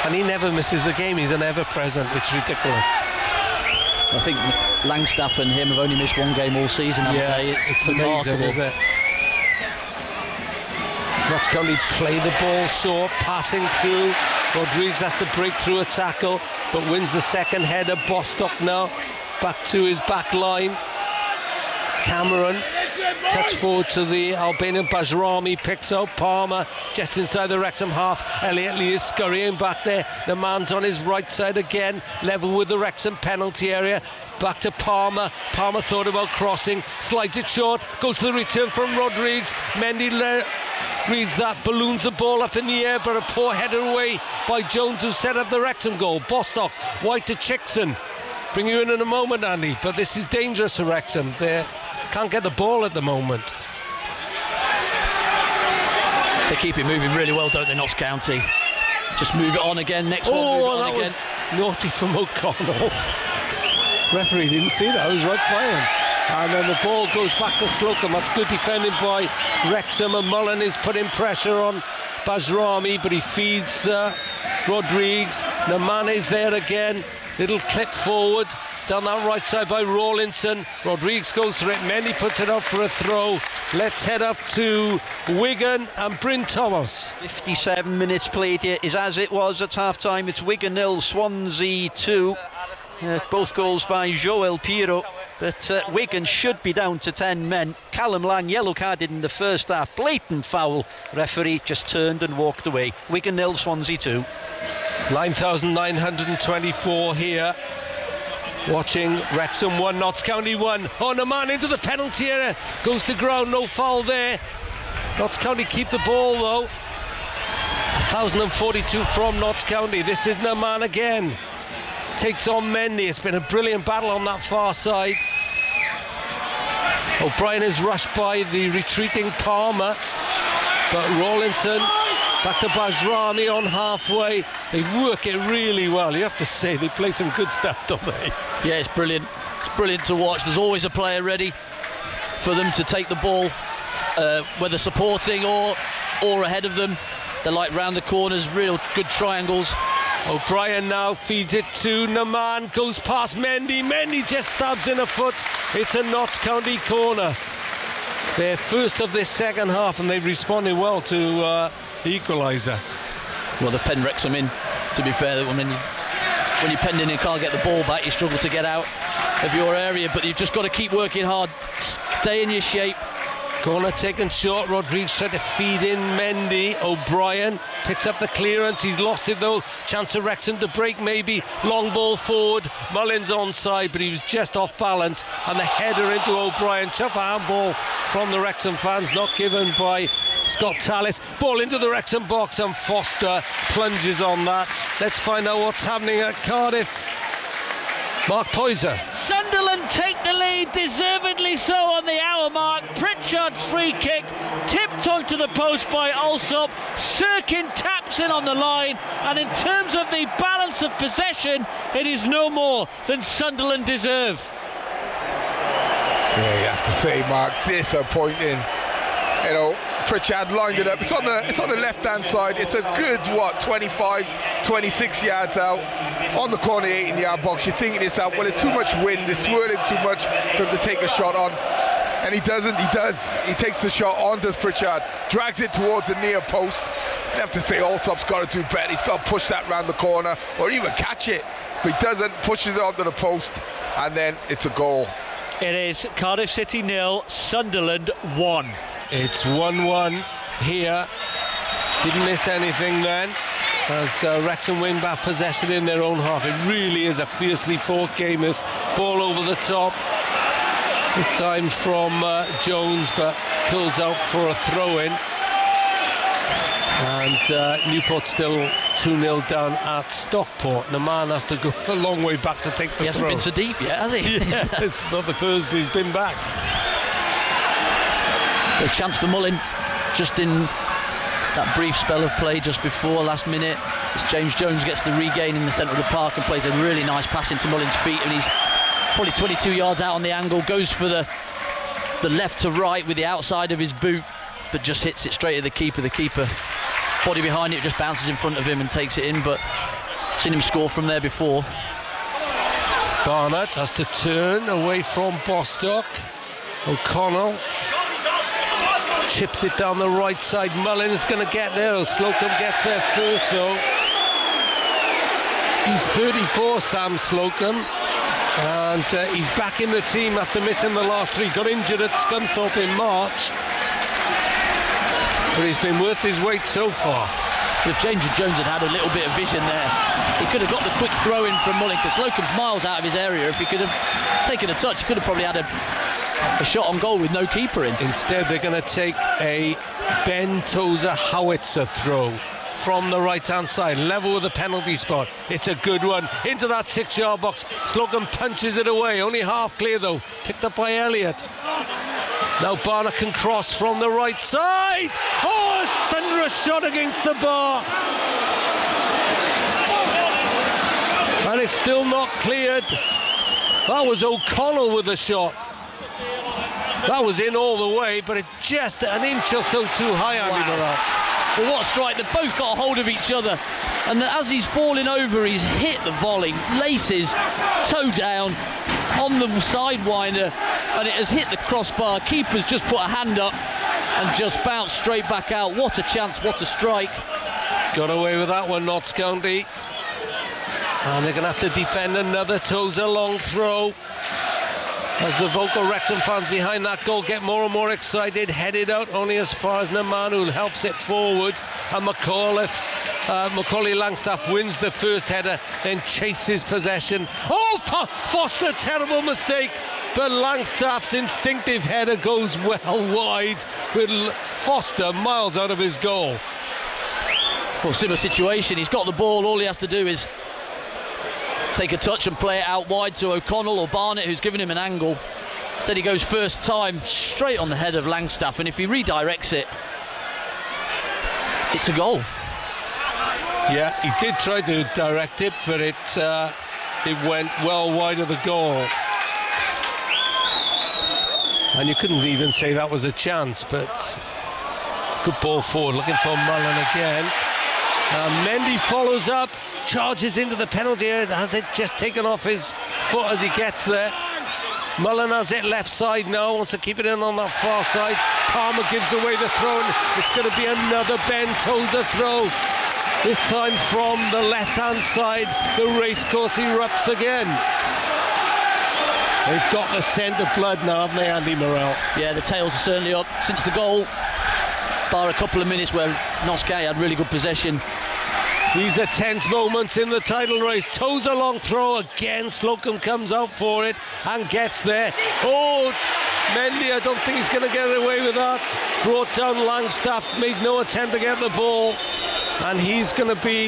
And he never misses a game, he's an ever-present. It's ridiculous. I think Langstaff and him have only missed one game all season, haven't they? It's amazing, isn't it? Notts County play the ball short, passing through. Rodriguez has to break through a tackle, but wins the second header. Bostock now back to his back line. Cameron. Touch forward to the Albanian. Bajrami picks up Palmer just inside the Wrexham half. Elliot Lee is scurrying back there. The man's on his right side again, level with the Wrexham penalty area. Back to Palmer. Palmer thought about crossing, slides it short, goes to the return from Rodrigues. Mendy reads that, balloons the ball up in the air, but a poor header away by Jones, who set up the Wrexham goal. Bostock, White to Chickson. Bring you in a moment, Andy, but this is dangerous for Wrexham. They can't get the ball at the moment. They keep it moving really well, don't they, Notts County? Just move it on again, next one, move it on that again. Was naughty from O'Connell. Referee didn't see that, it was right playing. And then the ball goes back to Slocum. That's good defending by Wrexham, and Mullen is putting pressure on Bajrami, but he feeds Rodrigues. Naman is there again. Little clip forward down that right side by Rawlinson. Rodrigues goes for it. Mendy puts it up for a throw. Let's head up to Wigan and Bryn Thomas. 57 minutes played here is as it was at half time. It's Wigan 0, Swansea 2. Both goals by Joel Pirro. But Wigan should be down to 10 men. Callum Lang yellow carded in the first half. Blatant foul. Referee just turned and walked away. Wigan 0, Swansea 2. 9,924 here. Watching Wrexham 1, Notts County 1. Oh, Naman into the penalty area. Goes to ground, no foul there. Notts County keep the ball though. 1,042 from Notts County. This is Naman again. Takes on Mendy. It's been a brilliant battle on that far side. O'Brien is rushed by the retreating Palmer, but Rawlinson back to Bajrami on halfway. They work it really well. You have to say they play some good stuff, don't they? Yeah, it's brilliant. It's brilliant to watch. There's always a player ready for them to take the ball, whether supporting or ahead of them. They're like round the corners, real good triangles. O'Brien now feeds it to Naman, goes past Mendy. Mendy just stabs in a foot. It's a Notts County corner. They're first of this second half, and they've responded well to the equaliser. Well, they've penned Wrexham in, to be fair. I mean, when you're penned in and can't get the ball back, you struggle to get out of your area, but you've just got to keep working hard, stay in your shape. Corner taken short. Rodrigues tried to feed in Mendy. O'Brien picks up the clearance. He's lost it though. Chance of Wrexham to break maybe. Long ball forward. Mullins onside, but he was just off balance. And the header into O'Brien. Tough handball from the Wrexham fans, not given by Scott Tallis. Ball into the Wrexham box, and Foster plunges on that. Let's find out what's happening at Cardiff. Mark Poyser. Sunderland take the lead, deservedly so on the hour mark. Pritchard's free kick, tipped onto the post by Alsop. Sirkin taps in on the line, and in terms of the balance of possession, it is no more than Sunderland deserve. Yeah, you have to say, Mark, disappointing. You know, Pritchard lined it up. It's on the left-hand side. It's a good, 25, 26 yards out on the corner 18-yard box. You're thinking to yourself, well, it's too much wind. It's swirling too much for him to take a shot on. And he doesn't. He does. He takes the shot on, does Pritchard. Drags it towards the near post. You have to say Alsop's got to do better. He's got to push that round the corner or even catch it. But he doesn't. Pushes it onto the post. And then it's a goal. It is Cardiff City 0, Sunderland 1. It's 1-1 here. Didn't miss anything then, as Wrexham win back possession in their own half. It really is a fiercely fought game. This ball over the top. This time from Jones, but curls out for a throw-in. And Newport still 2-0 down at Stockport. Naman has to go a long way back to take the throw. He hasn't been so deep yet, has he? Yeah, it's not the first he's been back. A chance for Mullin just in that brief spell of play just before last minute, as James Jones gets the regain in the centre of the park and plays a really nice pass into Mullin's feet, and he's probably 22 yards out on the angle, goes for the left to right with the outside of his boot, but just hits it straight at the keeper. The keeper, body behind it, just bounces in front of him and takes it in, but seen him score from there before. Barnett has to turn away from Bostock. O'Connell chips it down the right side. Mullin is going to get there. Slocum gets there first though. He's 34, Sam Slocum. And he's back in the team after missing the last 3. Got injured at Scunthorpe in March, but he's been worth his weight so far. If James Jones had had a little bit of vision there, he could have got the quick throw in from Mullin, because Slocum's miles out of his area. If he could have taken a touch, he could have probably had a shot on goal with no keeper in. Instead, they're going to take a Ben Tozer howitzer throw from the right-hand side, level with the penalty spot. It's a good one into that 6-yard box. Slocum punches it away, only half clear though, picked up by Elliott. Now Barnett can cross from the right side. Oh, thunderous shot against the bar, and it's still not cleared. That was O'Connell with the shot. That was in all the way, but it just an inch or so too high, Andy Morrell. Well, what a strike. They've both got a hold of each other, and as he's falling over, he's hit the volley, laces, toe down on the sidewinder, and it has hit the crossbar. Keeper's just put a hand up and just bounced straight back out. What a chance, what a strike. Got away with that one, Notts County. And they're going to have to defend another Tozer long throw, as the vocal Wrexham fans behind that goal get more and more excited. Headed out only as far as Namanu helps it forward, and Macaulay Langstaff wins the first header, then chases possession. Oh, Foster, terrible mistake, but Langstaff's instinctive header goes well wide, with Foster miles out of his goal. Well, similar situation, he's got the ball, all he has to do is take a touch and play it out wide to O'Connell or Barnett, who's given him an angle. Instead he goes first time straight on the head of Langstaff, and if he redirects it, it's a goal. Yeah, he did try to direct it, but it went well wide of the goal. And you couldn't even say that was a chance, but good ball forward, looking for Mullen again. Mendy follows up, charges into the penalty area, has it just taken off his foot as he gets there. Mullen has it left side now, wants to keep it in on that far side. Palmer gives away the throw, and it's going to be another Ben Tozer throw. This time from the left-hand side, the racecourse erupts again. They've got the scent of blood now, haven't they, Andy Morrell? Yeah, the tails are certainly up since the goal, bar a couple of minutes where Notts County had really good possession. These are tense moments in the title race. Tozer long throw again. Slocum comes out for it and gets there. Oh, Mendy, I don't think he's going to get away with that. Brought down Langstaff, made no attempt to get the ball, and he's going to be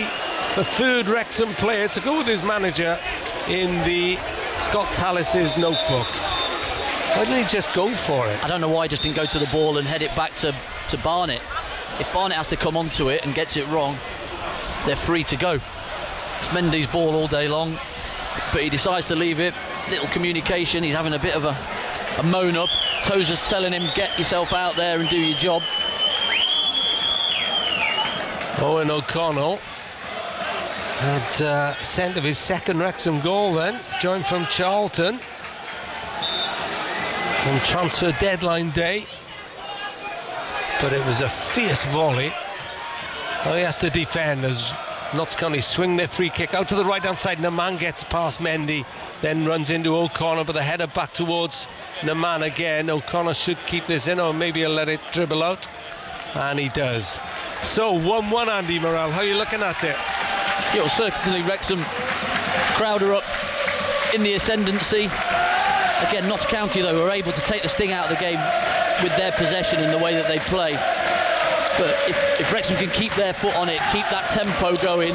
the third Wrexham player to go with his manager in the Scott Tallis's notebook. Why didn't he just go for it? I don't know why he just didn't go to the ball and head it back to Barnett. If Barnett has to come onto it and gets it wrong, they're free to go. It's Mendy's ball all day long, but he decides to leave it. Little communication, he's having a bit of a moan up. Tozer's telling him, get yourself out there and do your job. Owen O'Connell had scent of his second Wrexham goal then, joined from Charlton on transfer deadline day, but it was a fierce volley. Well, he has to defend as Notts County swing their free kick out to the right hand side. Naman gets past Mendy, then runs into O'Connor, but the header back towards Naman again. O'Connor should keep this in, or maybe he'll let it dribble out, and he does. So 1-1, Andy Morrell, how are you looking at it? Yeah, well, certainly Wrexham Crowder up in the ascendancy. Again, Notts County though are able to take the sting out of the game with their possession and the way that they play. But if Wrexham can keep their foot on it, keep that tempo going,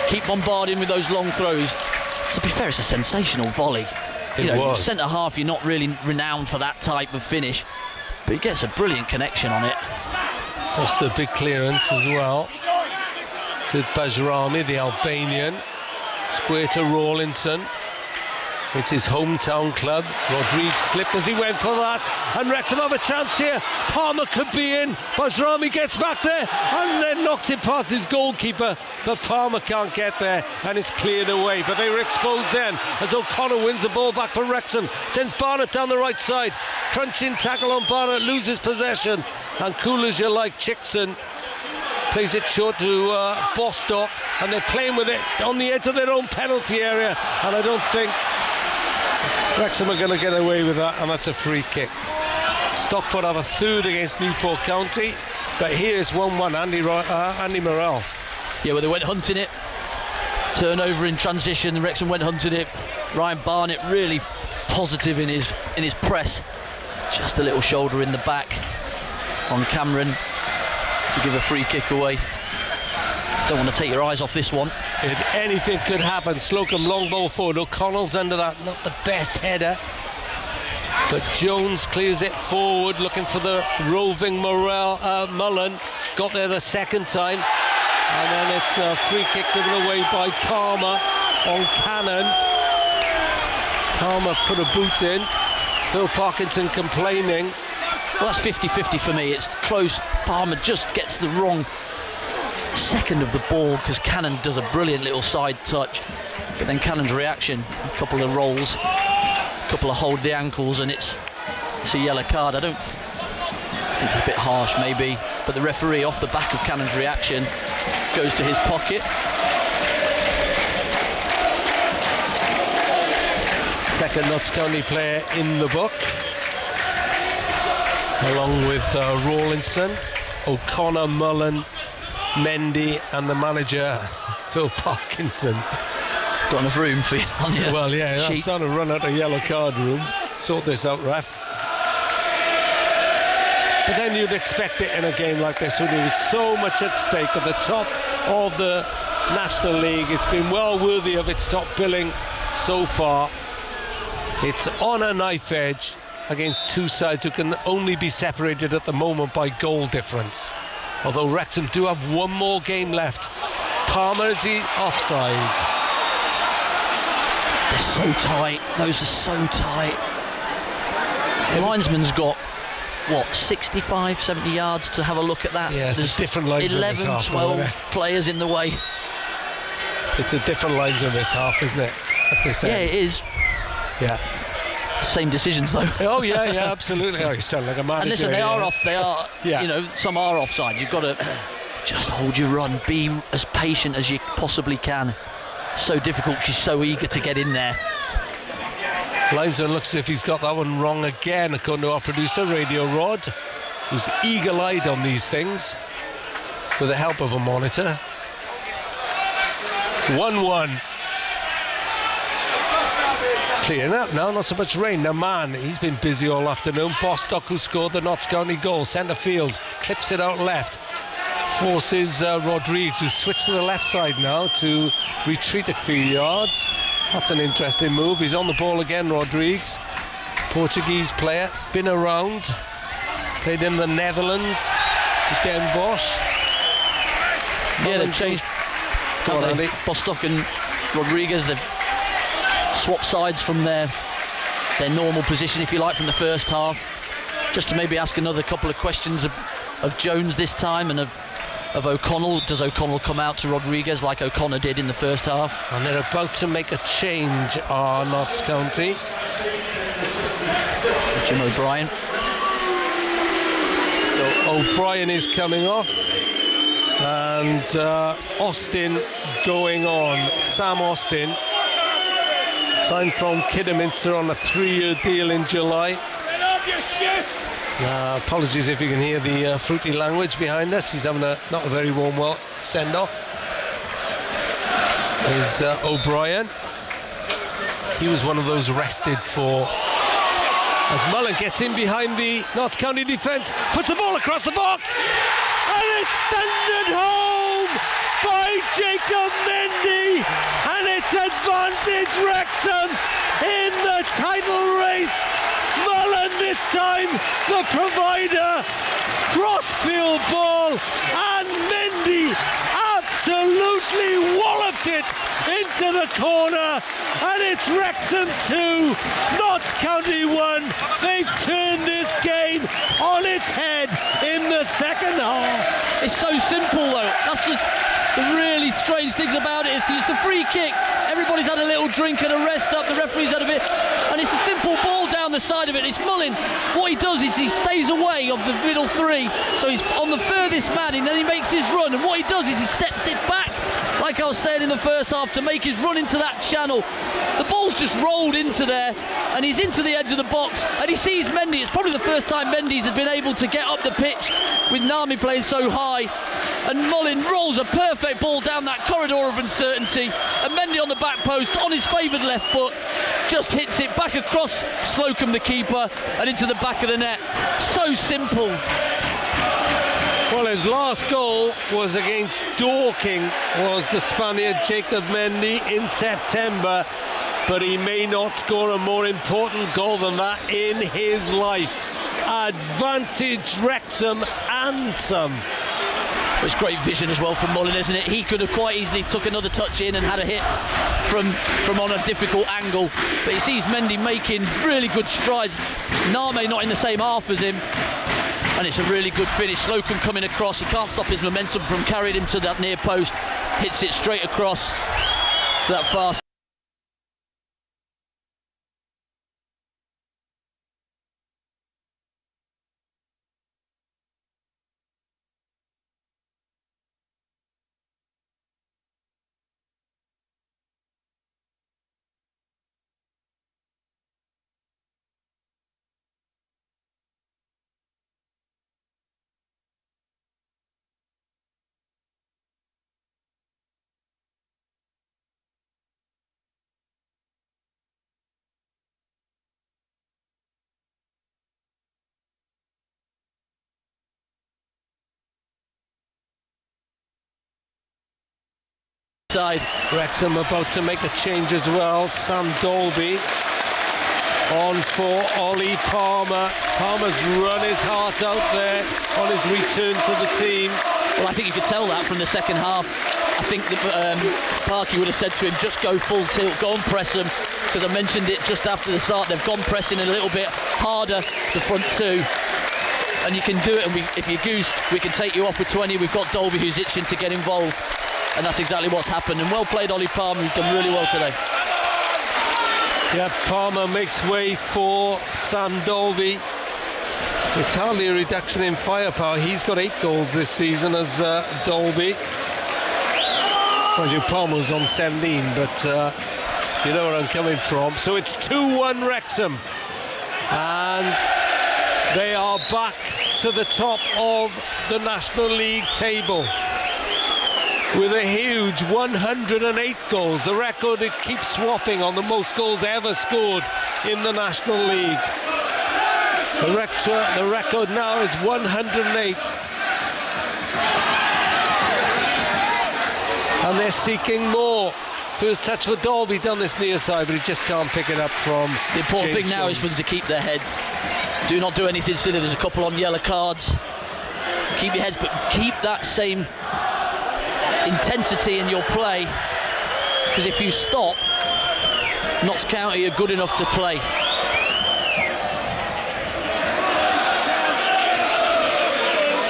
keep bombarding with those long throws. To be fair, it's a sensational volley. Centre half, you're not really renowned for that type of finish, but he gets a brilliant connection on it. That's the big clearance as well to Bajrami, the Albanian. Square to Rawlinson. It's his hometown club. Rodriguez slipped as he went for that, and Wrexham have a chance here. Palmer could be in. Bajrami gets back there and then knocks it past his goalkeeper, but Palmer can't get there, and it's cleared away. But they were exposed then as O'Connor wins the ball back for Wrexham, sends Barnett down the right side. Crunching tackle on Barnett, loses possession, and cool as you like, Chickson plays it short to Bostock, and they're playing with it on the edge of their own penalty area, and I don't think Wrexham are going to get away with that, and that's a free kick. Stockport have a third against Newport County, but here is 1-1. Andy Morrell. Yeah, well, they went hunting it. Turnover in transition. Wrexham went hunting it. Ryan Barnett really positive in his press. Just a little shoulder in the back on Cameron to give a free kick away. Don't want to take your eyes off this one. Anything could happen. Slocum long ball forward. O'Connell's under that. Not the best header. But Jones clears it forward, looking for the roving Mullen. Got there the second time. And then it's a free kick given away by Palmer on Cannon. Palmer put a boot in. Phil Parkinson complaining. Well, that's 50-50 for me. It's close. Palmer just gets the wrong second of the ball because Cannon does a brilliant little side touch. But then Cannon's reaction, a couple of rolls, a couple of hold the ankles, and it's a yellow card. I think it's a bit harsh maybe, but the referee, off the back of Cannon's reaction, goes to his pocket. Second Notts County player in the book, along with Rawlinson, O'Connor, Mullen, Mendy, and the manager Phil Parkinson. Got enough room for you on your Well, yeah, I'm sheet. starting to run out of yellow card room. Sort this out, ref. But then you'd expect it in a game like this when there was so much at stake at the top of the National League. It's been well worthy of its top billing so far. It's on a knife edge against two sides who can only be separated at the moment by goal difference. Although Wrexham do have one more game left. Palmer is the offside. They're so tight. Those are so tight. The linesman's got, what, 65, 70 yards to have a look at that? Yeah, it's There's a different linesman 11, this half, 12 isn't it? players in the way. It's a different linesman this half, isn't it? At this Yeah, end. it is. Yeah. Same decisions though. Oh yeah, absolutely. Oh, you sound like a manager. And listen, they are off. They are. Yeah. You know, some are offside. You've got to just hold your run. Be as patient as you possibly can. So difficult because you're so eager to get in there. Linesman looks as if he's got that one wrong again, according to our producer, Radio Rod, who's eagle-eyed on these things with the help of a monitor. 1-1. Clearing up now, not so much rain. Now, man, he's been busy all afternoon. Bostock, who scored the Notts County goal, centre field, clips it out left, forces Rodriguez, who switched to the left side now to retreat a few yards. That's an interesting move. He's on the ball again, Rodriguez, Portuguese player, been around, played in the Netherlands, Den Bosch. Yeah, they've changed. Bostock and Rodriguez, they've swap sides from their normal position, if you like, from the first half, just to maybe ask another couple of questions of Jones this time and of O'Connell. Does O'Connell come out to Rodriguez like O'Connor did in the first half? And they're about to make a change on Notts County. Jim O'Brien. So O'Brien is coming off, and Austin going on. Sam Austin, signed from Kidderminster on a 3-year deal in July. Apologies if you can hear the fruity language behind us. He's having not a very warm send-off. Is O'Brien. He was one of those rested for... As Mullen gets in behind the Notts County defence, puts the ball across the box, and it's thundered home by Jacob Mendy, and it's advantage Wrexham in the title race. Mullen this time the provider, crossfield ball, and Mendy absolutely walloped it into the corner, and it's Wrexham 2, Notts County 1. They've turned this game on its head in the second half. It's so simple though. That's the really strange things about it. It's a free kick. Everybody's had a little drink and a rest up. The referee's had a bit, and it's a simple ball down the side of it. It's Mullen. What he does is he stays away of the middle three, so he's on the furthest man, and then he makes his run. And what he does is he steps it back like like I was saying in the first half, to make his run into that channel. The ball's just rolled into there, and he's into the edge of the box, and he sees Mendy. It's probably the first time Mendy's has been able to get up the pitch with Nami playing so high. And Mullin rolls a perfect ball down that corridor of uncertainty, and Mendy on the back post on his favoured left foot just hits it back across Slocum, the keeper, and into the back of the net. So simple. Well, his last goal was against Dorking, was the Spaniard Jacob Mendy in September, but he may not score a more important goal than that in his life. Advantage Wrexham and some. It's great vision as well from Mullin, isn't it? He could have quite easily took another touch in and had a hit from on a difficult angle, but he sees Mendy making really good strides. Name not in the same half as him, and it's a really good finish. Slocum coming across, he can't stop his momentum from carrying him to that near post, hits it straight across to that far side. Wrexham about to make a change as well. Sam Dolby on for Ollie Palmer. Palmer's run his heart out there on his return to the team. Well, I think you could tell that from the second half. I think that Parky would have said to him, just go full tilt, go and press them, because I mentioned it just after the start, they've gone pressing a little bit harder, the front two, and you can do it, and if you goose, we can take you off with 20. We've got Dolby who's itching to get involved, and that's exactly what's happened. And well played Ollie Palmer, who's done really well today. Yeah, Palmer makes way for Sam Dolby. It's hardly a reduction in firepower. He's got 8 goals this season as Dolby. Mind you, Palmer's on 17, but you know where I'm coming from. So it's 2-1 Wrexham, and they are back to the top of the National League table with a huge 108 goals. The record, it keeps swapping on the most goals ever scored in the National League. The record now is 108. And they're seeking more. First touch for Dolby down this near side, but he just can't pick it up from the important thing now is for them to keep their heads. Do not do anything silly. There's a couple on yellow cards. Keep your heads, but keep that same intensity in your play, because if you stop, Notts County are good enough to play.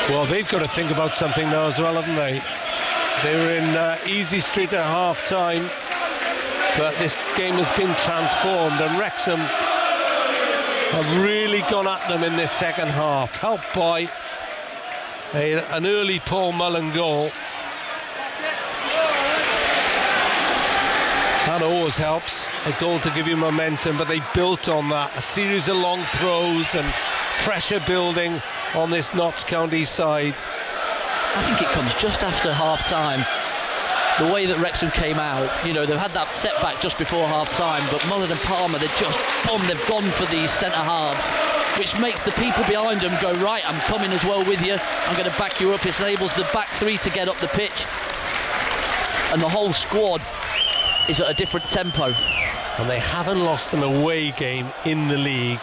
Well, they've got to think about something now as well, haven't they? They were in easy street at half time, but this game has been transformed, and Wrexham have really gone at them in this second half, helped by an early Paul Mullen goal. That always helps, a goal to give you momentum, but they built on that. A series of long throws and pressure building on this Notts County side. I think it comes just after half-time. The way that Wrexham came out, you know, they've had that setback just before half-time, but Mullen and Palmer, they've gone for these centre-halves, which makes the people behind them go, right, I'm coming as well with you, I'm going to back you up. It enables the back three to get up the pitch, and the whole squad is at a different tempo. And they haven't lost an away game in the league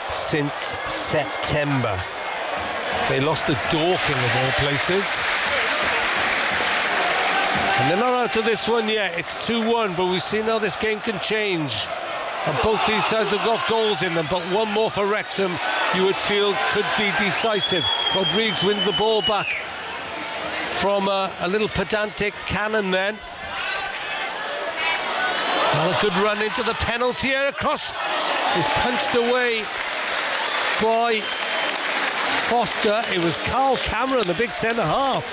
since September. They lost to Dorking of all places. And they're not out of this one yet. It's 2-1, but we've seen how this game can change. And both these sides have got goals in them, but one more for Wrexham you would feel could be decisive. Rodriguez wins the ball back from a little pedantic Cannon then. Well, a good run into the penalty area. Cross is punched away by Foster, it was Carl Cameron, the big centre-half,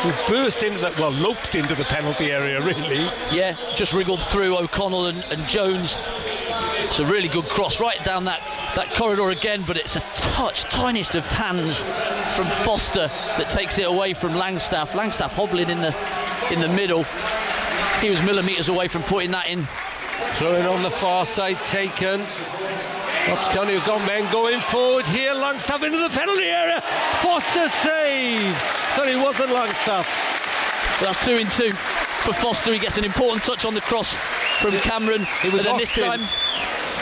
who burst into the, loped into the penalty area, really. Yeah, just wriggled through O'Connell and Jones. It's a really good cross right down that corridor again, but it's a touch, tiniest of hands from Foster that takes it away from Langstaff. Langstaff hobbling in the middle. He was millimetres away from putting that in. Throwing on the far side, taken. Notts County have got men going forward here. Langstaff into the penalty area. Foster saves. Sorry, it wasn't Langstaff. Well, that's 2 in 2 for Foster. He gets an important touch on the cross from Cameron. It was and then Austin. this time,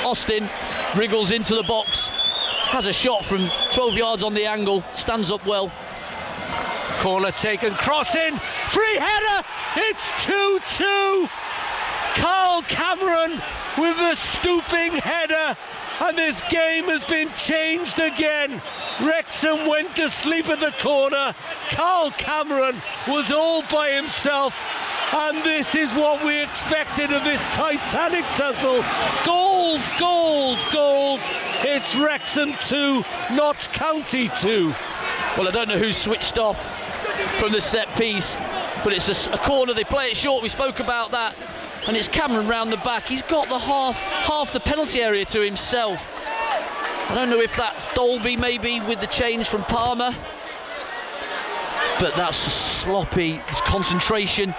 Austin wriggles into the box, has a shot from 12 yards on the angle, stands up well. Corner taken, crossing, free header. It's 2-2. Carl Cameron with a stooping header, and this game has been changed again. Wrexham went to sleep at the corner. Carl Cameron was all by himself, and this is what we expected of this titanic tussle. Goals, goals, goals. It's Wrexham 2, Notts County 2. Well, I don't know who switched off from the set piece, but it's a corner. They play it short. We spoke about that. And it's Cameron round the back. He's got the half the penalty area to himself. I don't know if that's Dolby maybe with the change from Palmer, but that's sloppy. It's concentration,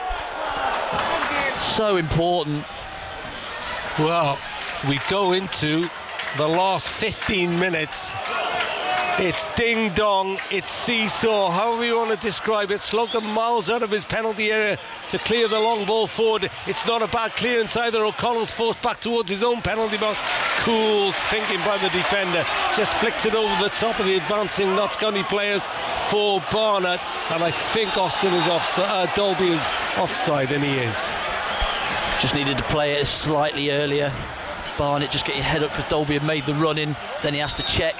so important. Well, we go into the last 15 minutes. It's ding dong, it's seesaw, however you want to describe it. Slocum miles out of his penalty area to clear the long ball forward. It's not a bad clearance either. O'Connell's forced back towards his own penalty box. Cool thinking by the defender. Just flicks it over the top of the advancing Notts County players for Barnett. And I think Austin is offside. Dolby is offside, and he is. Just needed to play it slightly earlier. Barnett just get your head up because Dolby had made the run in. Then he has to check.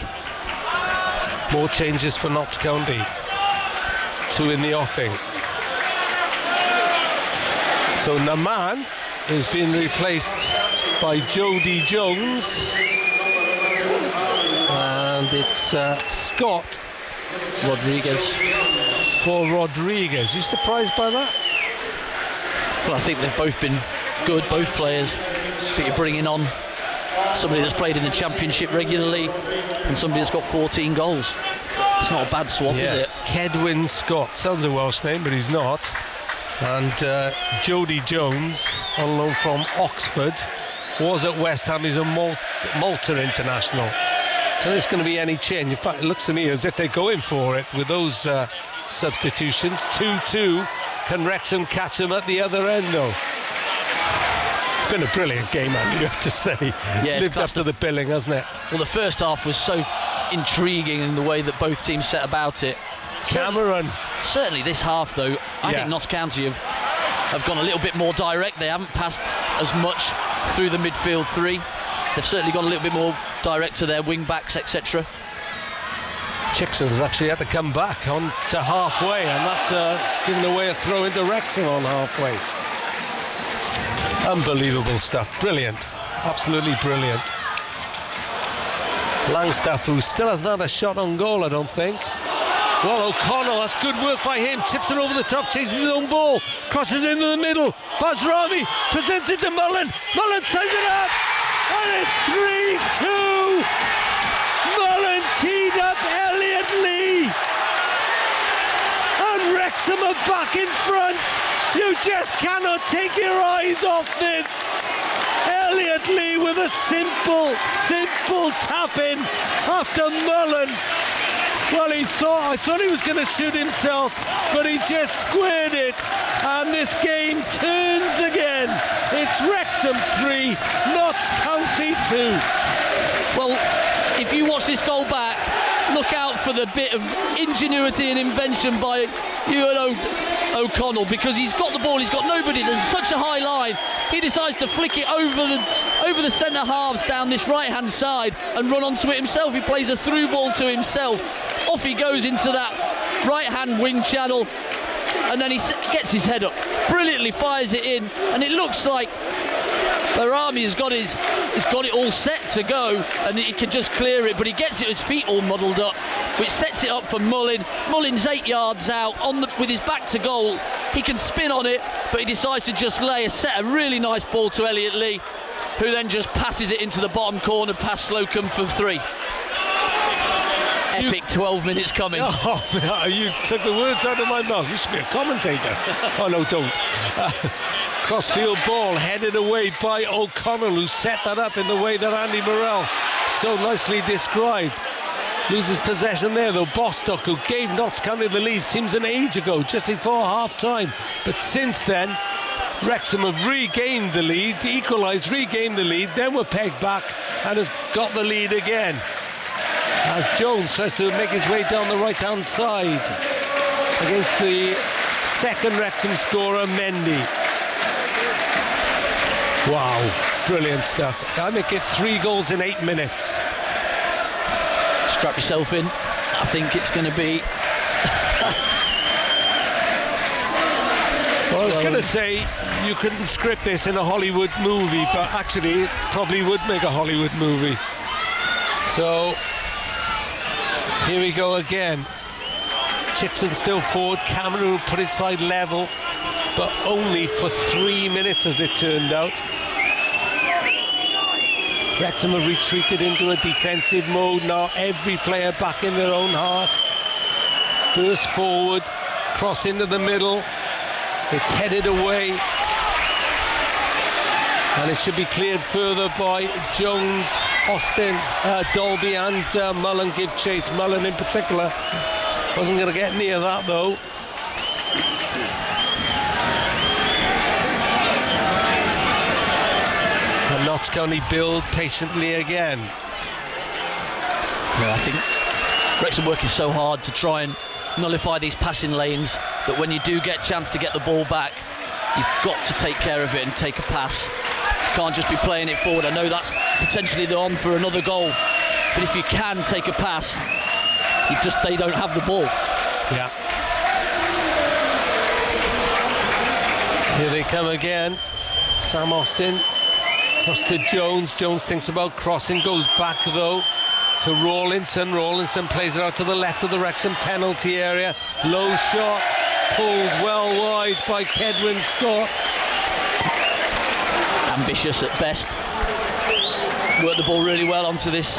More changes for Notts County. 2 in the offing. So Naman has been replaced by Jody Jones. And it's Scott Rodriguez. For Rodriguez. You surprised by that? Well, I think they've both been good, both players. But you're bringing on somebody that's played in the Championship regularly and somebody that's got 14 goals. It's not a bad swap, is it? Kedwin Scott. Sounds a Welsh name, but he's not. And Jody Jones, on loan from Oxford, was at West Ham. He's a Malta international. So there's going to be any change. In fact, it looks to me as if they're going for it with those substitutions. 2-2. Can Wrexham catch them at the other end, though? It's been a brilliant game, Andy, you have to say. Yeah, lived up to the billing, hasn't it? Well, the first half was so intriguing in the way that both teams set about it. Cameron. Certainly this half, though, I think Notts County have gone a little bit more direct. They haven't passed as much through the midfield three. They've certainly gone a little bit more direct to their wing backs, etc. Chickson's actually had to come back on to halfway, and that's giving away a throw into Wrexham on halfway. Unbelievable stuff. Brilliant. Absolutely brilliant. Langstaff, who still hasn't had a shot on goal, I don't think. Well, O'Connell, that's good work by him. Chips it over the top, chases his own ball, crosses into the middle. Bazrami presents it to Mullen. Mullen ties it up, and it's 3-2. Mullen teed up Elliot Lee, and Wrexham are back in front. You just cannot take your eyes off this. Elliot Lee with a simple tap in after Mullen. Well, I thought he was going to shoot himself, but he just squared it, and this game turns again. It's Wrexham 3, Notts County 2. Well, if you watch this goal back, look out for the bit of ingenuity and invention by Ewan O'Connell, because he's got the ball, he's got nobody, there's such a high line, he decides to flick it over the centre halves down this right hand side and run onto it himself. He plays a through ball to himself, off he goes into that right hand wing channel, and then he gets his head up, brilliantly fires it in, and it looks like Barami has got it all set to go, and he can just clear it, but he gets it with his feet all muddled up, which sets it up for Mullin. Mullin's 8 yards out with his back to goal. He can spin on it, but he decides to just set a really nice ball to Elliot Lee, who then just passes it into the bottom corner past Slocum for 3. Epic 12 minutes coming. Oh, you took the words out of my mouth. You should be a commentator. Oh no, don't. Crossfield ball headed away by O'Connell, who set that up in the way that Andy Morrell so nicely described. Loses possession there though. Bostock, who gave Notts County the lead, seems an age ago, just before half time, but since then Wrexham have regained the lead, equalised, regained the lead, then were pegged back and has got the lead again as Jones tries to make his way down the right hand side against the second Wrexham scorer, Mendy. Wow, brilliant stuff. I make it 3 goals in 8 minutes. Strap yourself in. I think it's going to be well, I was going to say you couldn't script this in a Hollywood movie, but actually it probably would make a Hollywood movie. So here we go again. Chickson still forward. Cameron put his side level, but only for 3 minutes as it turned out. Wrexham have retreated into a defensive mode now. Every player back in their own half. Burst forward, cross into the middle. It's headed away, and it should be cleared further by Jones, Austin, Dolby and Mullen give chase. Mullen in particular wasn't going to get near that though. And Notts County build patiently again. Yeah, I think Wrexham working so hard to try and nullify these passing lanes that when you do get a chance to get the ball back, you've got to take care of it and take a pass. You can't just be playing it forward. I know that's potentially the on for another goal, but if you can take a pass, they don't have the ball. Yeah. Here they come again. Sam Austin cross to Jones. Jones thinks about crossing, goes back though to Rawlinson. Rawlinson plays it out to the left of the Wrexham penalty area. Low shot, pulled well wide by Kedwin Scott. Ambitious at best. Worked the ball really well onto this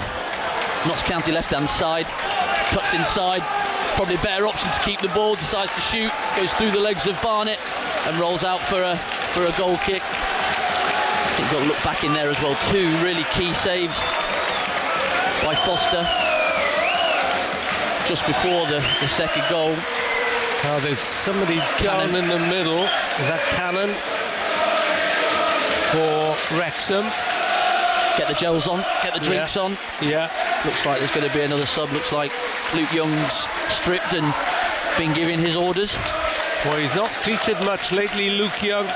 Notts County left-hand side. Cuts inside. Probably a better option to keep the ball. Decides to shoot. Goes through the legs of Barnett and rolls out for a goal kick. I think got to look back in there as well. 2 really key saves by Foster just before the second goal. Now there's somebody down in the middle. Is that Cannon for Wrexham? Get the gels on, get the drinks on. Yeah. Looks like there's going to be another sub. Looks like Luke Young's stripped and been given his orders. Well, he's not featured much lately, Luke Young.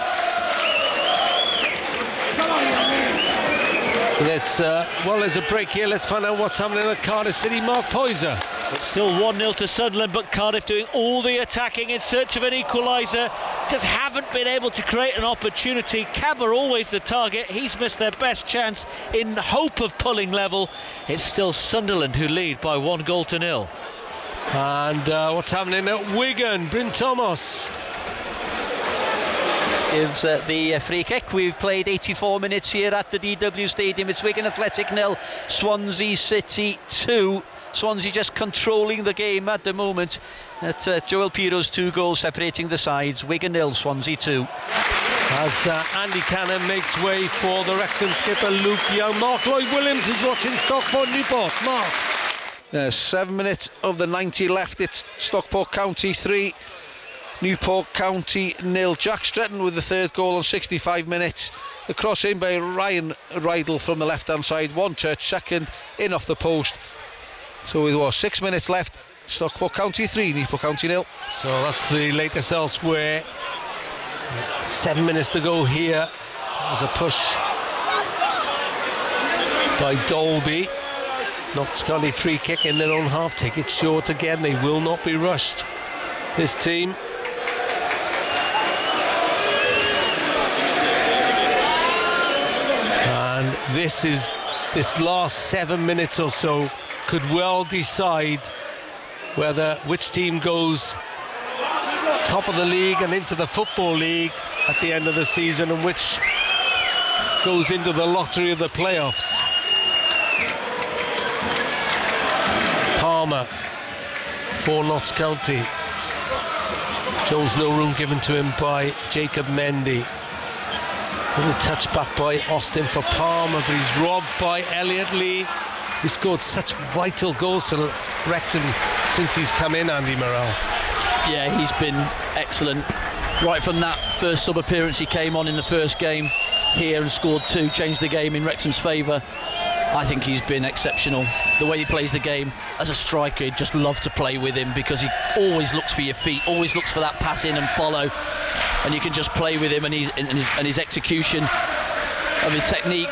There's a break here. Let's find out what's happening at Cardiff City. Mark Poyser. It's still 1-0 to Sunderland, but Cardiff doing all the attacking in search of an equaliser. Just haven't been able to create an opportunity. Cabba always the target. He's missed their best chance in hope of pulling level. It's still Sunderland who lead by 1-0. And what's happening at Wigan? Bryn Thomas gives the free kick. We've played 84 minutes here at the DW Stadium. It's Wigan Athletic 0, Swansea City 2. Swansea just controlling the game at the moment. At Joel Piro's 2 goals separating the sides. Wigan 0, Swansea 2. As Andy Cannon makes way for the Wrexham skipper Luke Young. Mark Lloyd-Williams is watching Stockport Newport. Mark. 7 minutes of the 90 left. It's Stockport County 3, Newport County 0. Jack Stretton with the 3rd goal on 65 minutes. The cross in by Ryan Rydell from the left hand side. One touch, second in off the post. So with 6 minutes left, Stockport County 3, Newport County 0. So that's the latest elsewhere. 7 minutes to go here. There's a push by Dolby. Notts County free kick in their own half. Take it short again. They will not be rushed, this team. And this last 7 minutes or so could well decide which team goes top of the league and into the Football League at the end of the season, and which goes into the lottery of the playoffs. Palmer for Notts County. Jones, no room given to him by Jacob Mendy. Little touch back by Austin for Palmer, but he's robbed by Elliot Lee, who scored such vital goals for Wrexham since he's come in, Andy Morrell. Yeah, he's been excellent. Right from that first sub appearance, he came on in the first game here and scored 2, changed the game in Wrexham's favour. I think he's been exceptional. The way he plays the game as a striker, you'd just love to play with him, because he always looks for your feet, always looks for that pass in and follow, and you can just play with him, and his execution of his technique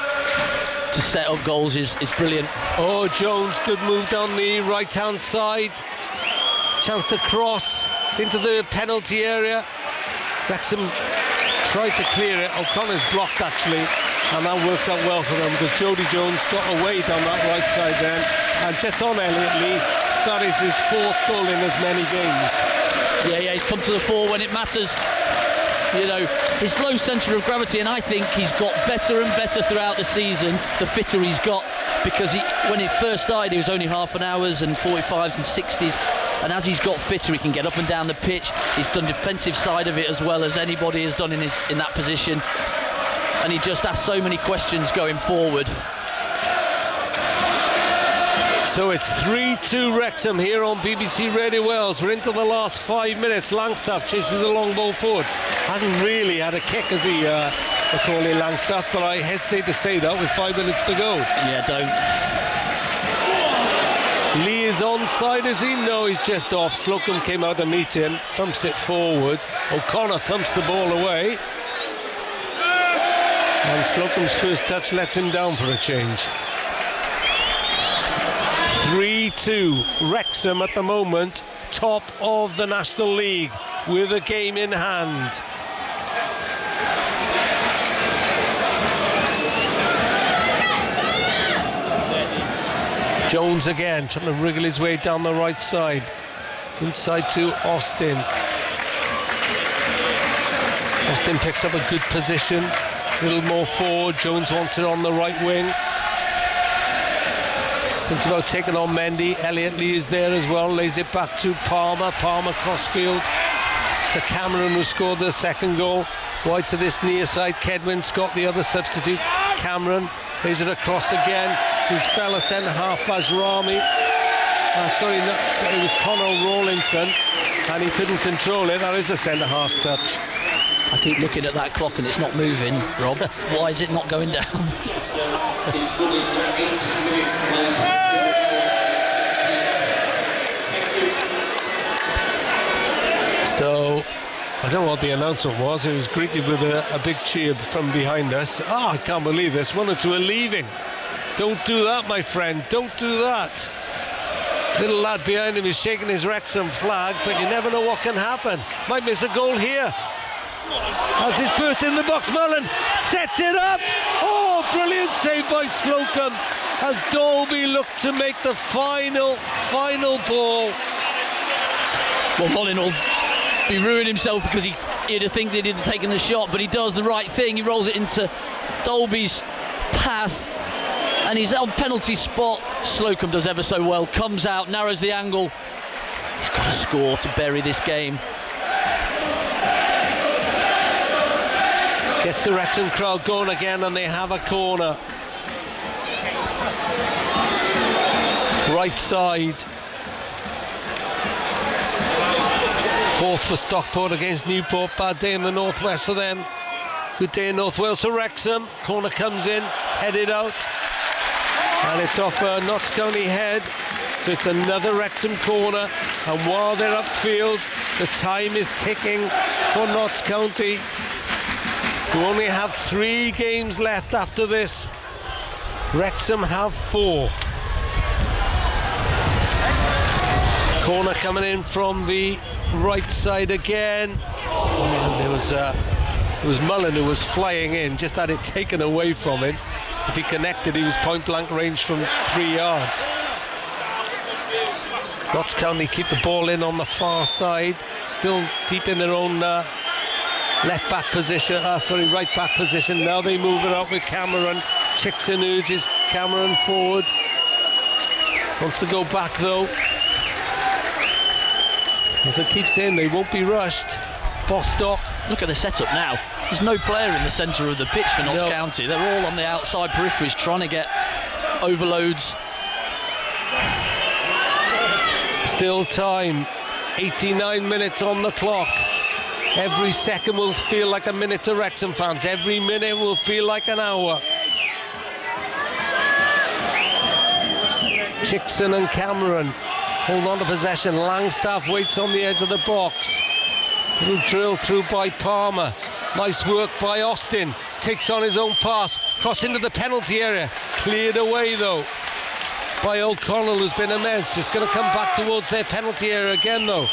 to set up goals is brilliant. Oh, Jones, good move down the right hand side, chance to cross into the penalty area. Wrexham tried to clear it. O'Connor's blocked actually, and that works out well for them, because Jody Jones got away down that right side then, and just on Elliot Lee. That is his 4th goal in as many games. Yeah, he's come to the fore when it matters. You know, his low centre of gravity, and I think he's got better and better throughout the season, the fitter he's got, because when it first started he was only half an hours and 45s and 60s, and as he's got fitter he can get up and down the pitch. He's done defensive side of it as well as anybody has done in that position, and he just asks so many questions going forward. So it's 3-2 Wrexham here on BBC Radio Wales. We're into the last 5 minutes. Langstaff chases a long ball forward. Hasn't really had a kick, has he, Macaulay Langstaff, but I hesitate to say that with 5 minutes to go. Yeah, don't. Lee is onside, is he? No, he's just off. Slocum came out to meet him, thumps it forward. O'Connor thumps the ball away. And Slocum's first touch lets him down for a change. 3-2, Wrexham at the moment top of the National League with a game in hand. Jones again trying to wriggle his way down the right side, inside to Austin. Austin picks up a good position, a little more forward. Jones wants it on the right wing. Thinks about taking on Mendy. Elliot Lee is there as well, lays it back to Palmer. Palmer crossfield to Cameron, who scored the second goal. Wide to this near side, Kedwin Scott, the other substitute. Cameron lays it across again to his fellow centre half Bajrami. It was Conor Rawlinson, and he couldn't control it. That is a centre half's touch. I keep looking at that clock and it's not moving, Rob. Why is it not going down? So I don't know what the announcement was. It was greeted with a big cheer from behind us. I can't believe this. 1 or 2 are leaving. Don't do that, my friend. Don't do that. Little lad behind him is shaking his Wrexham flag, but you never know what can happen. Might miss a goal here. As he's burst in the box, Mullen sets it up. Oh, brilliant save by Slocum as Dolby looked to make the final ball. Well, Mullen will be ruining himself because he'd have think that he'd have taken the shot, but he does the right thing. He rolls it into Dolby's path, and he's on penalty spot. Slocum does ever so well, comes out, narrows the angle. He's got to score to bury this game. Gets the Wrexham crowd going again, and they have a corner. Right side. 4th for Stockport against Newport. Bad day in the northwest for them. Good day in North Wales for Wrexham. Corner comes in, headed out, and it's off Notts County head. So it's another Wrexham corner, and while they're upfield, the time is ticking for Notts County, who only have 3 games left after this. Wrexham have 4. Corner coming in from the right side again. And it was Mullen who was flying in, just had it taken away from him. If he connected, he was point blank range from 3 yards. Notts County keep the ball in on the far side, still deep in their own right back position. Now they move it up with Cameron. Chickson urges Cameron forward. Wants to go back though. As I keep saying, they won't be rushed. Bostock. Look at the setup now. There's no player in the centre of the pitch for Notts County. They're all on the outside peripheries trying to get overloads. Still time. 89 minutes on the clock. Every second will feel like a minute to Wrexham fans. Every minute will feel like an hour. Chickson and Cameron hold on to possession. Langstaff waits on the edge of the box. Little drill through by Palmer. Nice work by Austin. Takes on his own pass. Cross into the penalty area. Cleared away though by O'Connell, who's been immense. It's going to come back towards their penalty area again though.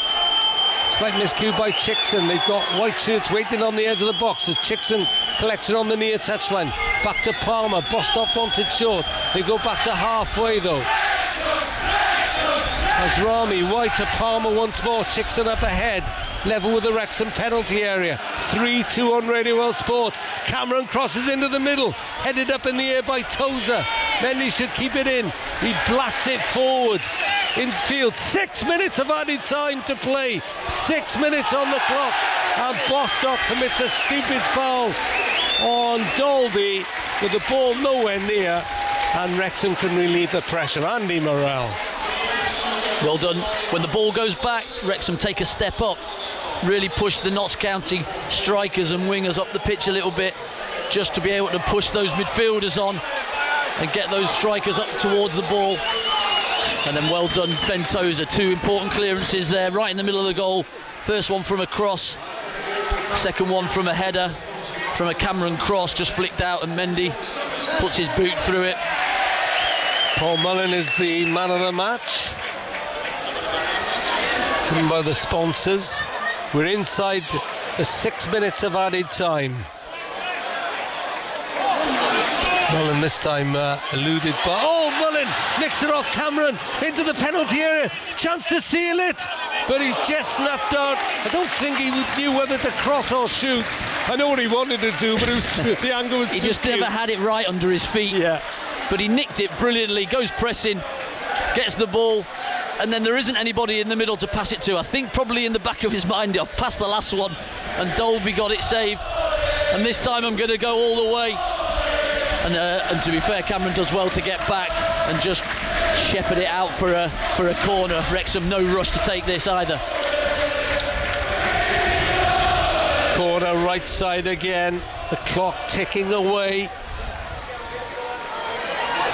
Slight miscue by Chickson. They've got white shirts waiting on the edge of the box as Chickson collects it on the near touchline. Back to Palmer. Bostock wants it short. They go back to halfway though. As Rami White to Palmer once more. Chickson up ahead, level with the Wrexham penalty area. 3-2 on Radio Well Sport. Cameron crosses into the middle, headed up in the air by Tozer. Mendy should keep it in. He blasts it forward infield. 6 minutes of added time to play. 6 minutes on the clock, and Bostock commits a stupid foul on Dolby with the ball nowhere near, and Wrexham can relieve the pressure. Andy Morrell. Well done. When the ball goes back, Wrexham take a step up, really push the Notts County strikers and wingers up the pitch a little bit, just to be able to push those midfielders on and get those strikers up towards the ball. And then well done, Ben Tozer. 2 important clearances there, right in the middle of the goal. First one from a cross, second one from a header, from a Cameron cross, just flicked out, and Mendy puts his boot through it. Paul Mullen is the man of the match, given by the sponsors. We're inside the 6 minutes of added time. Mullen this time eluded by... Oh, Mullen nicks it off Cameron into the penalty area. Chance to seal it, but he's just snuffed out. I don't think he knew whether to cross or shoot. I know what he wanted to do, but it was the angle was he too just cute. never had it right under his feet. Yeah. But he nicked it brilliantly, goes pressing, gets the ball, and then there isn't anybody in the middle to pass it to. I think probably in the back of his mind, I've passed the last one, and Dolby got it saved. And this time I'm going to go all the way. And to be fair, Cameron does well to get back and just shepherd it out for a corner. Wrexham no rush to take this either. Corner right side again. The clock ticking away.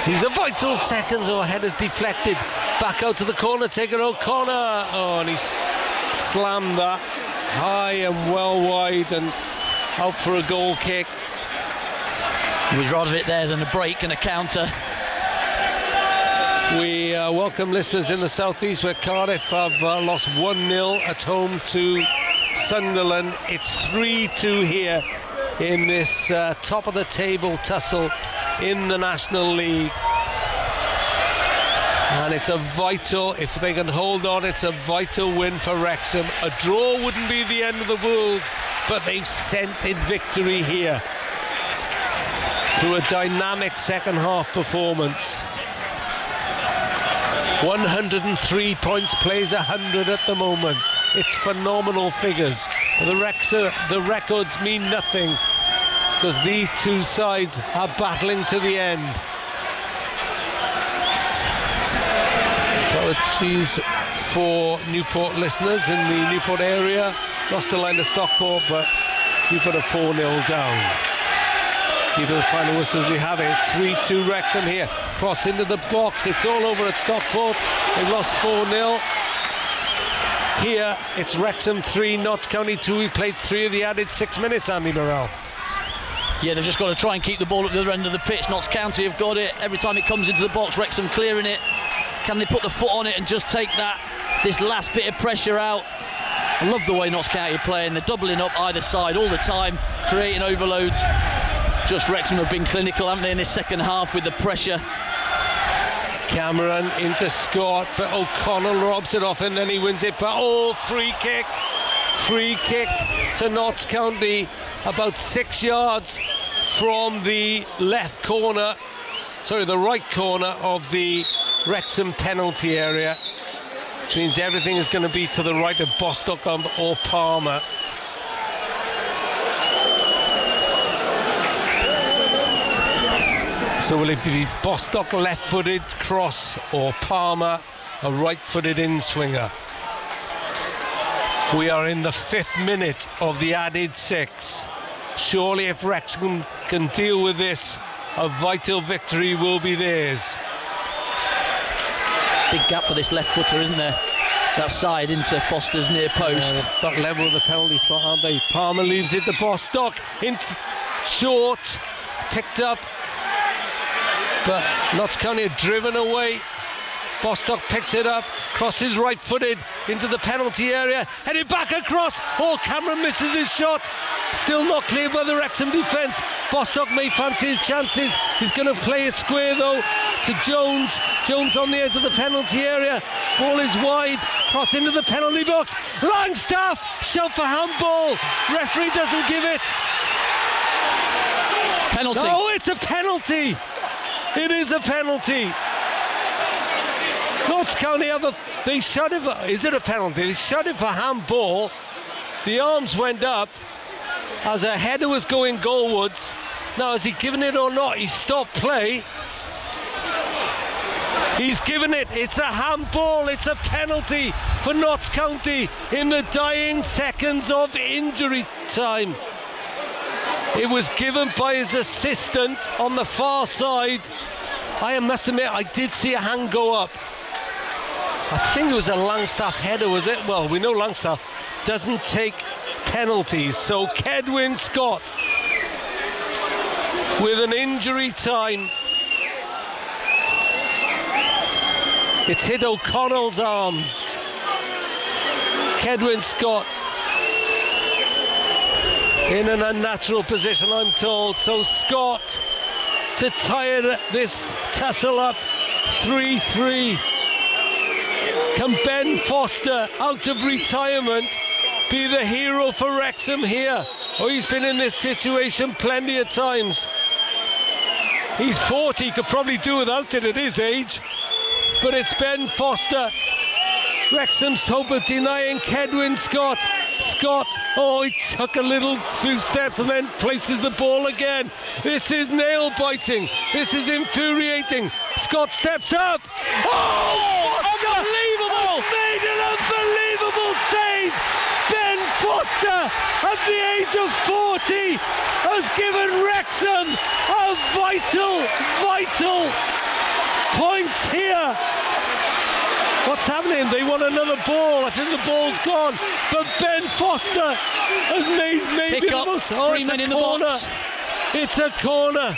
These are vital seconds. Oh, header's deflected. Back out to the corner, taker O'Connor. Oh, and he's slammed that high and well wide and out for a goal kick. We'd rather it there than a break and a counter. We welcome listeners in the southeast where Cardiff have lost 1-0 at home to Sunderland. It's 3-2 here in this top of the table tussle in the National League. And it's a vital, if they can hold on, it's a vital win for Wrexham. A draw wouldn't be the end of the world, but they've scented victory here through a dynamic second half performance. 103 points, plays 100 at the moment. It's phenomenal figures. The records mean nothing because these two sides are battling to the end. Apologies for Newport listeners in the Newport area. Lost the line to Stockport, but Newport are 4-0 down. Keeping the final whistles we have it. It's 3-2 Wrexham here. Cross into the box. It's all over at Stockport. They've lost 4-0. Here it's Wrexham 3, Notts County 2. We played 3 of the added 6 minutes, Andy Morrell. Yeah, they've just got to try and keep the ball at the other end of the pitch. Notts County have got it. Every time it comes into the box, Wrexham clearing it. Can they put the foot on it and just take this last bit of pressure out? I love the way Notts County are playing. They're doubling up either side all the time, creating overloads. just Wrexham have been clinical, haven't they, in this second half with the pressure. Cameron into Scott, but O'Connell robs it off and then he wins it. But free kick to Notts County, about 6 yards from the left corner, sorry, the right corner of the Wrexham penalty area, which means everything is going to be to the right of Bostock or Palmer. So will it be Bostock left-footed cross or Palmer a right-footed in-swinger? We are in the 5th minute of the added 6. Surely if Wrexham can deal with this, a vital victory will be theirs. Big gap for this left footer, isn't there? That side into Foster's near post. That level of the penalty spot, aren't they? Palmer leaves it to Bostock in short, picked up, but Notts County are driven away. Bostock picks it up, crosses right-footed into the penalty area, headed back across. Cameron misses his shot. Still not cleared by the Wrexham defence. Bostock may fancy his chances. He's going to play it square though to Jones. Jones on the edge of the penalty area. Ball is wide. Cross into the penalty box. Langstaff, shout for handball. Referee doesn't give it. Penalty. No, it's a penalty. It is a penalty. Notts County they shot it. Is it a penalty? They shot it for handball. The arms went up as a header was going goalwards. Now, has he given it or not? He stopped play. He's given it. It's a handball. It's a penalty for Notts County in the dying seconds of injury time. It was given by his assistant on the far side. I must admit, I did see a hand go up. I think it was a Langstaff header, was it? Well, we know Langstaff doesn't take penalties. So Kedwin Scott with an injury time. It's hit O'Connell's arm. Kedwin Scott in an unnatural position, I'm told. So Scott to tie this tussle up 3-3. Can Ben Foster, out of retirement, be the hero for Wrexham here? He's been in this situation plenty of times. He's 40, could probably do without it at his age. But it's Ben Foster. Wrexham's hope of denying Kedwin Scott. Scott, he took a few steps and then places the ball again. This is nail-biting. This is infuriating. Scott steps up. Unbelievable! Made an unbelievable save. Ben Foster, at the age of 40, has given Wrexham a vital point here. What's happening? They want another ball. I think the ball's gone. But Ben Foster has made maybe the most. It's a corner. It's a corner.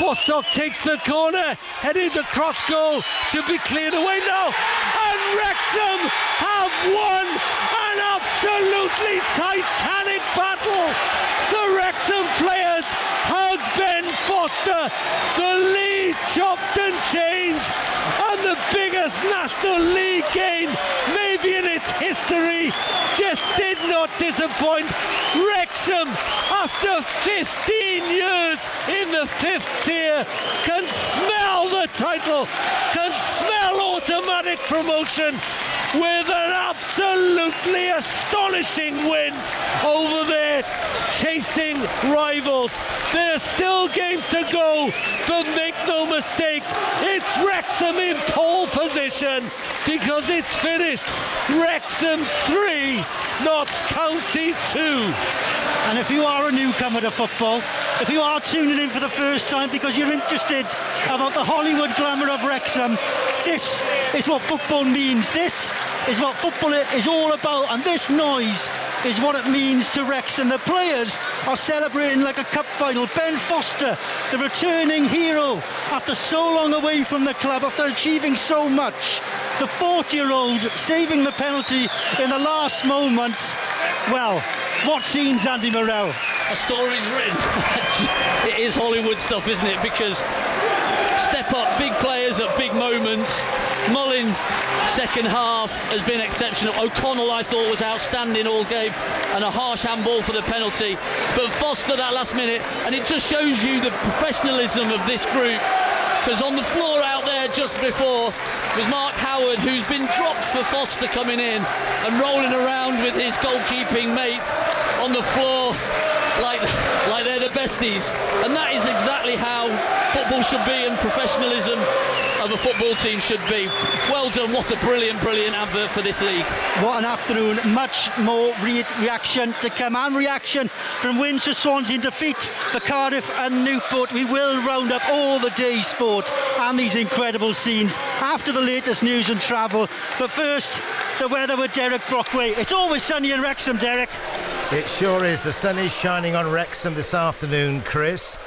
Bostock takes the corner, heading the cross goal. Should be cleared away now. And Wrexham have won an absolutely titanic battle. The Wrexham players hug Ben Foster. The lead chopped and changed. And the biggest National League game maybe in its history just did not disappoint. Wrexham, after 15 years in the 5th tier, can smell the title, can smell automatic promotion with an absolutely astonishing win over their chasing rivals. There are still games to go, but make no mistake, it's Wrexham in pole position because it's finished. Wrexham 3, Notts County 2. And if you are a newcomer to football, if you are tuning in for the first time because you're interested about the Hollywood glamour of Wrexham, this is what football means. This is what football is all about, and this noise is what it means to Wrexham. The players are celebrating like a cup final. Ben Foster, the returning hero after so long away from the club, after achieving so much. The 40-year-old saving the penalty in the last moment. Well, What scenes, Andy Morrell? A story's written. It is Hollywood stuff, isn't it? Because step up big players at big moments. Mullin, second half, has been exceptional. O'Connell, I thought, was outstanding all game, and a harsh handball for the penalty. But Foster that last minute, and it just shows you the professionalism of this group. Because on the floor out there just before was Mark Howard, who's been dropped for Foster coming in and rolling around with his goalkeeping mate on the floor like they're the besties. And that is exactly how football should be and professionalism of a football team should be. Well done, what a brilliant advert for this league. What an afternoon, much more reaction to come, and reaction from wins for Swansea and defeat for Cardiff and Newport. We will round up all the day's sport and these incredible scenes after the latest news and travel. But first, the weather with Derek Brockway. It's always sunny in Wrexham, Derek. It sure is. The sun is shining on Wrexham this afternoon, Chris.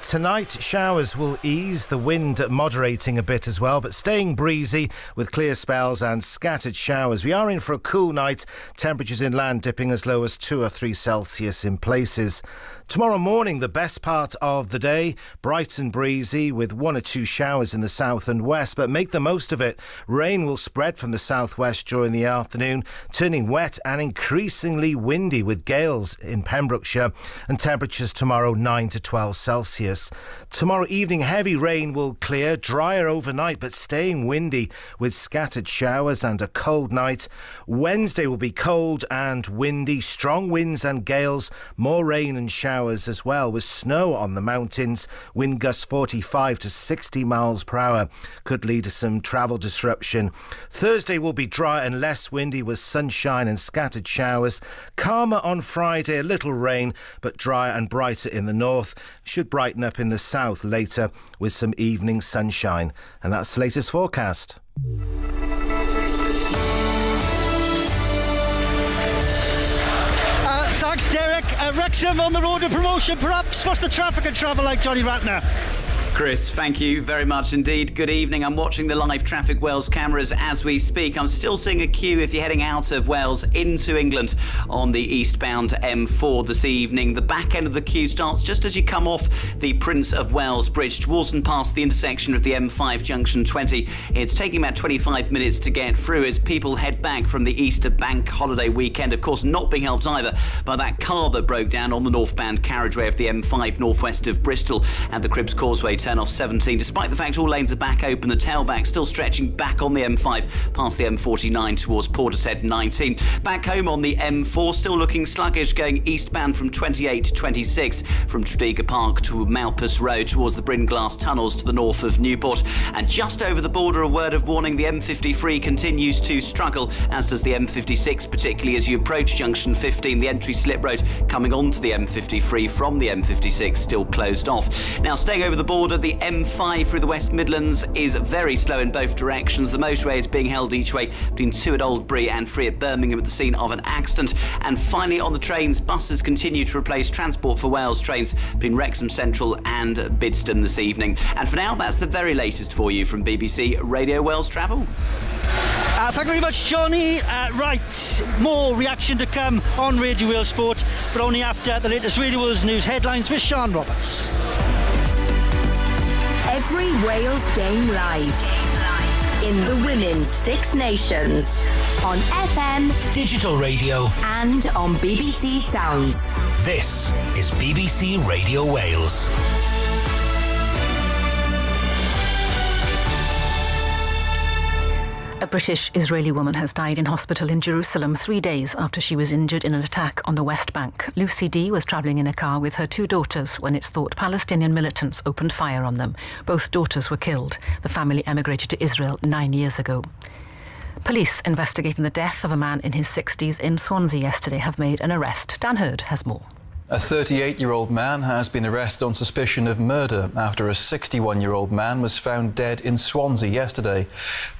Tonight, showers will ease, the wind moderating a bit as well, but staying breezy with clear spells and scattered showers. We are in for a cool night, temperatures inland dipping as low as 2 or 3 Celsius in places. Tomorrow morning, the best part of the day, bright and breezy with 1 or 2 showers in the south and west, but make the most of it. Rain will spread from the southwest during the afternoon, turning wet and increasingly windy with gales in Pembrokeshire, and temperatures tomorrow 9 to 12 Celsius. Tomorrow evening, heavy rain will clear, drier overnight, but staying windy with scattered showers and a cold night. Wednesday will be cold and windy, strong winds and gales, more rain and showers as well, with snow on the mountains. Wind gusts 45 to 60 miles per hour could lead to some travel disruption. Thursday will be dry and less windy with sunshine and scattered showers. Calmer on Friday, a little rain, but drier and brighter in the north. Should brighten up in the south later with some evening sunshine. And that's the latest forecast. Thanks, Derek. Wrexham on the road to promotion, perhaps. What's the traffic and travel like, Johnny Ratner? Chris, thank you very much indeed. Good evening. I'm watching the live Traffic Wales cameras as we speak. I'm still seeing a queue if you're heading out of Wales into England on the eastbound M4 this evening. The back end of the queue starts just as you come off the Prince of Wales Bridge towards and past the intersection of the M5 Junction 20. It's taking about 25 minutes to get through as people head back from the Easter bank holiday weekend. Of course, not being helped either by that car that broke down on the northbound carriageway of the M5 northwest of Bristol and the Cribbs Causeway turn off 17. Despite the fact all lanes are back open, the tailback still stretching back on the M5 past the M49 towards Portishead 19. Back home on the M4, still looking sluggish going eastbound from 28 to 26 from Tredegar Park to Malpas Road towards the Brynglas tunnels to the north of Newport. And just over the border, a word of warning, the M53 continues to struggle, as does the M56, particularly as you approach junction 15. The entry slip road coming onto the M53 from the M56 still closed off. Now, staying over the border, the M5 through the West Midlands is very slow in both directions. The motorway is being held each way between 2 at Oldbury and 3 at Birmingham at the scene of an accident. And finally, on the trains, buses continue to replace Transport for Wales trains between Wrexham Central and Bidston this evening. And for now, that's the very latest for you from BBC Radio Wales Travel. Thank you very much, Johnny. Right, more reaction to come on Radio Wales Sport, but only after the latest Radio Wales News headlines with Sean Roberts. Every Wales game live in the Women's Six Nations on FM, digital radio and on BBC Sounds. This is BBC Radio Wales. A British-Israeli woman has died in hospital in Jerusalem 3 days after she was injured in an attack on the West Bank. Lucy D was travelling in a car with her 2 daughters when it's thought Palestinian militants opened fire on them. Both daughters were killed. The family emigrated to Israel 9 years ago. Police investigating the death of a man in his 60s in Swansea yesterday have made an arrest. Dan Hurd has more. A 38-year-old man has been arrested on suspicion of murder after a 61-year-old man was found dead in Swansea yesterday.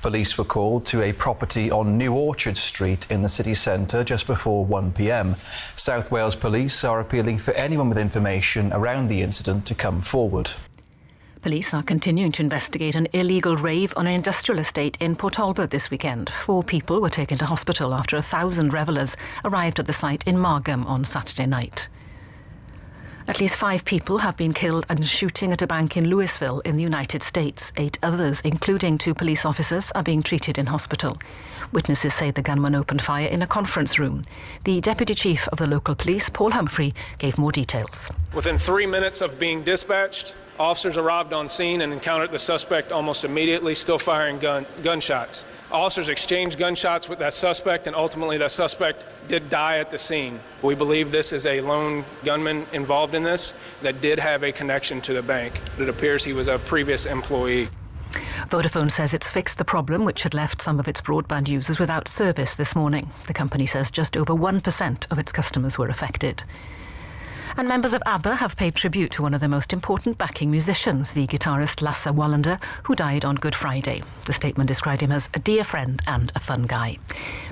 Police were called to a property on New Orchard Street in the city centre just before 1 p.m. South Wales Police are appealing for anyone with information around the incident to come forward. Police are continuing to investigate an illegal rave on an industrial estate in Port Talbot this weekend. 4 people were taken to hospital after 1,000 revellers arrived at the site in Margam on Saturday night. At least 5 people have been killed in a shooting at a bank in Louisville in the United States. 8 others, including 2 police officers, are being treated in hospital. Witnesses say the gunman opened fire in a conference room. The Deputy Chief of the local police, Paul Humphrey, gave more details. Within 3 minutes of being dispatched, officers arrived on scene and encountered the suspect almost immediately, still firing gunshots. Officers exchanged gunshots with that suspect, and ultimately that suspect did die at the scene. We believe this is a lone gunman involved in this that did have a connection to the bank. It appears he was a previous employee. Vodafone says it's fixed the problem which had left some of its broadband users without service this morning. The company says just over 1% of its customers were affected. And members of ABBA have paid tribute to one of their most important backing musicians, the guitarist Lasse Wallander, who died on Good Friday. The statement described him as a dear friend and a fun guy.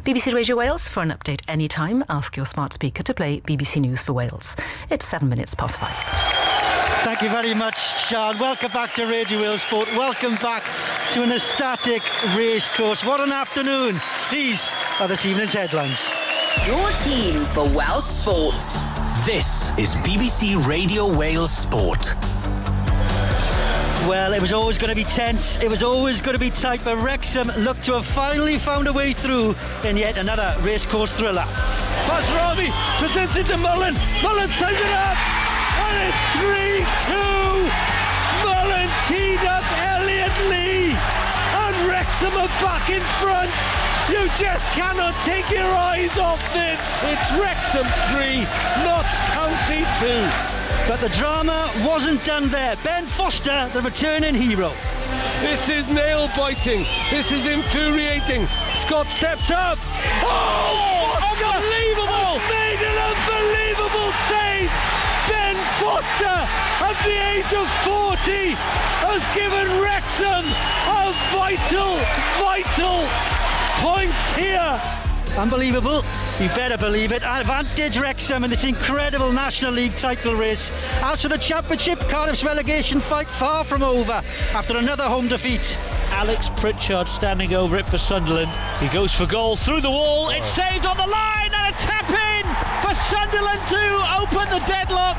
BBC Radio Wales, for an update anytime, ask your smart speaker to play BBC News for Wales. It's 7 minutes past 5. Thank you very much, Sean. Welcome back to Radio Wales Sport. Welcome back to an ecstatic racecourse. What an afternoon. These are this evening's headlines. Your team for Welsh Sport. This is BBC Radio Wales Sport. Well, it was always going to be tense, it was always going to be tight, but Wrexham looked to have finally found a way through in yet another racecourse thriller. Pasrami presented to Mullen. Mullen ties it up, and it's 3-2. Mullen teed up Elliot Lee, and Wrexham are back in front. You just cannot take your eyes off this. It's Wrexham 3, Notts County 2. But the drama wasn't done there. Ben Foster, the returning hero. This is nail-biting. This is infuriating. Scott steps up. Oh, unbelievable! Made an unbelievable save. Ben Foster, at the age of 40, has given Wrexham a vital point here. Unbelievable. You better believe it. Advantage Wrexham in this incredible National League title race. As for the Championship, Cardiff's relegation fight far from over after another home defeat. Alex Pritchard standing over it for Sunderland. He goes for goal through the wall. It's saved on the line, and a tap in for Sunderland to open the deadlock.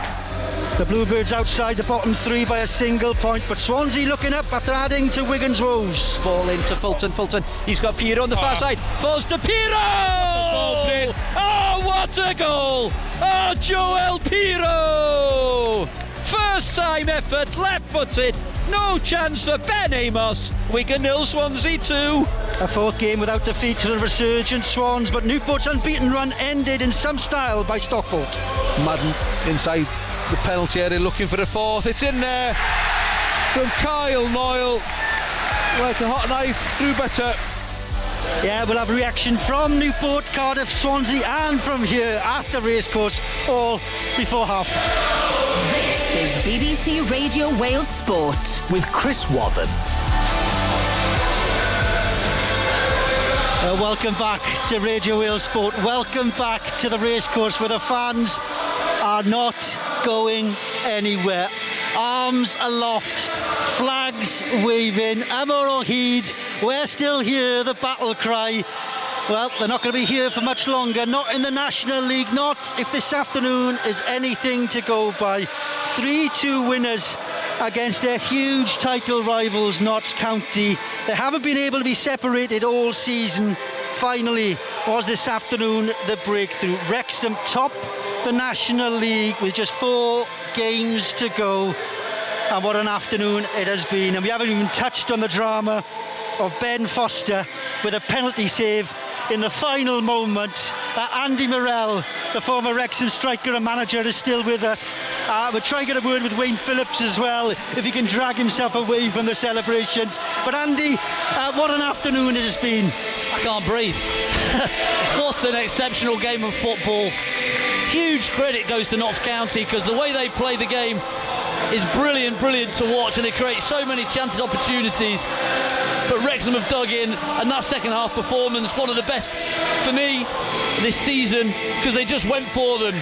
The Bluebirds outside the bottom 3 by a single point, but Swansea looking up after adding to Wigan's woes. Ball into Fulton. He's got Piero on the far side. Falls to Piero! Oh, what a goal! Oh, Joel Piero! First time effort, left-footed. No chance for Ben Amos. Wigan 0, Swansea 2. A 4th game without defeat to the resurgent Swans, but Newport's unbeaten run ended in some style by Stockport. Madden inside the penalty area looking for a 4th. It's in there from Kyle Noyle, like a hot knife through better. Yeah, we'll have a reaction from Newport, Cardiff, Swansea, and from here at the racecourse, all before half. This is BBC Radio Wales Sport with Chris Wathen. Welcome back to Radio Wales Sport. Welcome back to the racecourse where the fans are not going anywhere. Arms aloft, flags waving, Amor o Hyd, we're still here, the battle cry. Well, they're not going to be here for much longer, not in the National League, not if this afternoon is anything to go by. 3-2 winners against their huge title rivals, Notts County. They haven't been able to be separated all season. Finally was this afternoon the breakthrough. Wrexham top the National League with just 4 games to go, and what an afternoon it has been. And we haven't even touched on the drama of Ben Foster with a penalty save in the final moment. Andy Morrell, the former Wrexham striker and manager, is still with us. We're trying to get a word with Wayne Phillips as well, if he can drag himself away from the celebrations. But Andy, what an afternoon it has been. I can't breathe. What an exceptional game of football. Huge credit goes to Notts County, because the way they play the game is brilliant to watch, and they create so many chances, opportunities. But Wrexham have dug in, and that second half performance, one of the best for me this season, because they just went for them.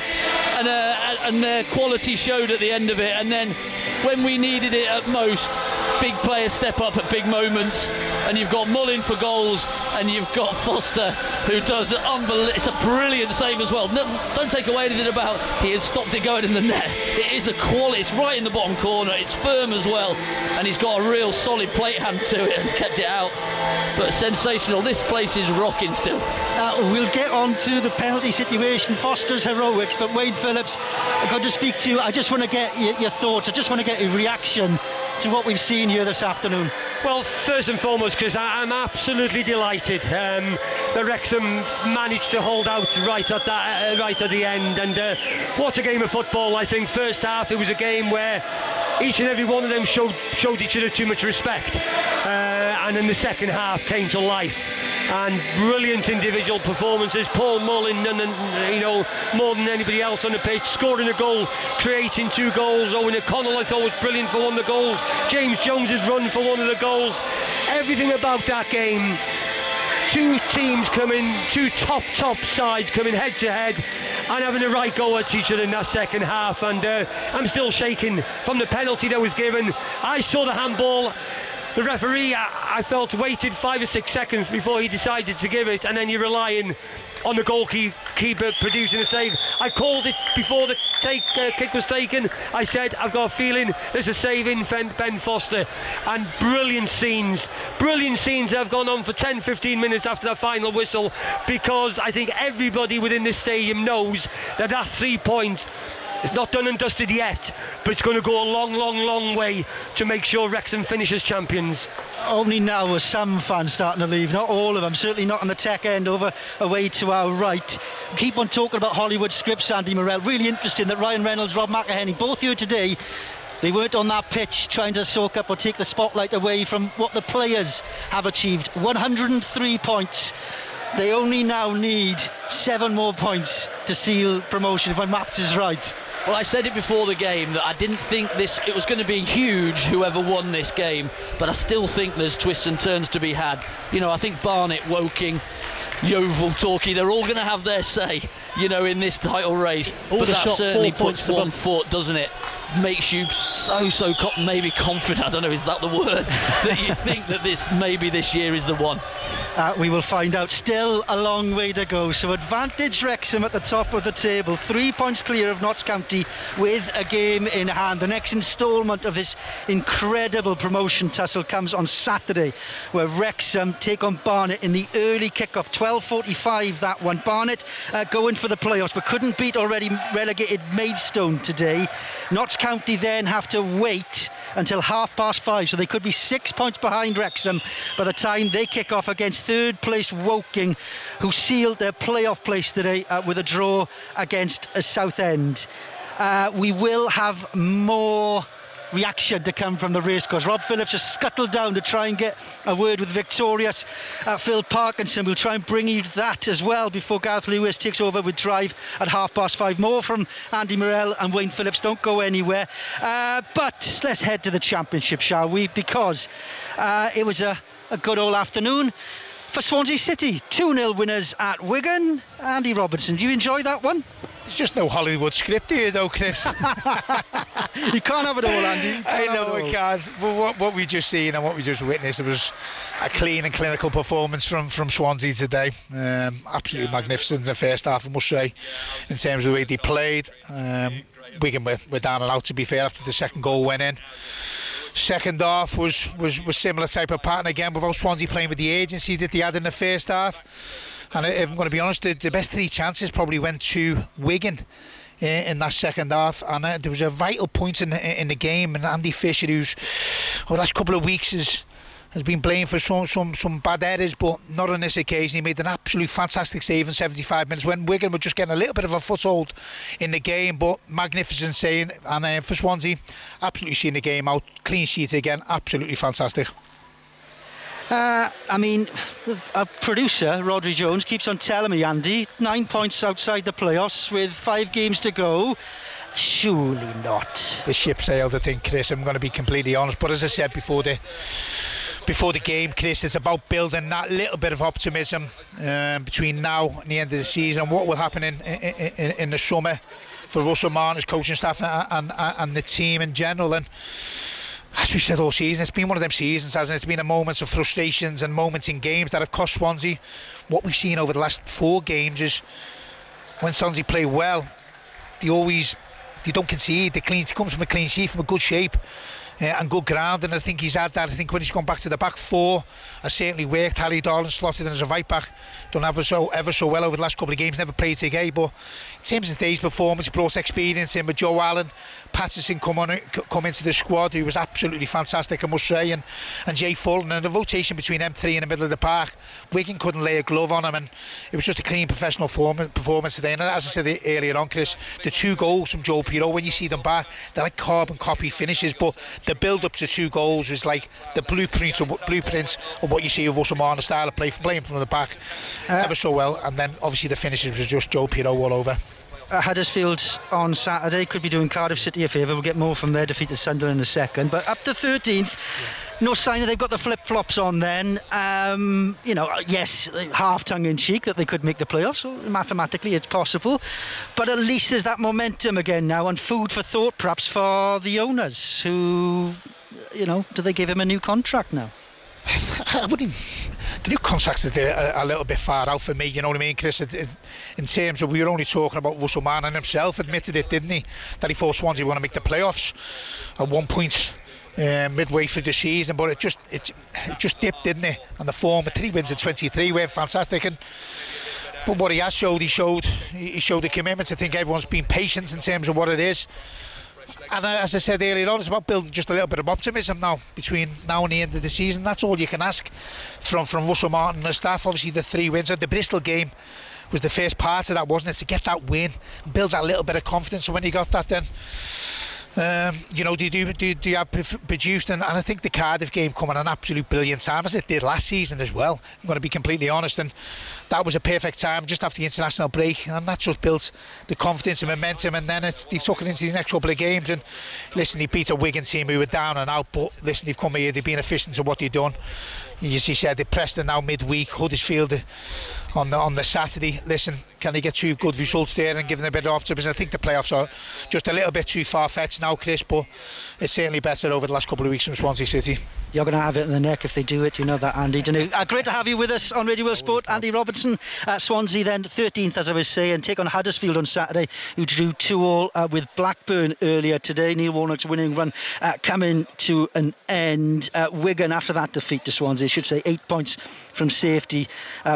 and their quality showed at the end of it. And then when we needed it at most, big players step up at big moments, and you've got Mullin for goals, and you've got Foster, who does it's a brilliant save as well. No, don't take away anything about he has stopped it going in the net. It is a quality. It's right in the bottom corner. It's firm as well, and he's got a real solid plate hand to it and kept it out. But sensational. This place is rocking still. We'll get on to the penalty situation, Foster's heroics, but Wayne Phillips, I've got to speak to you. I just want to get your thoughts. I just want to get your reaction to what we've seen here this afternoon. Well, first and foremost, Chris, I'm absolutely delighted that Wrexham managed to hold out right at the end, and what a game of football. I think first half it was a game where each and every one of them showed each other too much respect, and in the second half came to life. And brilliant individual performances. Paul Mullin, more than anybody else on the pitch, scoring a goal, creating 2 goals. Owen O'Connell, I thought, was brilliant for one of the goals. James Jones's run for one of the goals. Everything about that game. 2 teams coming, 2 top sides coming head to head and having a right go at each other in that second half. And I'm still shaking from the penalty that was given. I saw the handball. The referee, I felt, waited 5 or 6 seconds before he decided to give it, and then you're relying on the goalkeeper producing a save. I called it before the kick was taken. I said, I've got a feeling there's a save in Ben Foster. And brilliant scenes that have gone on for 10-15 minutes after that final whistle, because I think everybody within this stadium knows that 3 points, it's not done and dusted yet, but it's going to go a long way to make sure Wrexham finishes champions. Only now are some fans starting to leave, not all of them, certainly not on the tech end over away to our right. Keep on talking about Hollywood scripts, Andy Morrell. Really interesting that Ryan Reynolds, Rob McElhenney, both here today, they weren't on that pitch trying to soak up or take the spotlight away from what the players have achieved. 103 points. They only now need 7 more points to seal promotion, if my maths is right. Well, I said it before the game that I didn't think it was going to be huge, whoever won this game, but I still think there's twists and turns to be had. I think Barnett, Woking, Yeovil, Torquay, they're all going to have their say, in this title race. But that certainly puts one foot, doesn't it? Makes you so maybe confident, I don't know, is that the word, that you think that this year is the one. We will find out. Still a long way to go. So advantage Wrexham at the top of the table, 3 points clear of Notts County with a game in hand. The next instalment of this incredible promotion tussle comes on Saturday, where Wrexham take on Barnet in the early kick-off. 12:45 that one. Barnet going for the playoffs, but couldn't beat already relegated Maidstone today. Notts County then have to wait until 5:30, so they could be 6 points behind Wrexham by the time they kick off against third place Woking, who sealed their playoff place today with a draw against Southend. We will have more reaction to come from the racecourse. Rob Phillips has scuttled down to try and get a word with victorious Phil Parkinson. We'll try and bring you that as well before Gareth Lewis takes over with Drive at 5:30. More from Andy Morrell and Wayne Phillips. Don't go anywhere. But let's head to the Championship, shall we? Because it was a good old afternoon for Swansea City. 2-0 winners at Wigan. Andy Robertson, do you enjoy that one? There's just no Hollywood script here though, Chris. You can't have it all, Andy. I know we can't. But what we just seen and what we just witnessed, it was a clean and clinical performance from Swansea today. Absolutely magnificent in the first half, I must say, in terms of the way they played. Wigan were down and out, to be fair, after the second goal went in. Second half was similar type of pattern again, without Swansea playing with the agency that they had in the first half. And if I'm going to be honest, the best 3 chances probably went to Wigan in that second half, and there was a vital point in the game. And Andy Fisher, who's over the last couple of weeks has been blamed for some bad errors, but not on this occasion. He made an absolutely fantastic save in 75 minutes when Wigan were just getting a little bit of a foothold in the game. But magnificent save, and for Swansea, absolutely seeing the game out. Clean sheet again, absolutely fantastic. I mean, our producer, Rodri Jones, keeps on telling me, Andy, 9 points outside the playoffs with 5 games to go. Surely not. The ship sailed, I think, Chris. I'm going to be completely honest. But as I said before the game, Chris, it's about building that little bit of optimism between now and the end of the season. What will happen in the summer Russell Martin, his coaching staff and the team in general. And as we said all season, it's been one of them seasons, hasn't it? It's been a moments of frustrations and moments in games that have cost Swansea. What we've seen over the last 4 games is when Swansea play well, they don't concede. He comes from a clean sheet, from a good shape and good ground, and I think he's had that. I think when he's gone back to the back 4, has certainly worked. Harry Darling slotted in as a right back, done ever so well over the last couple of games, never played today, but in terms of today's performance, he brought experience in with Joe Allen. Patterson come into the squad, who was absolutely fantastic, I must say, and Jay Fulton, and the rotation between them 3 in the middle of the park. Wigan couldn't lay a glove on him, and it was just a clean professional performance today. And as I said earlier on, Chris, the 2 goals from Joe Pirot, when you see them back, they're like carbon copy finishes, but the build up to 2 goals is like the blueprints of what you see of Russell Martin's style of play, playing from the back ever so well, and then obviously the finishes was just Joe Pirot all over. Huddersfield on Saturday could be doing Cardiff City a favour. We'll get more from their defeat to Sunderland in a second, but up to 13th, no sign that they've got the flip-flops on then. Yes, half tongue-in-cheek that they could make the playoffs, so mathematically it's possible, but at least there's that momentum again now, and food for thought perhaps for the owners who, do they give him a new contract now? I wouldn't. The new contracts are a little bit far out for me, you know what I mean, Chris? In terms of, we were only talking about Russell Martin himself, admitted it, didn't he? That he thought Swansea were going to make the playoffs at one point midway through the season, but it just dipped, didn't it? And the form of 3 wins in 23 were fantastic. But what he has showed, he showed the commitment. I think everyone's been patient in terms of what it is. And as I said earlier on, it's about building just a little bit of optimism now between now and the end of the season. That's all you can ask from Russell Martin and the staff. Obviously the 3 wins. The Bristol game was the first part of that, wasn't it? To get that win, build that little bit of confidence. So when you got that, then do you have produced, and I think the Cardiff game come at an absolute brilliant time, as it did last season as well. I'm going to be completely honest, and that was a perfect time just after the international break, and that just built the confidence and momentum, and then they took it into the next couple of games. And listen, he beat a Wigan team who were down and out, but listen, they've come here, they've been efficient in what they've done. As he said, they Preston now midweek, Huddersfield on the Saturday. Listen, can they get 2 good results there and give them a bit of optimism? I think the playoffs are just a little bit too far-fetched now, Chris, but it's certainly better over the last couple of weeks from Swansea City. You're going to have it in the neck if they do it, you know that, Andy. Great to have you with us on Radio World Sport. Andy Robertson at Swansea then 13th, as I was saying, take on Huddersfield on Saturday, who drew 2-2 with Blackburn earlier today. Neil Warnock's winning run coming to an end. Wigan, after that defeat to Swansea, I should say 8 points from safety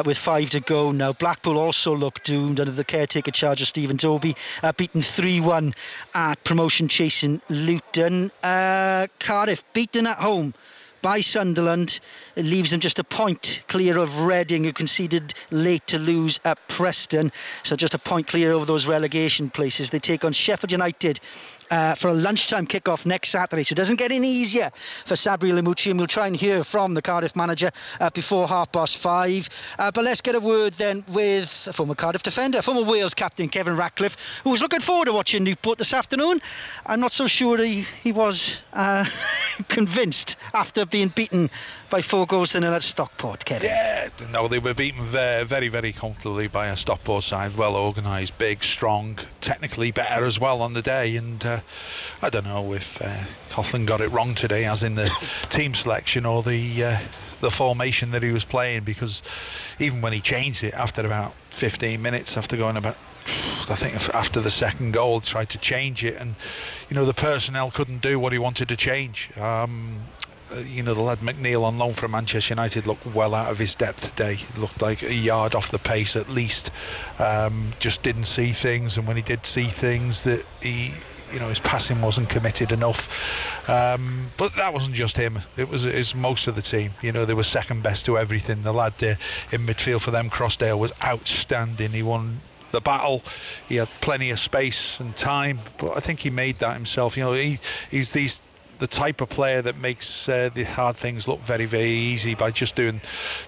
with 5 to go now. Blackpool also look doomed under the caretaker charge of Stephen Dobie, beaten 3-1 at promotion chasing Luton. Cardiff beaten at home by Sunderland. It leaves them just a point clear of Reading, who conceded late to lose at Preston, so just a point clear over those relegation places. They take on Sheffield United for a lunchtime kick-off next Saturday, so it doesn't get any easier for Sabri Lamouchi, and we'll try and hear from the Cardiff manager before 5:30. But let's get a word then with a former Cardiff defender, former Wales captain Kevin Ratcliffe, who was looking forward to watching Newport this afternoon. I'm not so sure he was convinced after being beaten by 4-0 at Stockport, Kevin. Yeah, no, they were beaten very, very comfortably by a Stockport side, well organised, big, strong, technically better as well on the day. And I don't know if Coughlin got it wrong today, as in the team selection or the formation that he was playing, because even when he changed it after about 15 minutes, after going about, I think after the second goal, tried to change it, and the personnel couldn't do what he wanted to change. The lad McNeil on loan from Manchester United looked well out of his depth today. He looked like a yard off the pace at least. Just didn't see things, and when he did see things, that his passing wasn't committed enough. But that wasn't just him. It was most of the team. They were second best to everything. The lad there in midfield for them, Crossdale, was outstanding. He won the battle. He had plenty of space and time, but I think he made that himself. He's the type of player that makes the hard things look very, very easy by just doing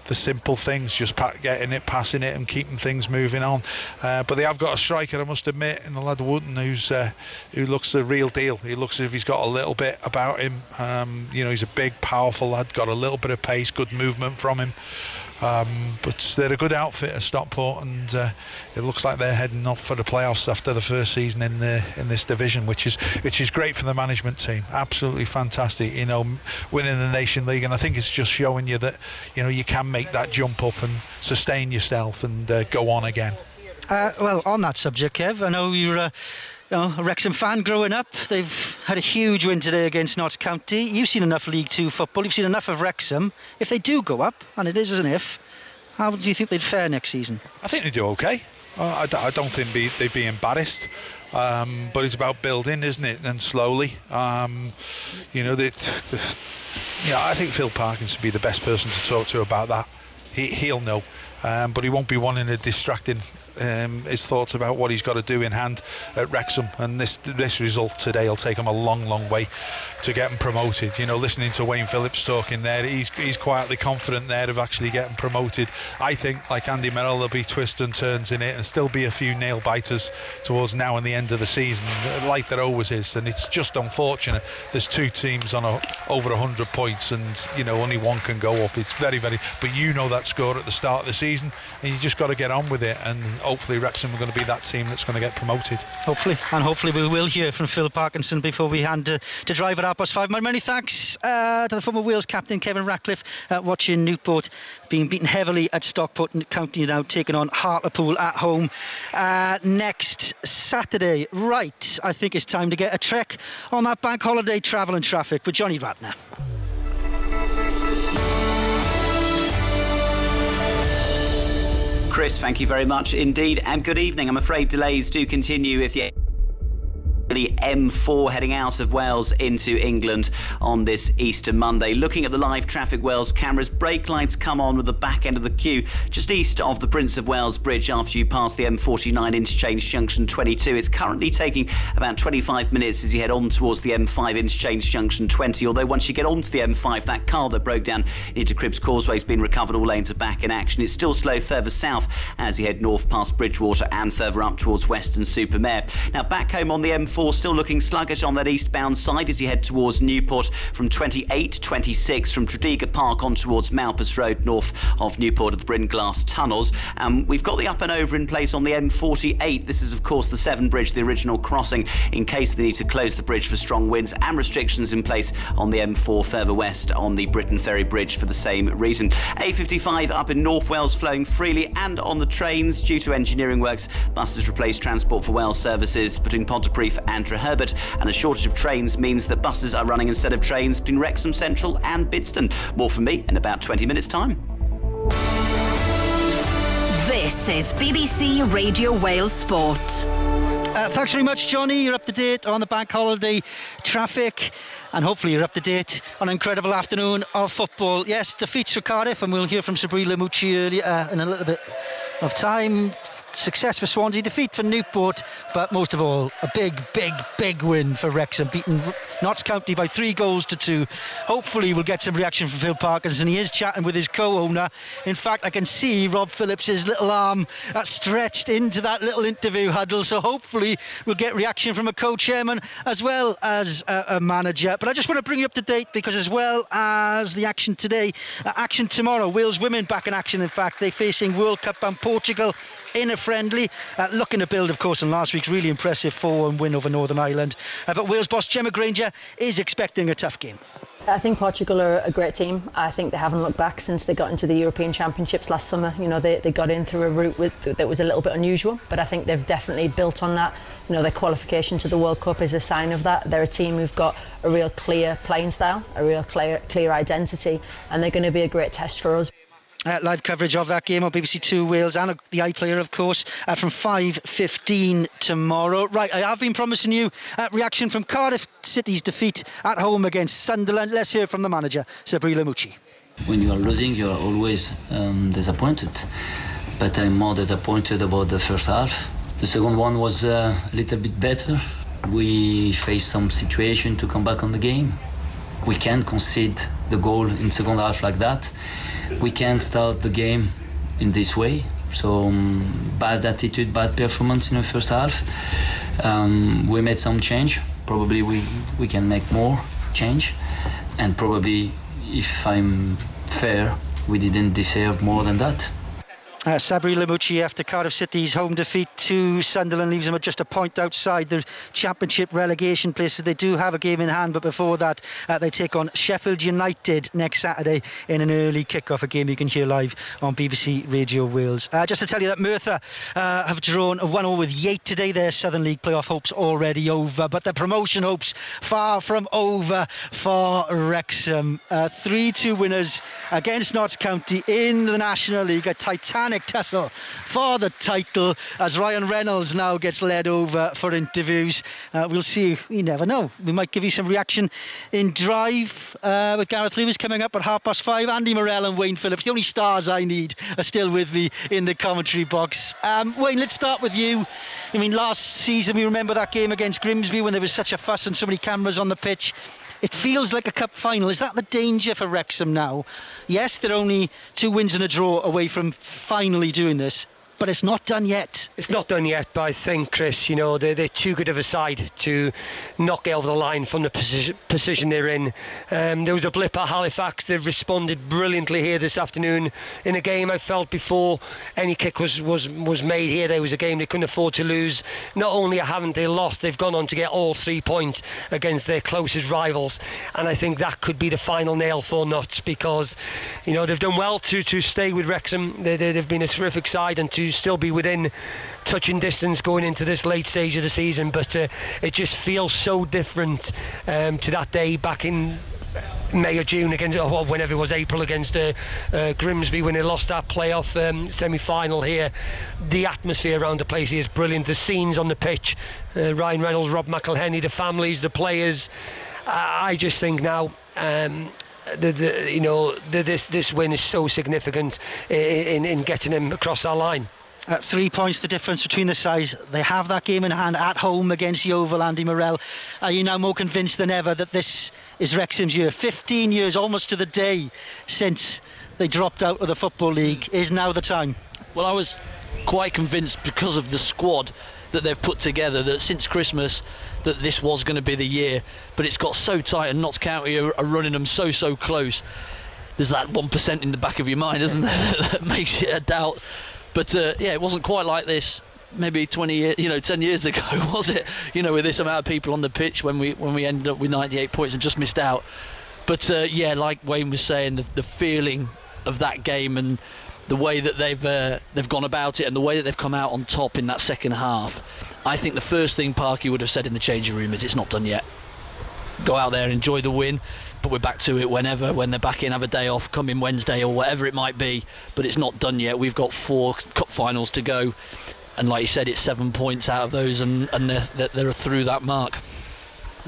the simple things, just getting it, passing it, and keeping things moving on. But they have got a striker, I must admit, in the lad Wooten, who looks the real deal. He looks as if he's got a little bit about him. He's a big, powerful lad, got a little bit of pace, good movement from him. But they're a good outfit at Stockport, and it looks like they're heading up for the playoffs after the first season in this division, which is great for the management team. Absolutely fantastic, winning the Nation League, and I think it's just showing you that you can make that jump up and sustain yourself and go on again. Well, on that subject, Kev, I know you're a Wrexham fan growing up. They've had a huge win today against Notts County. You've seen enough League Two football. You've seen enough of Wrexham. If they do go up, and it is an if, how do you think they'd fare next season? I think they do okay. I don't think they'd be embarrassed. But it's about building, isn't it? And slowly. I think Phil Parkinson would be the best person to talk to about that. He'll know. But he won't be wanting to distracting his thoughts about what he's got to do in hand at Wrexham, and this result today will take him a long way to get him promoted. Listening to Wayne Phillips talking there, he's quietly confident there of actually getting promoted. I think, like Andy Merrill, there'll be twists and turns in it and still be a few nail biters towards now and the end of the season, like there always is, and it's just unfortunate there's two teams on over 100 points and only one can go up. It's very, very, but that score at the start of the season, and you just got to get on with it, and hopefully Wrexham are going to be that team that's going to get promoted. Hopefully we will hear from Phil Parkinson before we hand to drive at 5:30. My many thanks to the former Wales captain Kevin Ratcliffe, watching Newport being beaten heavily at Stockport County, now taking on Hartlepool at home next Saturday. Right, I think it's time to get a trek on that bank holiday travel and traffic with Johnny Ratner. Chris, thank you very much indeed, and good evening. I'm afraid delays do continue if the M4 heading out of Wales into England on this Easter Monday. Looking at the live traffic Wales cameras, brake lights come on with the back end of the queue just east of the Prince of Wales Bridge after you pass the M49 interchange junction 22. It's currently taking about 25 minutes as you head on towards the M5 interchange junction 20, although once you get onto the M5, that car that broke down into Cribbs Causeway has been recovered, all lanes are back in action. It's still slow further south as you head north past Bridgewater and further up towards Weston-super-Mare. Now back home on the M4, still looking sluggish on that eastbound side as you head towards Newport from 28, 26 from Tredegar Park on towards Malpas Road north of Newport at the Brynglas Tunnels. We've got the up and over in place on the M48. This is of course the Severn Bridge, the original crossing, in case they need to close the bridge for strong winds, and restrictions in place on the M4 further west on the Briton Ferry Bridge for the same reason. A55 up in North Wales flowing freely, and on the trains due to engineering works, buses replace Transport for Wales services between Pontypridd and Herbert, and a shortage of trains means that buses are running instead of trains between Wrexham Central and Bidston. More from me in about 20 minutes time. This is BBC Radio Wales Sport. Thanks very much, Johnny. You're up to date on the bank holiday traffic, and hopefully you're up to date on an incredible afternoon of football. Yes, defeats for Cardiff, and we'll hear from Sabrina Mucci earlier in a little bit of time. Success for Swansea, defeat for Newport, but most of all a big win for Wrexham, beating Notts County by 3-2. Hopefully we'll get some reaction from Phil Parkinson. He is chatting with his co-owner. In fact, I can see Rob Phillips's little arm stretched into that little interview huddle, so hopefully we'll get reaction from a co-chairman as well as a manager. But I just want to bring you up to date, because as well as the action today, action tomorrow, Wales women back in action. In fact, they're facing World Cup bound Portugal in a friendly, looking to build of course on last week's really impressive 4-1 win over Northern Ireland, but Wales boss Gemma Granger is expecting a tough game. I think Portugal are a great team. I think they haven't looked back since they got into the European Championships last summer. They got in through a route that was a little bit unusual, but I think they've definitely built on that. Their qualification to the World Cup is a sign of that. They're a team who've got a real clear playing style, a real clear identity, and they're going to be a great test for us. Live coverage of that game on BBC Two Wales and the iPlayer, of course, from 5:15 tomorrow. Right, I have been promising you reaction from Cardiff City's defeat at home against Sunderland. Let's hear from the manager, Sabrina Mucci. When you are losing, you are always disappointed. But I'm more disappointed about the first half. The second one was a little bit better. We faced some situation to come back on the game. We can't concede the goal in second half like that. We can't start the game in this way. So bad attitude, bad performance in the first half. We made some change. Probably we can make more change. And probably, if I'm fair, we didn't deserve more than that. Sabri Lamouchi, after Cardiff City's home defeat to Sunderland, leaves them at just a point outside the Championship relegation places. They do have a game in hand, but before that they take on Sheffield United next Saturday in an early kick-off, a game you can hear live on BBC Radio Wales. Just to tell you that Merthyr have drawn 1-1 with Yate today. Their Southern League playoff hopes already over, but the promotion hopes far from over for Wrexham. 3-2 winners against Notts County in the National League, a titanic tussle for the title as Ryan Reynolds now gets led over for interviews. We'll see, we never know, we might give you some reaction in Drive with Gareth Lewis coming up at 5:30. Andy Morrell and Wayne Phillips, the only stars I need, are still with me in the commentary box. Wayne, let's start with you. I mean, last season we remember that game against Grimsby when there was such a fuss and so many cameras on the pitch. It feels like a cup final. Is that the danger for Wrexham now? Yes, they're only 2 wins and a draw away from finally doing this, but it's not done yet. It's not done yet, but I think, Chris, you know, they're too good of a side to not get over the line from the position they're in. There was a blip at Halifax. They've responded brilliantly here this afternoon in a game I felt before any kick was made here. There was a game they couldn't afford to lose. Not only haven't they lost, they've gone on to get all 3 points against their closest rivals, and I think that could be the final nail for Notts, because, you know, they've done well to stay with Wrexham. They've been a terrific side, and to still be within touching distance going into this late stage of the season, but it just feels so different to that day back in May or June against, or whenever it was, April, against Grimsby when they lost that playoff semi-final here. The atmosphere around the place here is brilliant. The scenes on the pitch, Ryan Reynolds, Rob McElhenney, the families, the players. I just think now this win is so significant in getting them across our line. 3 points the difference between the sides. They have that game in hand at home against Yeovil. Andy Morrell, are you now more convinced than ever that this is Wrexham's year? 15 years almost to the day since they dropped out of the Football League. Is now the time? Well, I was quite convinced because of the squad that they've put together that since Christmas that this was going to be the year, but it's got so tight and Notts County are running them so close. There's that 1% in the back of your mind, isn't there, that makes it a doubt. But it wasn't quite like this maybe 10 years ago, was it? You know, with this amount of people on the pitch when we ended up with 98 points and just missed out. But like Wayne was saying, the feeling of that game and the way that they've gone about it and the way that they've come out on top in that second half, I think the first thing Parky would have said in the changing room is it's not done yet. Go out there, enjoy the win, but we're back to it when they're back in, have a day off, come in Wednesday or whatever it might be, but it's not done yet. We've got 4 cup finals to go, and like you said, it's 7 points out of those, and they're through that mark.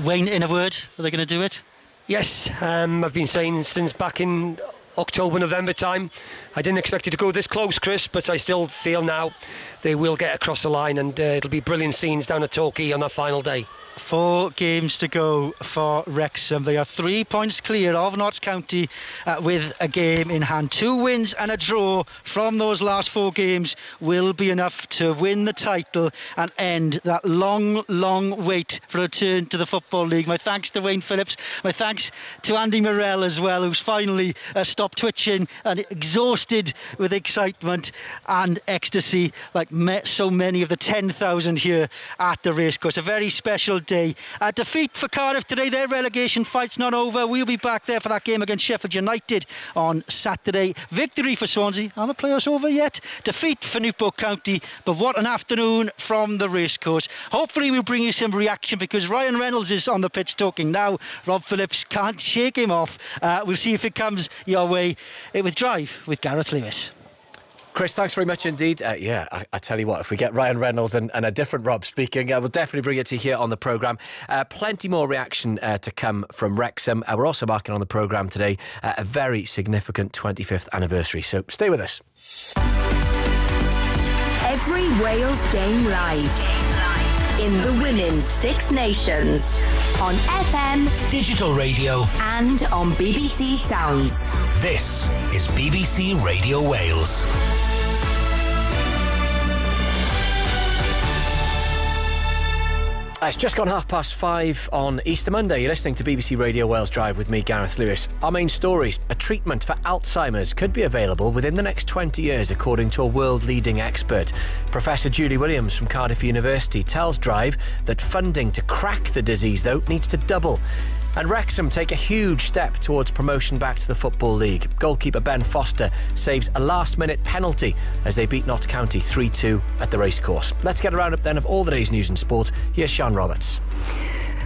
Wayne, in a word, are they going to do it? Yes, I've been saying since back in October, November time, I didn't expect it to go this close, Chris, but I still feel now they will get across the line, and it'll be brilliant scenes down at Torquay on that final day. 4 games to go for Wrexham. They are 3 points clear of Notts County with a game in hand. 2 wins and a draw from those last 4 games will be enough to win the title and end that long wait for a return to the Football League. My thanks to Wayne Phillips. My thanks to Andy Morrell as well, who's finally stopped twitching and exhausted with excitement and ecstasy like so many of the 10,000 here at the racecourse. A very special day. A defeat for Cardiff today. Their relegation fight's not over. We'll be back there for that game against Sheffield United on Saturday. Victory for Swansea. Are the playoffs over yet? Defeat for Newport County. But what an afternoon from the racecourse. Hopefully we'll bring you some reaction because Ryan Reynolds is on the pitch talking now. Rob Phillips can't shake him off. We'll see if it comes your way with Drive with Gareth Lewis. Chris, thanks very much indeed. I tell you what, if we get Ryan Reynolds and a different Rob speaking, we'll definitely bring it to you here on the programme. Plenty more reaction to come from Wrexham. We're also marking on the programme today a very significant 25th anniversary, so stay with us. Every Wales game live in the Women's Six Nations on FM, digital radio and on BBC Sounds. This is BBC Radio Wales. It's just gone 5:30 on Easter Monday. You're listening to BBC Radio Wales Drive with me, Gareth Lewis. Our main stories: a treatment for Alzheimer's could be available within the next 20 years, according to a world-leading expert. Professor Julie Williams from Cardiff University tells Drive that funding to crack the disease, though, needs to double. And Wrexham take a huge step towards promotion back to the Football League. Goalkeeper Ben Foster saves a last-minute penalty as they beat Notts County 3-2 at the racecourse. Let's get a roundup then of all the day's news and sport. Here's Sian Roberts.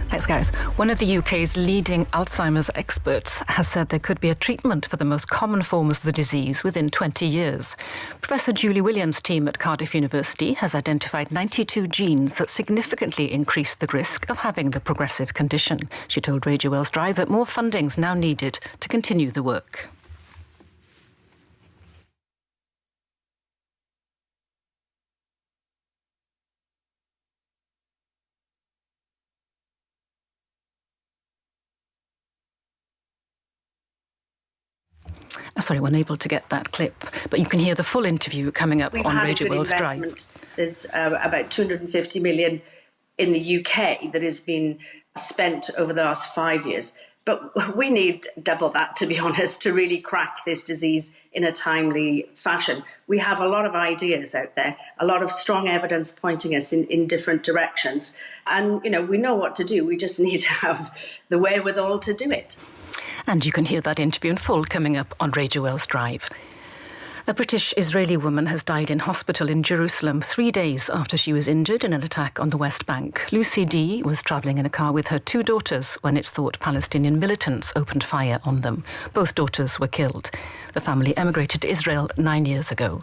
Thanks, Gareth. One of the UK's leading Alzheimer's experts has said there could be a treatment for the most common forms of the disease within 20 years. Professor Julie Williams' team at Cardiff University has identified 92 genes that significantly increase the risk of having the progressive condition. She told Radio Wales Drive that more funding's now needed to continue the work. Sorry, we're unable to get that clip, but you can hear the full interview coming up on Radio Wales Drive. There's about 250 million in the UK that has been spent over the last 5 years. But we need double that, to be honest, to really crack this disease in a timely fashion. We have a lot of ideas out there, a lot of strong evidence pointing us in different directions. And, you know, we know what to do. We just need to have the wherewithal to do it. And you can hear that interview in full coming up on Radio Wales Drive. A British-Israeli woman has died in hospital in Jerusalem 3 days after she was injured in an attack on the West Bank. Lucy D. was travelling in a car with her 2 daughters when it's thought Palestinian militants opened fire on them. Both daughters were killed. The family emigrated to Israel 9 years ago.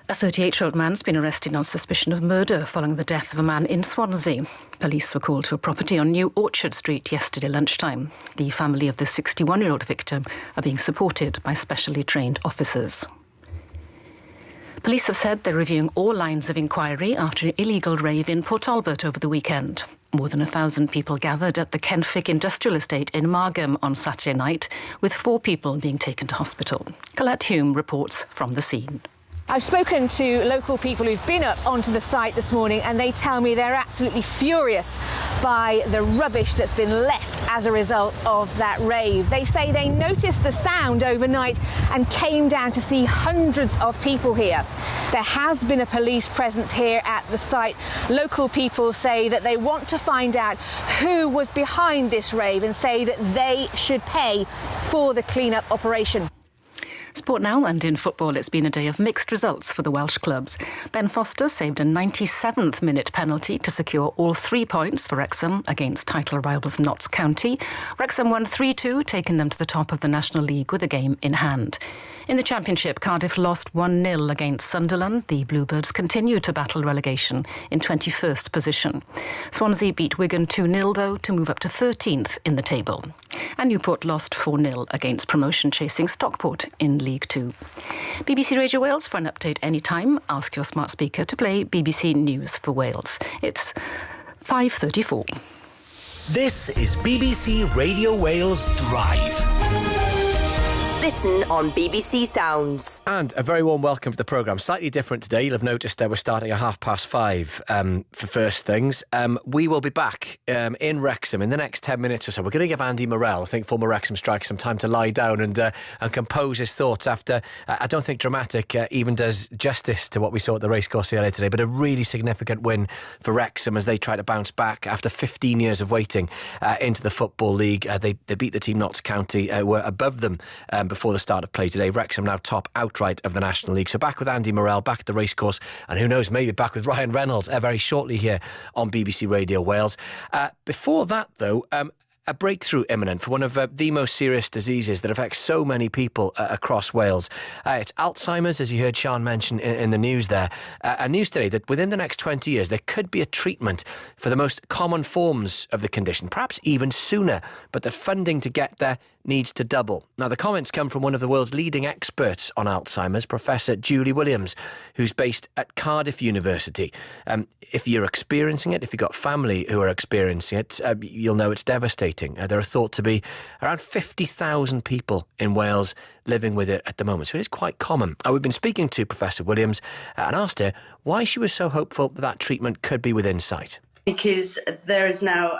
A 38-year-old man's been arrested on suspicion of murder following the death of a man in Swansea. Police were called to a property on New Orchard Street yesterday lunchtime. The family of the 61-year-old victim are being supported by specially trained officers. Police have said they're reviewing all lines of inquiry after an illegal rave in Port Talbot over the weekend. More than 1,000 people gathered at the Kenfic Industrial Estate in Margam on Saturday night, with 4 people being taken to hospital. Colette Hume reports from the scene. I've spoken to local people who've been up onto the site this morning, and they tell me they're absolutely furious by the rubbish that's been left as a result of that rave. They say they noticed the sound overnight and came down to see hundreds of people here. There has been a police presence here at the site. Local people say that they want to find out who was behind this rave and say that they should pay for the clean-up operation. Sport now, and in football it's been a day of mixed results for the Welsh clubs. Ben Foster saved a 97th minute penalty to secure all 3 points for Wrexham against title rivals Notts County. Wrexham won 3-2, taking them to the top of the National League with a game in hand. In the Championship, Cardiff lost 1-0 against Sunderland. The Bluebirds continue to battle relegation in 21st position. Swansea beat Wigan 2-0 though to move up to 13th in the table. And Newport lost 4-0 against promotion-chasing Stockport in League 2. BBC Radio Wales for an update anytime. Ask your smart speaker to play BBC News for Wales. It's 5:34. This is BBC Radio Wales Drive. Listen on BBC Sounds. And a very warm welcome to the programme. Slightly different today. You'll have noticed we're starting at 5:30 for first things. We will be back in Wrexham in the next 10 minutes or so. We're going to give Andy Morell, I think former Wrexham striker, some time to lie down and compose his thoughts after, I don't think dramatic even does justice to what we saw at the racecourse earlier today, but a really significant win for Wrexham as they try to bounce back after 15 years of waiting into the Football League. They beat the team Notts County, were above them before the start of play today. Wrexham now top outright of the National League. So back with Andy Morell, back at the racecourse, and who knows, maybe back with Ryan Reynolds very shortly here on BBC Radio Wales. Before that, though, a breakthrough imminent for one of the most serious diseases that affects so many people across Wales. It's Alzheimer's, as you heard Sian mention in the news there. A news today that within the next 20 years there could be a treatment for the most common forms of the condition, perhaps even sooner, but the funding to get there needs to double. Now, the comments come from one of the world's leading experts on Alzheimer's, Professor Julie Williams, who's based at Cardiff University. If you're experiencing it, if you've got family who are experiencing it, you'll know it's devastating. devastating. There are thought to be around 50,000 people in Wales living with it at the moment, so it is quite common. We've been speaking to Professor Williams and asked her why she was so hopeful that treatment could be within sight. Because there is now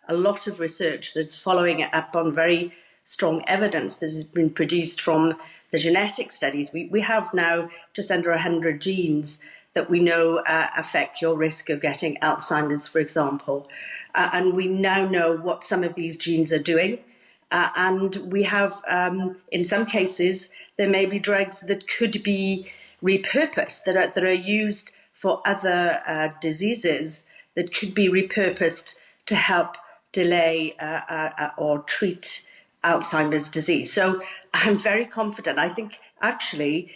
a lot of research that's following up on very strong evidence that has been produced from the genetic studies. We have now just under 100 genes that we know affect your risk of getting Alzheimer's, for example. And we now know what some of these genes are doing. And we have, in some cases, there may be drugs that could be repurposed, that are used for other diseases, that could be repurposed to help delay or treat Alzheimer's disease. So I'm very confident. I think actually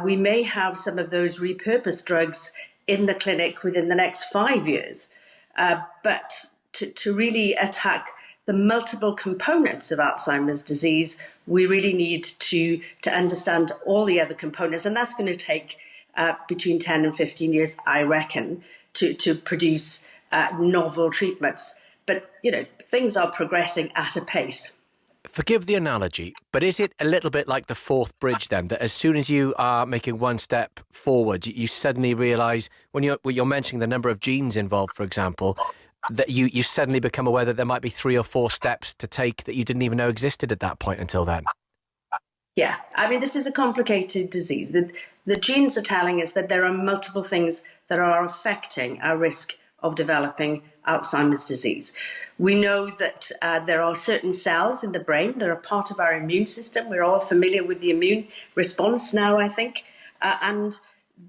we may have some of those repurposed drugs in the clinic within the next 5 years. But to really attack the multiple components of Alzheimer's disease, we really need to understand all the other components. And that's going to take between 10 and 15 years, I reckon, to produce novel treatments. But, you know, things are progressing at a pace. Forgive the analogy, but is it a little bit like the fourth bridge then, that as soon as you are making one step forward, you suddenly realise, when you're mentioning the number of genes involved, for example, that you suddenly become aware that there might be 3 or 4 steps to take that you didn't even know existed at that point until then? Yeah, I mean, this is a complicated disease. The genes are telling us that there are multiple things that are affecting our risk of developing Alzheimer's disease. We know that there are certain cells in the brain that are part of our immune system. We're all familiar with the immune response now, I think. And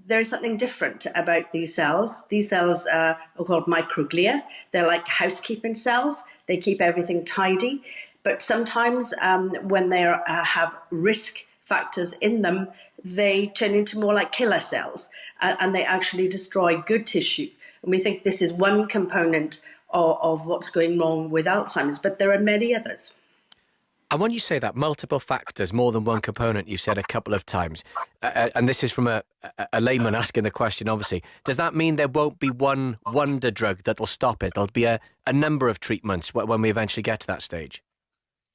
there's something different about these cells. These cells are called microglia. They're like housekeeping cells. They keep everything tidy. But sometimes when they have risk factors in them, they turn into more like killer cells and they actually destroy good tissue. And we think this is one component of what's going wrong with Alzheimer's, but there are many others. And when you say that, multiple factors, more than one component, you've said a couple of times, and this is from a layman asking the question, obviously, does that mean there won't be one wonder drug that'll stop it? There'll be a number of treatments when we eventually get to that stage?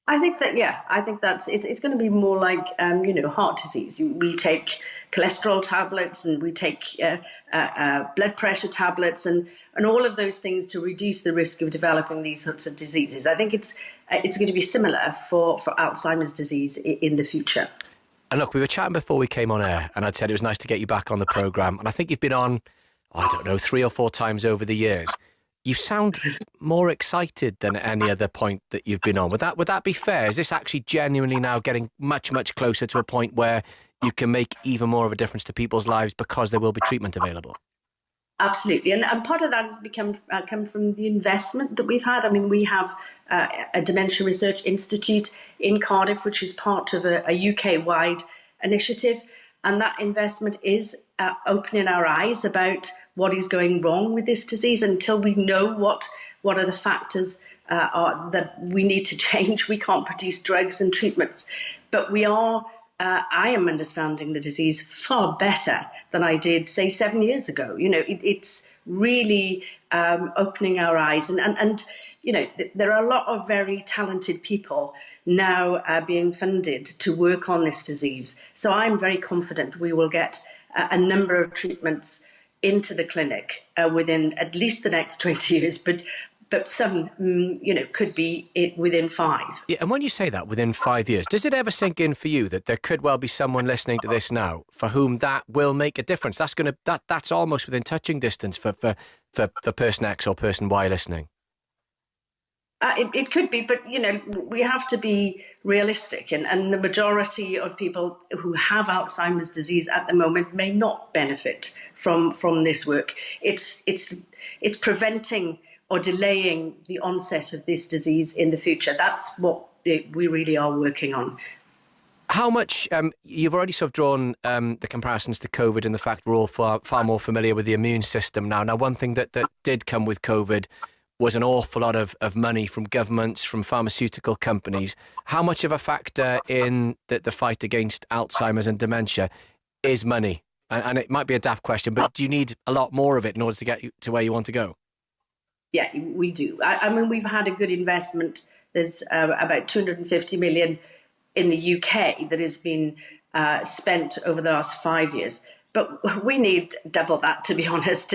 I think that, yeah, I think it's going to be more like, heart disease. We take cholesterol tablets and we take blood pressure tablets and all of those things to reduce the risk of developing these sorts of diseases. I think it's going to be similar for Alzheimer's disease in the future. And look, we were chatting before we came on air and I'd said it was nice to get you back on the programme. And I think you've been on, 3 or 4 times over the years. You sound more excited than any other point that you've been on. Would that be fair? Is this actually genuinely now getting much, much closer to a point where you can make even more of a difference to people's lives because there will be treatment available? Absolutely. And part of that has come from the investment that we've had. I mean, we have a Dementia Research Institute in Cardiff, which is part of a UK-wide initiative. And that investment is opening our eyes about what is going wrong with this disease. Until we know what are the factors that we need to change, we can't produce drugs and treatments. But I am understanding the disease far better than I did, say, 7 years ago. You know, it's really opening our eyes. And there are a lot of very talented people now being funded to work on this disease. So I'm very confident we will get a number of treatments into the clinic within at least the next 20 years, but some, could be within 5. Yeah, and when you say that, within 5 years, does it ever sink in for you that there could well be someone listening to this now for whom that will make a difference? That's almost within touching distance for person X or person Y listening. It could be, but, we have to be realistic. And the majority of people who have Alzheimer's disease at the moment may not benefit from this work. It's preventing or delaying the onset of this disease in the future. That's what we really are working on. How much, you've already sort of drawn the comparisons to COVID and the fact we're all far more familiar with the immune system now. Now, one thing that did come with COVID was an awful lot of money from governments, from pharmaceutical companies. How much of a factor in the fight against Alzheimer's and dementia is money? And it might be a daft question, but do you need a lot more of it in order to get you to where you want to go? Yeah, we do. I mean, we've had a good investment There's about 250 million in the UK that has been spent over the last 5 years. But we need double that, to be honest,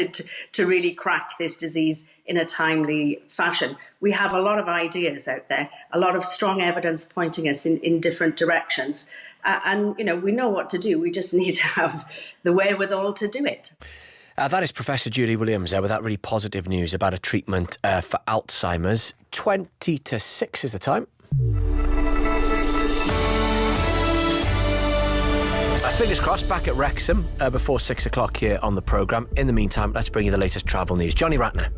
to really crack this disease in a timely fashion. We have a lot of ideas out there, a lot of strong evidence pointing us in different directions. And, we know what to do. We just need to have the wherewithal to do it. That is Professor Julie Williams with that really positive news about a treatment for Alzheimer's. 20 to 6 is the time. Fingers crossed, back at Wrexham before 6 o'clock here on the programme. In the meantime, let's bring you the latest travel news. Johnny Ratner.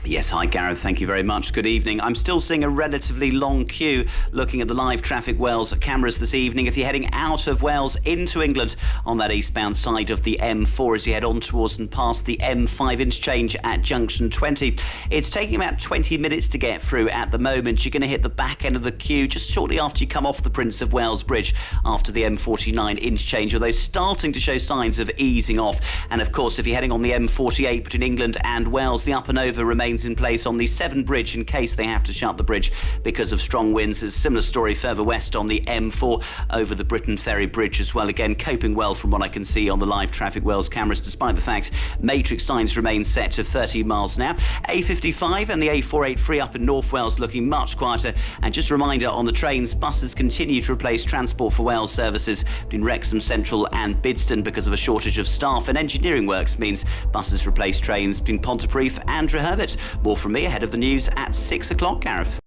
Yes, hi Gareth, thank you very much. Good evening. I'm still seeing a relatively long queue looking at the live traffic Wales cameras this evening. If you're heading out of Wales into England on that eastbound side of the M4 as you head on towards and past the M5 interchange at junction 20, it's taking about 20 minutes to get through at the moment. You're going to hit the back end of the queue just shortly after you come off the Prince of Wales Bridge after the M49 interchange, although starting to show signs of easing off. And of course, if you're heading on the M48 between England and Wales, the Upper Nova remains in place on the Severn Bridge in case they have to shut the bridge because of strong winds. There's a similar story further west on the M4 over the Britain Ferry Bridge as well. Again, coping well from what I can see on the live traffic Wales cameras, despite the fact matrix signs remain set to 30 miles an hour. A55 and the A483 up in North Wales looking much quieter. And just a reminder on the trains, buses continue to replace Transport for Wales services between Wrexham Central and Bidston because of a shortage of staff, and engineering works means buses replace trains between Pontypridd and Reherbert. More from me ahead of the news at 6 o'clock, Gareth.